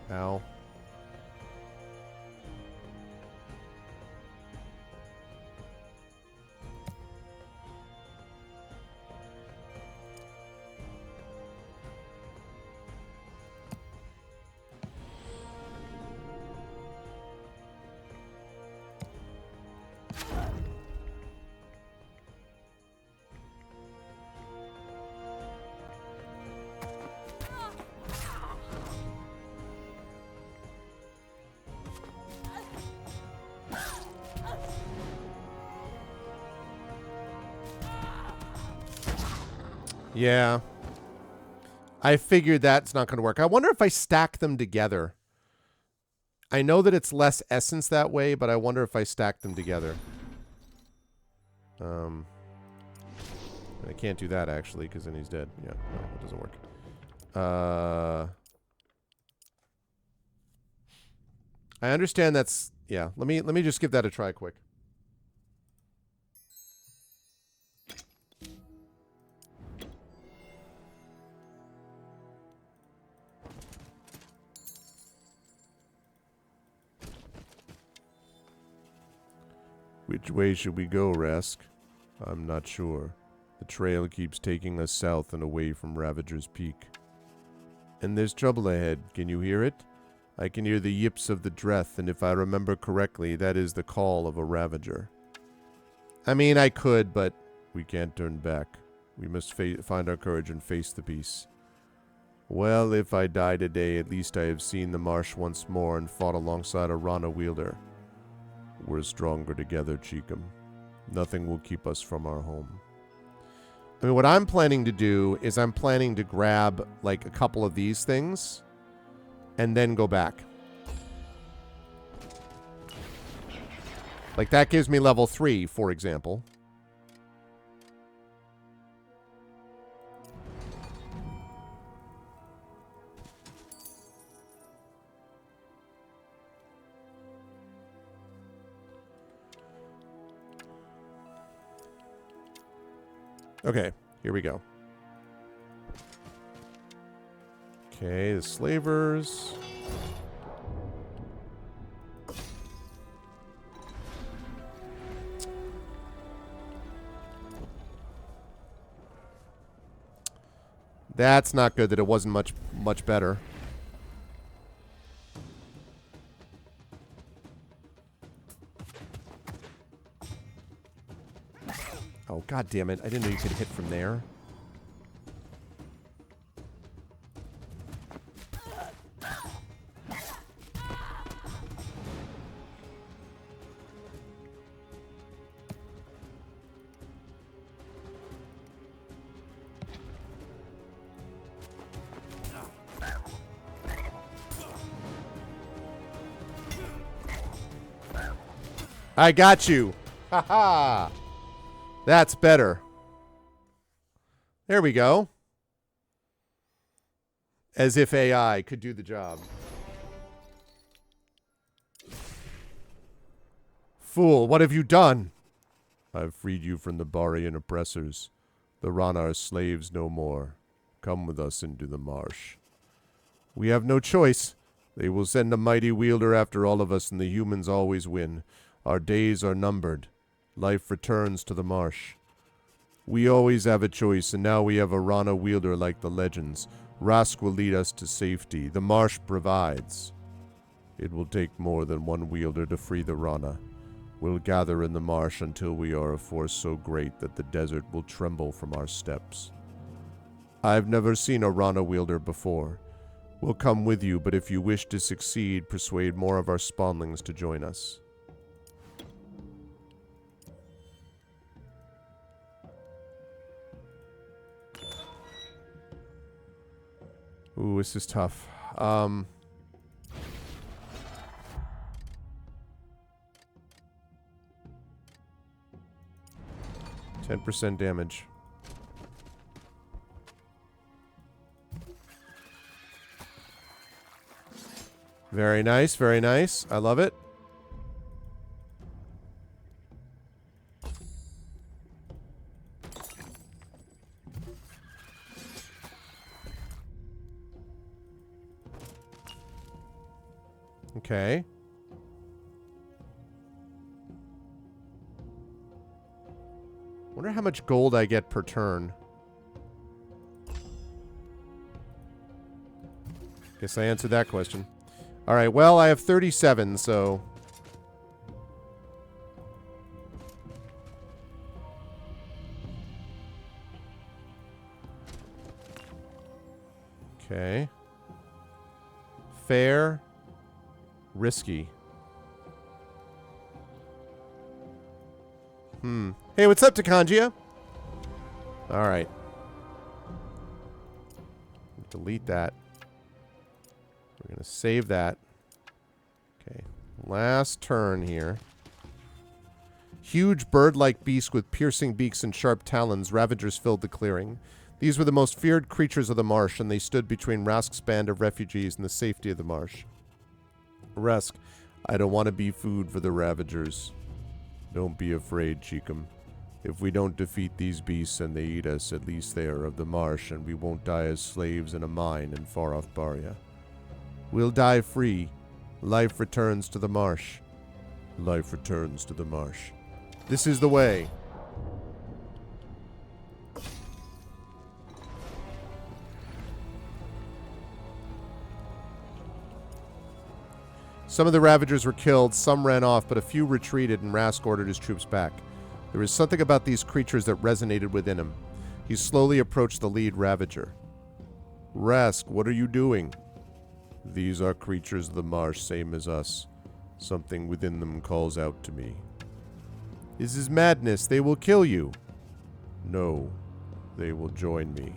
Ow. Yeah. I figured that's not going to work. I wonder if I stack them together. I know that it's less essence that way, but I wonder if I stack them together. I can't do that, actually, because then he's dead. Yeah, no, it doesn't work. I understand that's... Yeah, let me just give that a try quick. Which way should we go, Rask? I'm not sure. The trail keeps taking us south and away from Ravager's Peak. And there's trouble ahead. Can you hear it? I can hear the yips of the Dreth, and if I remember correctly, that is the call of a Ravager. I mean, I could, but... We can't turn back. We must find our courage and face the beast. Well, if I die today, at least I have seen the marsh once more and fought alongside a Rana wielder. We're stronger together, Cheekum. Nothing will keep us from our home. I mean, what I'm planning to do is I'm planning to grab, like, a couple of these things and then go back. Like, that gives me level 3, for example. Okay, here we go. Okay, the slavers. That's not good that it wasn't much better. Oh, god damn it. I didn't know you could hit from there. I got you. Haha. That's better. There we go. As if AI could do the job. Fool, what have you done? I've freed you from the Barian oppressors. The Rana are slaves no more. Come with us into the marsh. We have no choice. They will send a mighty wielder after all of us, and the humans always win. Our days are numbered. Life returns to the marsh. We always have a choice, and now we have a Rana wielder like the legends. Rask will lead us to safety. The marsh provides. It will take more than one wielder to free the Rana. We'll gather in the marsh until we are a force so great that the desert will tremble from our steps. I've never seen a Rana wielder before. We'll come with you, but if you wish to succeed, persuade more of our spawnlings to join us. Ooh, this is tough. 10% damage. Very nice, very nice. I love it. Okay. Wonder how much gold I get per turn. Guess I answered that question. All right, well, I have 37, so... Okay. Fair. Risky. Hey, what's up, Takanjia? All right. delete that. We're going to save that. Okay. Last turn here. Huge bird-like beasts with piercing beaks and sharp talons, ravagers filled the clearing. These were the most feared creatures of the marsh, and they stood between Rask's band of refugees and the safety of the marsh. Rask, I don't want to be food for the ravagers. Don't be afraid, Cheekum. If we don't defeat these beasts and they eat us, at least they are of the marsh, and we won't die as slaves in a mine in far-off Baria. We'll die free. Life returns to the marsh. Life returns to the marsh. This is the way. Some of the ravagers were killed, some ran off, but a few retreated, and Rask ordered his troops back. There was something about these creatures that resonated within him. He slowly approached the lead ravager. Rask, what are you doing? These are creatures of the marsh, same as us. Something within them calls out to me. This is madness. They will kill you. No, they will join me.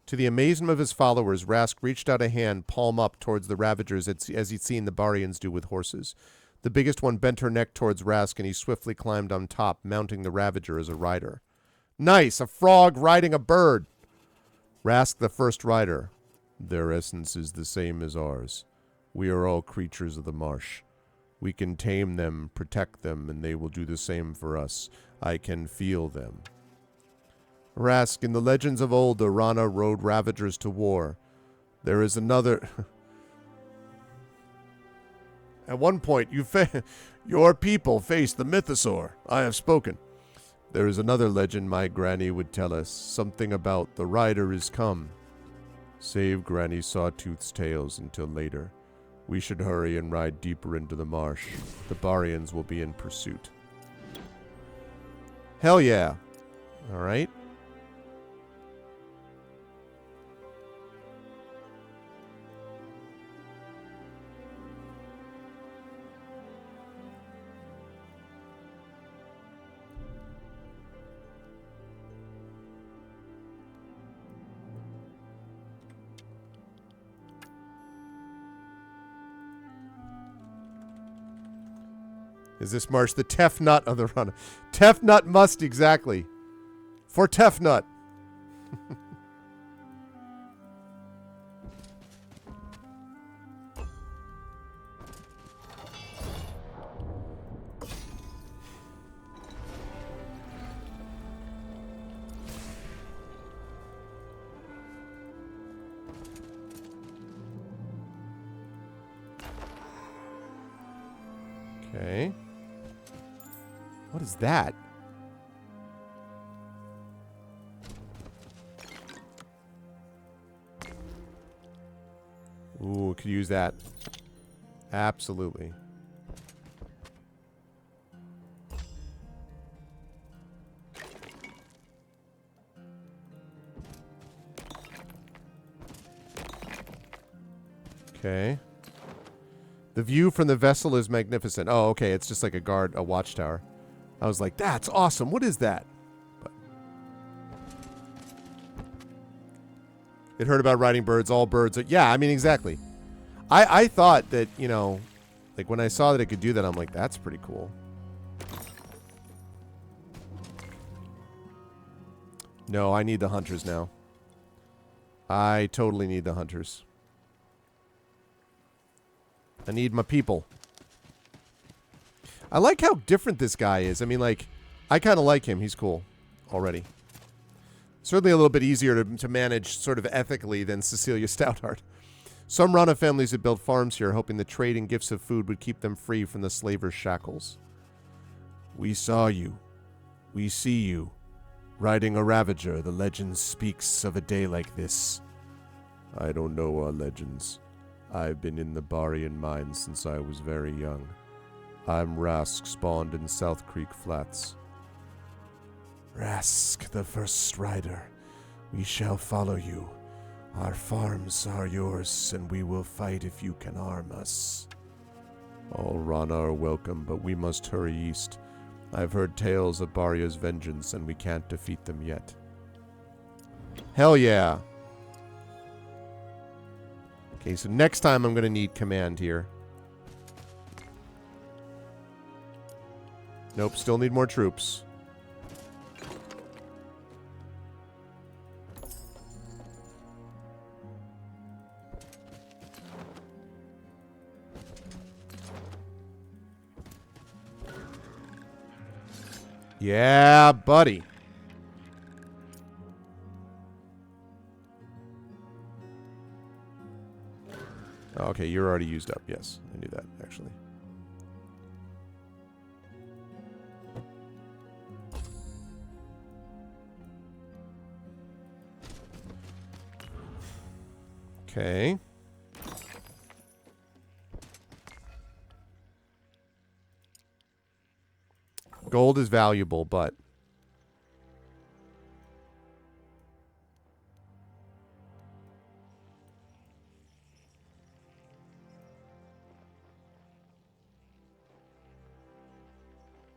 To the amazement of his followers, Rask reached out a hand, palm up, towards the ravagers as he'd seen the Barians do with horses. The biggest one bent her neck towards Rask, and he swiftly climbed on top, mounting the ravager as a rider. Nice! A frog riding a bird! Rask, the first rider. Their essence is the same as ours. We are all creatures of the marsh. We can tame them, protect them, and they will do the same for us. I can feel them. Rask, in the legends of old, the Rana rode ravagers to war. There is another... At one point, your people faced the mythosaur. I have spoken. There is another legend my granny would tell us. Something about the rider is come. Save Granny Sawtooth's tales until later. We should hurry and ride deeper into the marsh. The Barians will be in pursuit. Hell yeah. All right. Is this marsh the Tefnut of the run? Tefnut must, exactly. For Tefnut. Okay. What is that? Ooh, could use that. Absolutely. Okay. The view from the vessel is magnificent. Oh, okay. It's just like a watchtower. I was like, that's awesome. What is that? But it heard about riding birds. All birds. Yeah, I mean, exactly. I thought that, you know, like when I saw that it could do that, I'm like, that's pretty cool. No, I need the hunters now. I totally need the hunters. I need my people. I like how different this guy is. I mean, like, I kind of like him. He's cool already. Certainly a little bit easier to manage sort of ethically than Cecilia Stoutheart. Some Rana families had built farms here, hoping the trade and gifts of food would keep them free from the slavers' shackles. We saw you. We see you. Riding a ravager, the legend speaks of a day like this. I don't know our legends. I've been in the Barian mines since I was very young. I'm Rask, spawned in South Creek Flats. Rask, the first rider. We shall follow you. Our farms are yours, and we will fight if you can harm us. All Rana are welcome, but we must hurry east. I've heard tales of Baria's vengeance, and we can't defeat them yet. Hell yeah. Okay, so next time I'm going to need command here. Nope, still need more troops. Yeah, buddy. Okay, you're already used up. Yes, I knew that, actually. Okay. Gold is valuable, but...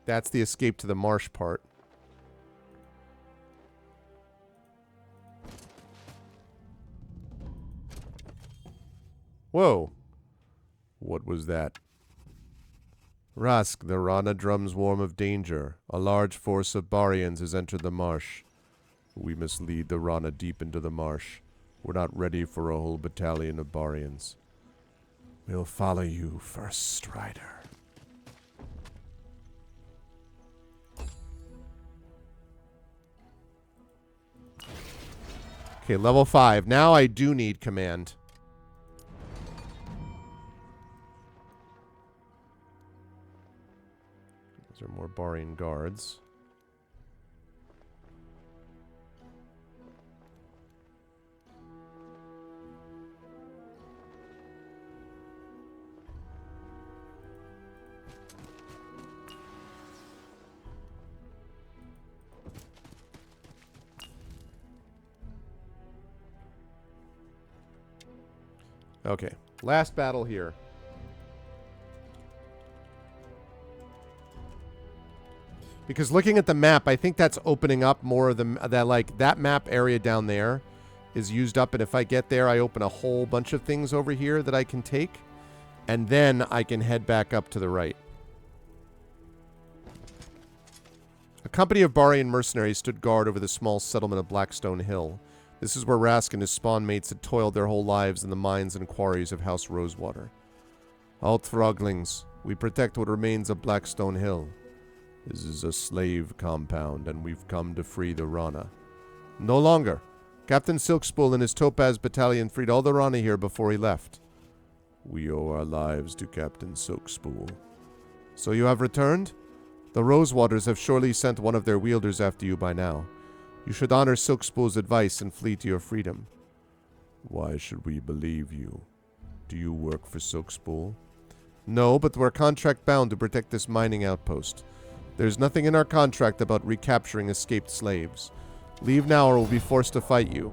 That's the escape to the marsh part. Whoa. What was that? Rask, the Rana drums warm of danger. A large force of Barians has entered the marsh. We must lead the Rana deep into the marsh. We're not ready for a whole battalion of Barians. We'll follow you, first strider. Okay, level 5. Now I do need command. Those are more Barian guards. Okay, last battle here. Because looking at the map, I think that's opening up more of the... that map area down there is used up, and if I get there, I open a whole bunch of things over here that I can take, and then I can head back up to the right. A company of Barian mercenaries stood guard over the small settlement of Blackstone Hill. This is where Rask and his spawn mates had toiled their whole lives in the mines and quarries of House Rosewater. Halt, Froglings. We protect what remains of Blackstone Hill. This is a slave compound, and we've come to free the Rana. No longer. Captain Silkspool and his Topaz battalion freed all the Rana here before he left. We owe our lives to Captain Silkspool. So you have returned? The Rosewaters have surely sent one of their wielders after you by now. You should honor Silkspool's advice and flee to your freedom. Why should we believe you? Do you work for Silkspool? No, but we're contract bound to protect this mining outpost. There's nothing in our contract about recapturing escaped slaves. Leave now or we'll be forced to fight you.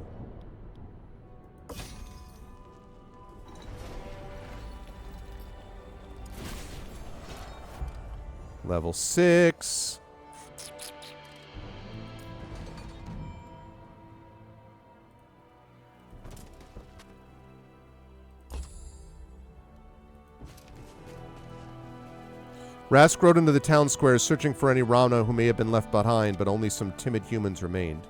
Level 6. Rask rode into the town square searching for any Rana who may have been left behind, but only some timid humans remained.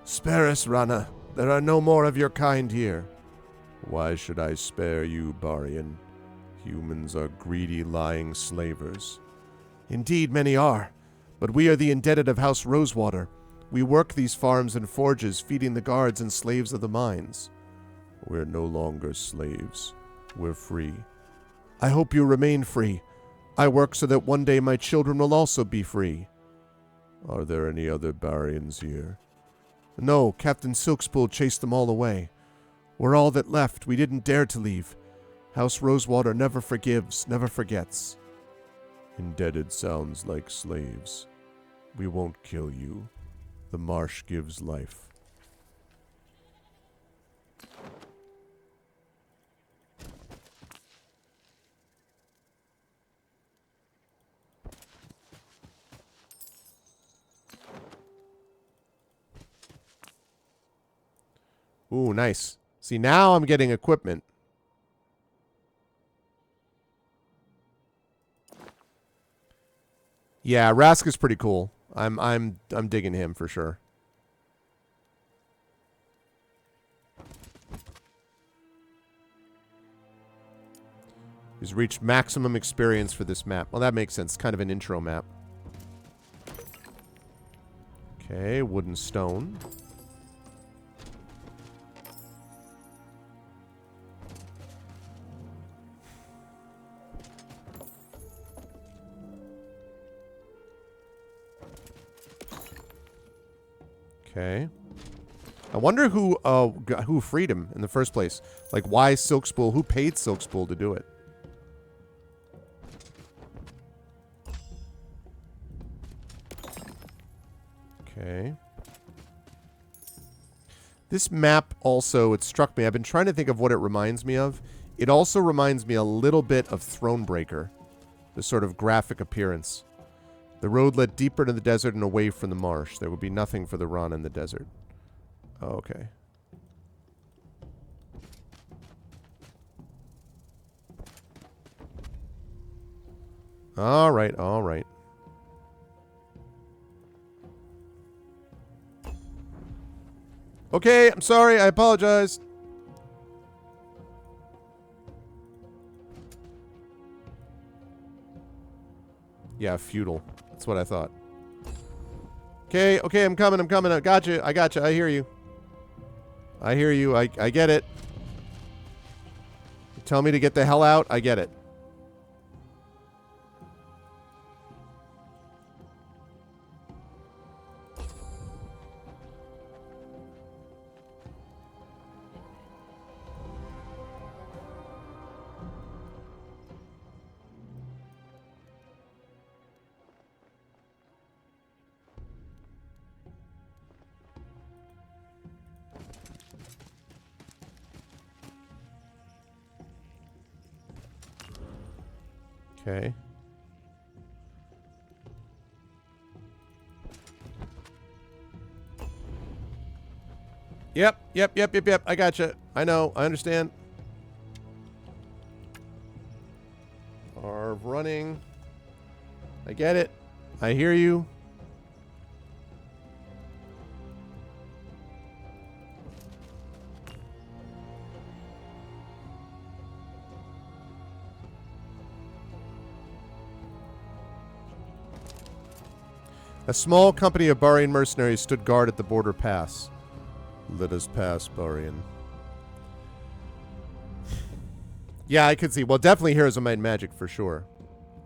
Spare us, Rana. There are no more of your kind here. Why should I spare you, Barian? Humans are greedy, lying slavers. Indeed, many are. But we are the indebted of House Rosewater. We work these farms and forges, feeding the guards and slaves of the mines. We're no longer slaves. We're free. I hope you remain free. I work so that one day my children will also be free. Are there any other Barians here? No, Captain Silkspool chased them all away. We're all that left. We didn't dare to leave. House Rosewater never forgives, never forgets. Indebted sounds like slaves. We won't kill you. The marsh gives life. Ooh, nice. See, now I'm getting equipment. Yeah, Rask is pretty cool. I'm digging him for sure. He's reached maximum experience for this map. Well, that makes sense. Kind of an intro map. Okay, wooden stone. Okay. I wonder who freed him in the first place. Like, why Silkspool? Who paid Silkspool to do it? Okay. This map also, it struck me. I've been trying to think of what it reminds me of. It also reminds me a little bit of Thronebreaker. The sort of graphic appearance. The road led deeper into the desert and away from the marsh. There would be nothing for the Ron in the desert. Oh, okay. All right, all right. Okay, I'm sorry. I apologize. Yeah, feudal. That's what I thought. Okay, okay, I'm coming. I got you. I hear you. I hear you. I get it. You tell me to get the hell out. I get it. Okay. Yep. I gotcha. I know. I understand. Are running. I get it. I hear you. A small company of Barian mercenaries stood guard at the border pass. Let us pass, Barian. Yeah, I could see. Well, definitely Heroes of Might and Magic for sure.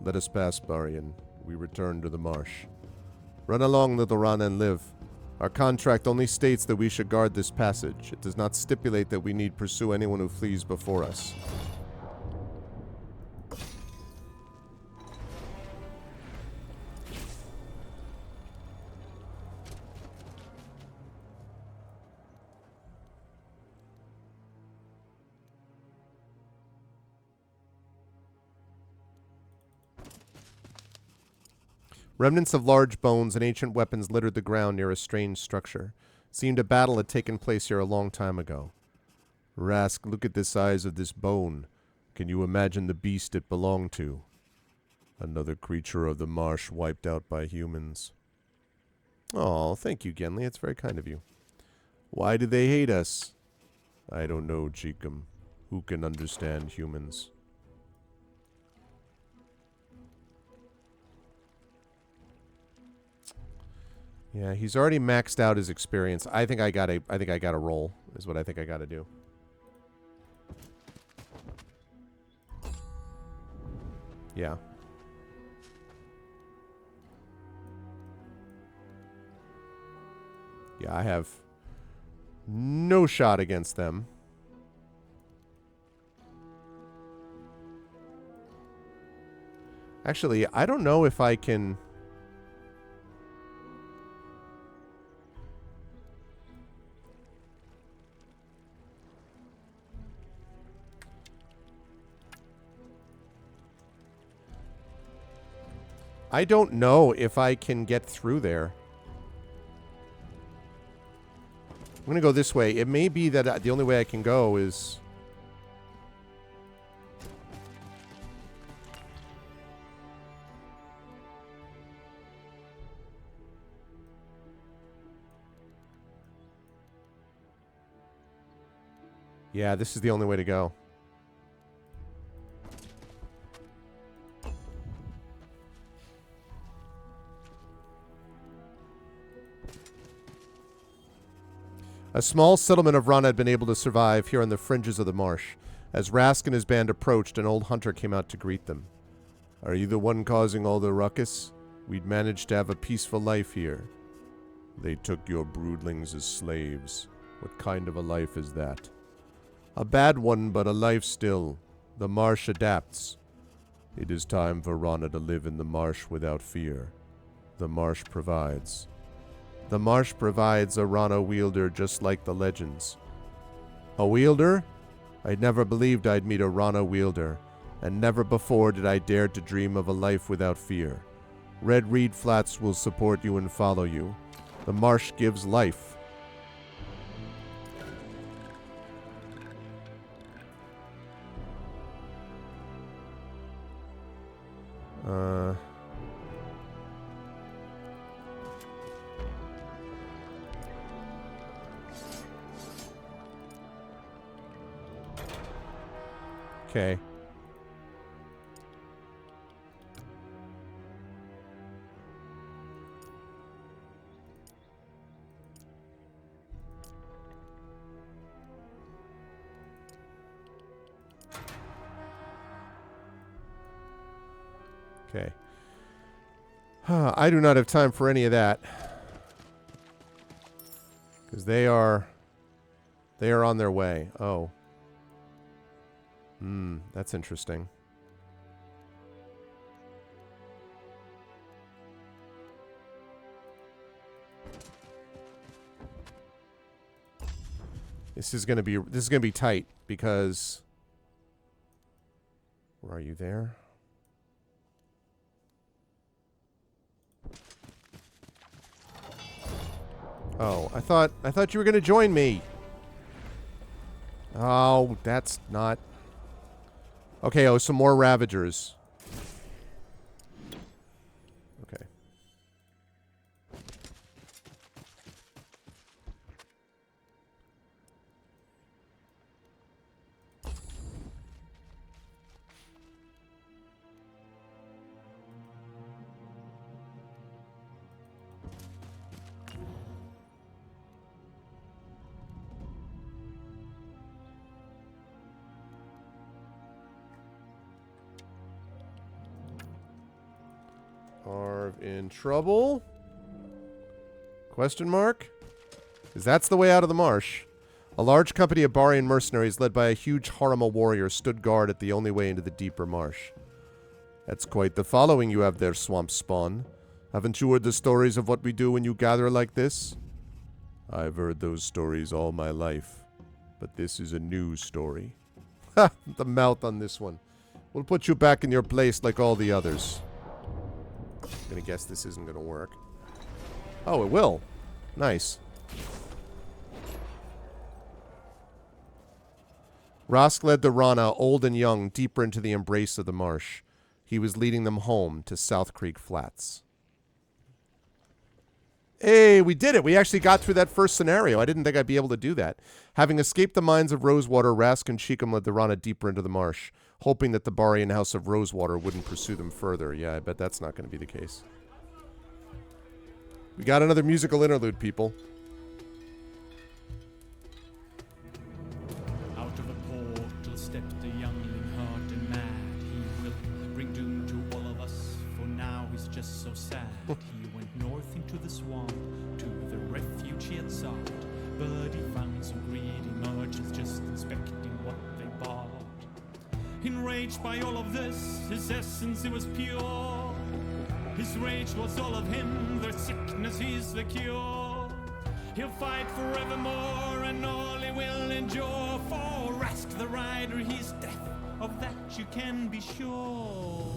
Let us pass, Barian. We return to the marsh. Run along, little Rana, and live. Our contract only states that we should guard this passage. It does not stipulate that we need pursue anyone who flees before us. Remnants of large bones and ancient weapons littered the ground near a strange structure. Seemed a battle had taken place here a long time ago. Rask, look at the size of this bone. Can you imagine the beast it belonged to? Another creature of the marsh wiped out by humans. Oh, thank you, Genly. It's very kind of you. Why do they hate us? I don't know, Cheekum. Who can understand humans? Yeah, he's already maxed out his experience. I think I gotta roll, is what I think I gotta do. Yeah. Yeah, I have no shot against them. Actually, I don't know if I can... I don't know if I can get through there. I'm going to go this way. It may be that the only way I can go is... Yeah, this is the only way to go. A small settlement of Rana had been able to survive here on the fringes of the marsh. As Rask and his band approached, an old hunter came out to greet them. Are you the one causing all the ruckus? We'd managed to have a peaceful life here. They took your broodlings as slaves. What kind of a life is that? A bad one, but a life still. The marsh adapts. It is time for Rana to live in the marsh without fear. The marsh provides. The marsh provides a Rana wielder just like the legends. A wielder? I'd never believed I'd meet a Rana wielder, and never before did I dare to dream of a life without fear. Red Reed Flats will support you and follow you. The marsh gives life. Okay. Okay. I do not have time for any of that. Because they are on their way. Oh. That's interesting. This is gonna be tight because where are you there? Oh, I thought you were gonna join me. Oh, that's not. Okay, oh, some more Ravagers. Okay. Arv in trouble? Question mark? Because that's the way out of the marsh. A large company of Barian mercenaries led by a huge Harama warrior stood guard at the only way into the deeper marsh. That's quite the following you have there, swamp spawn. Haven't you heard the stories of what we do when you gather like this? I've heard those stories all my life. But this is a new story. Ha! The mouth on this one. We'll put you back in your place like all the others. I'm gonna guess this isn't gonna work. Oh, it will. Nice. Rask led the Rana, old and young, deeper into the embrace of the marsh. He was leading them home to South Creek Flats. Hey, we did it! We actually got through that first scenario. I didn't think I'd be able to do that. Having escaped the mines of Rosewater, Rask and Cheekum led the Rana deeper into the marsh, hoping that the Barian House of Rosewater wouldn't pursue them further. Yeah, I bet that's not going to be the case. We got another musical interlude, people. Out of a portal stepped a youngling, hard and mad. He will bring doom to all of us, for now he's just so sad. He went north into the swamp, to the refuge he had sought, but he found some greedy merchants just inspecting what they bought. Enraged by all of this, his essence it was pure. His rage was all of him, their sickness is the cure. He'll fight forevermore, and all he will endure. For Rask the rider, his death, of that you can be sure.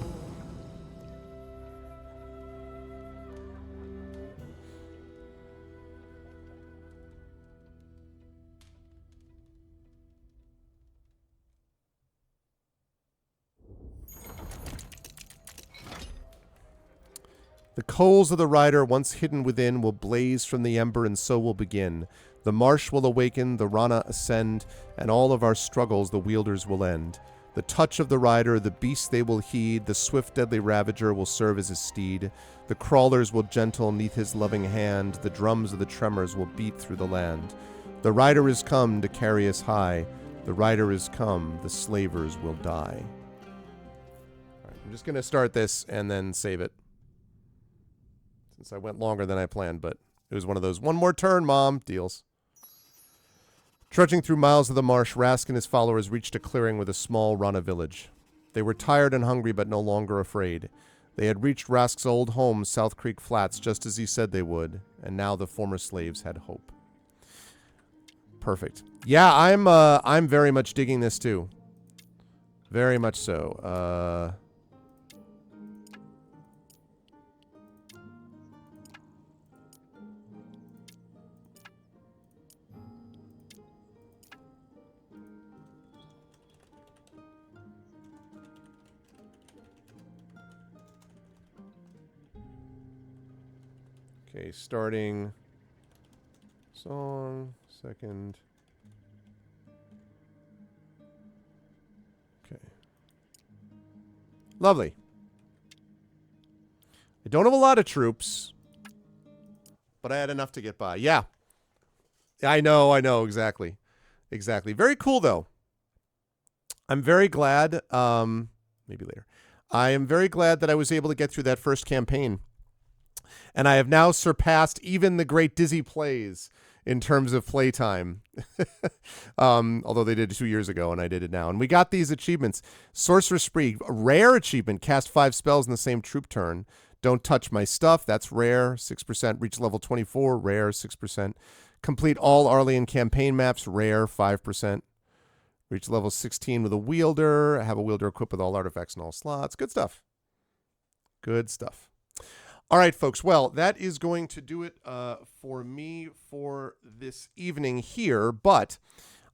The coals of the rider, once hidden within, will blaze from the ember, and so will begin. The marsh will awaken, the Rana ascend, and all of our struggles the wielders will end. The touch of the rider, the beast they will heed, the swift deadly ravager will serve as his steed. The crawlers will gentle neath his loving hand, the drums of the tremors will beat through the land. The rider is come to carry us high, the rider is come, the slavers will die. All right, I'm just going to start this and then save it, since I went longer than I planned, but it was one of those one more turn, Mom deals. Trudging through miles of the marsh, Rask and his followers reached a clearing with a small Rana village. They were tired and hungry, but no longer afraid. They had reached Rask's old home, South Creek Flats, just as he said they would, and now the former slaves had hope. Perfect. Yeah, I'm very much digging this too. Very much so. Okay, starting song, second. Okay. Lovely. I don't have a lot of troops, but I had enough to get by. Yeah. I know, exactly. Exactly. Very cool, though. I'm very glad, maybe later. I am very glad that I was able to get through that first campaign. And I have now surpassed even the great Dizzy Plays in terms of playtime. Although they did it 2 years ago and I did it now. And we got these achievements. Sorcerer's Spree, a rare achievement. Cast 5 spells in the same troop turn. Don't touch my stuff. That's rare. 6%. Reach level 24. Rare. 6%. Complete all Arlean campaign maps. Rare. 5%. Reach level 16 with a wielder. Have a wielder equipped with all artifacts and all slots. Good stuff. Good stuff. All right, folks. Well, that is going to do it for me for this evening here. But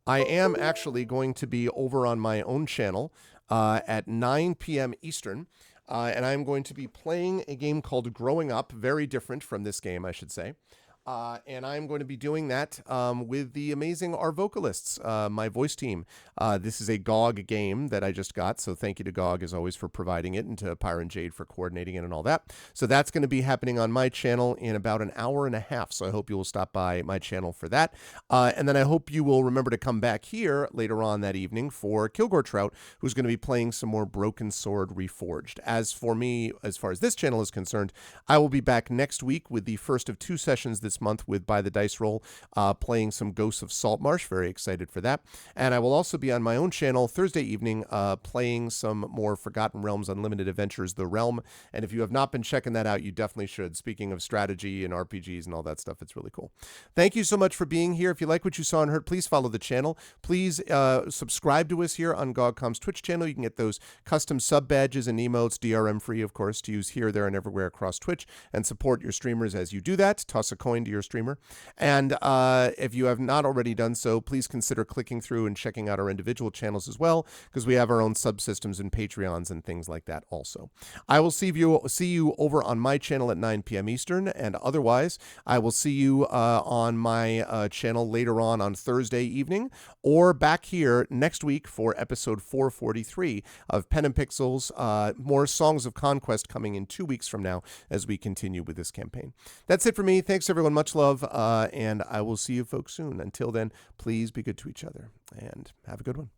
I am actually going to be over on my own channel at 9 p.m. Eastern. And I'm going to be playing a game called Growing Up. Very different from this game, I should say. And I'm going to be doing that with the amazing Our Vocalists, my voice team. This is a GOG game that I just got, so thank you to GOG, as always, for providing it, and to Pyre and Jade for coordinating it and all that. So that's going to be happening on my channel in about an hour and a half, so I hope you will stop by my channel for that. And then I hope you will remember to come back here later on that evening for Kilgore Trout, who's going to be playing some more Broken Sword Reforged. As for me, as far as this channel is concerned, I will be back next week with the first of 2 sessions this month with By the Dice Roll, playing some Ghosts of Saltmarsh. Very excited for that. And I will also be on my own channel Thursday evening playing some more Forgotten Realms Unlimited Adventures, The Realm. And if you have not been checking that out, you definitely should. Speaking of strategy and RPGs and all that stuff, it's really cool. Thank you so much for being here. If you like what you saw and heard, please follow the channel. Please subscribe to us here on GOGCOM's Twitch channel. You can get those custom sub badges and emotes, DRM free, of course, to use here, there, and everywhere across Twitch, and support your streamers as you do that. Toss a coin to your streamer. And if you have not already done so, please consider clicking through and checking out our individual channels as well, because we have our own subsystems and Patreons and things like that also. I will see you over on my channel at 9 p.m. Eastern, and otherwise, I will see you on my channel later on Thursday evening, or back here next week for episode 443 of Pen and Pixels. More Songs of Conquest coming in 2 weeks from now as we continue with this campaign. That's it for me. Thanks, everyone. Much love, and I will see you folks soon. Until then, please be good to each other, and have a good one.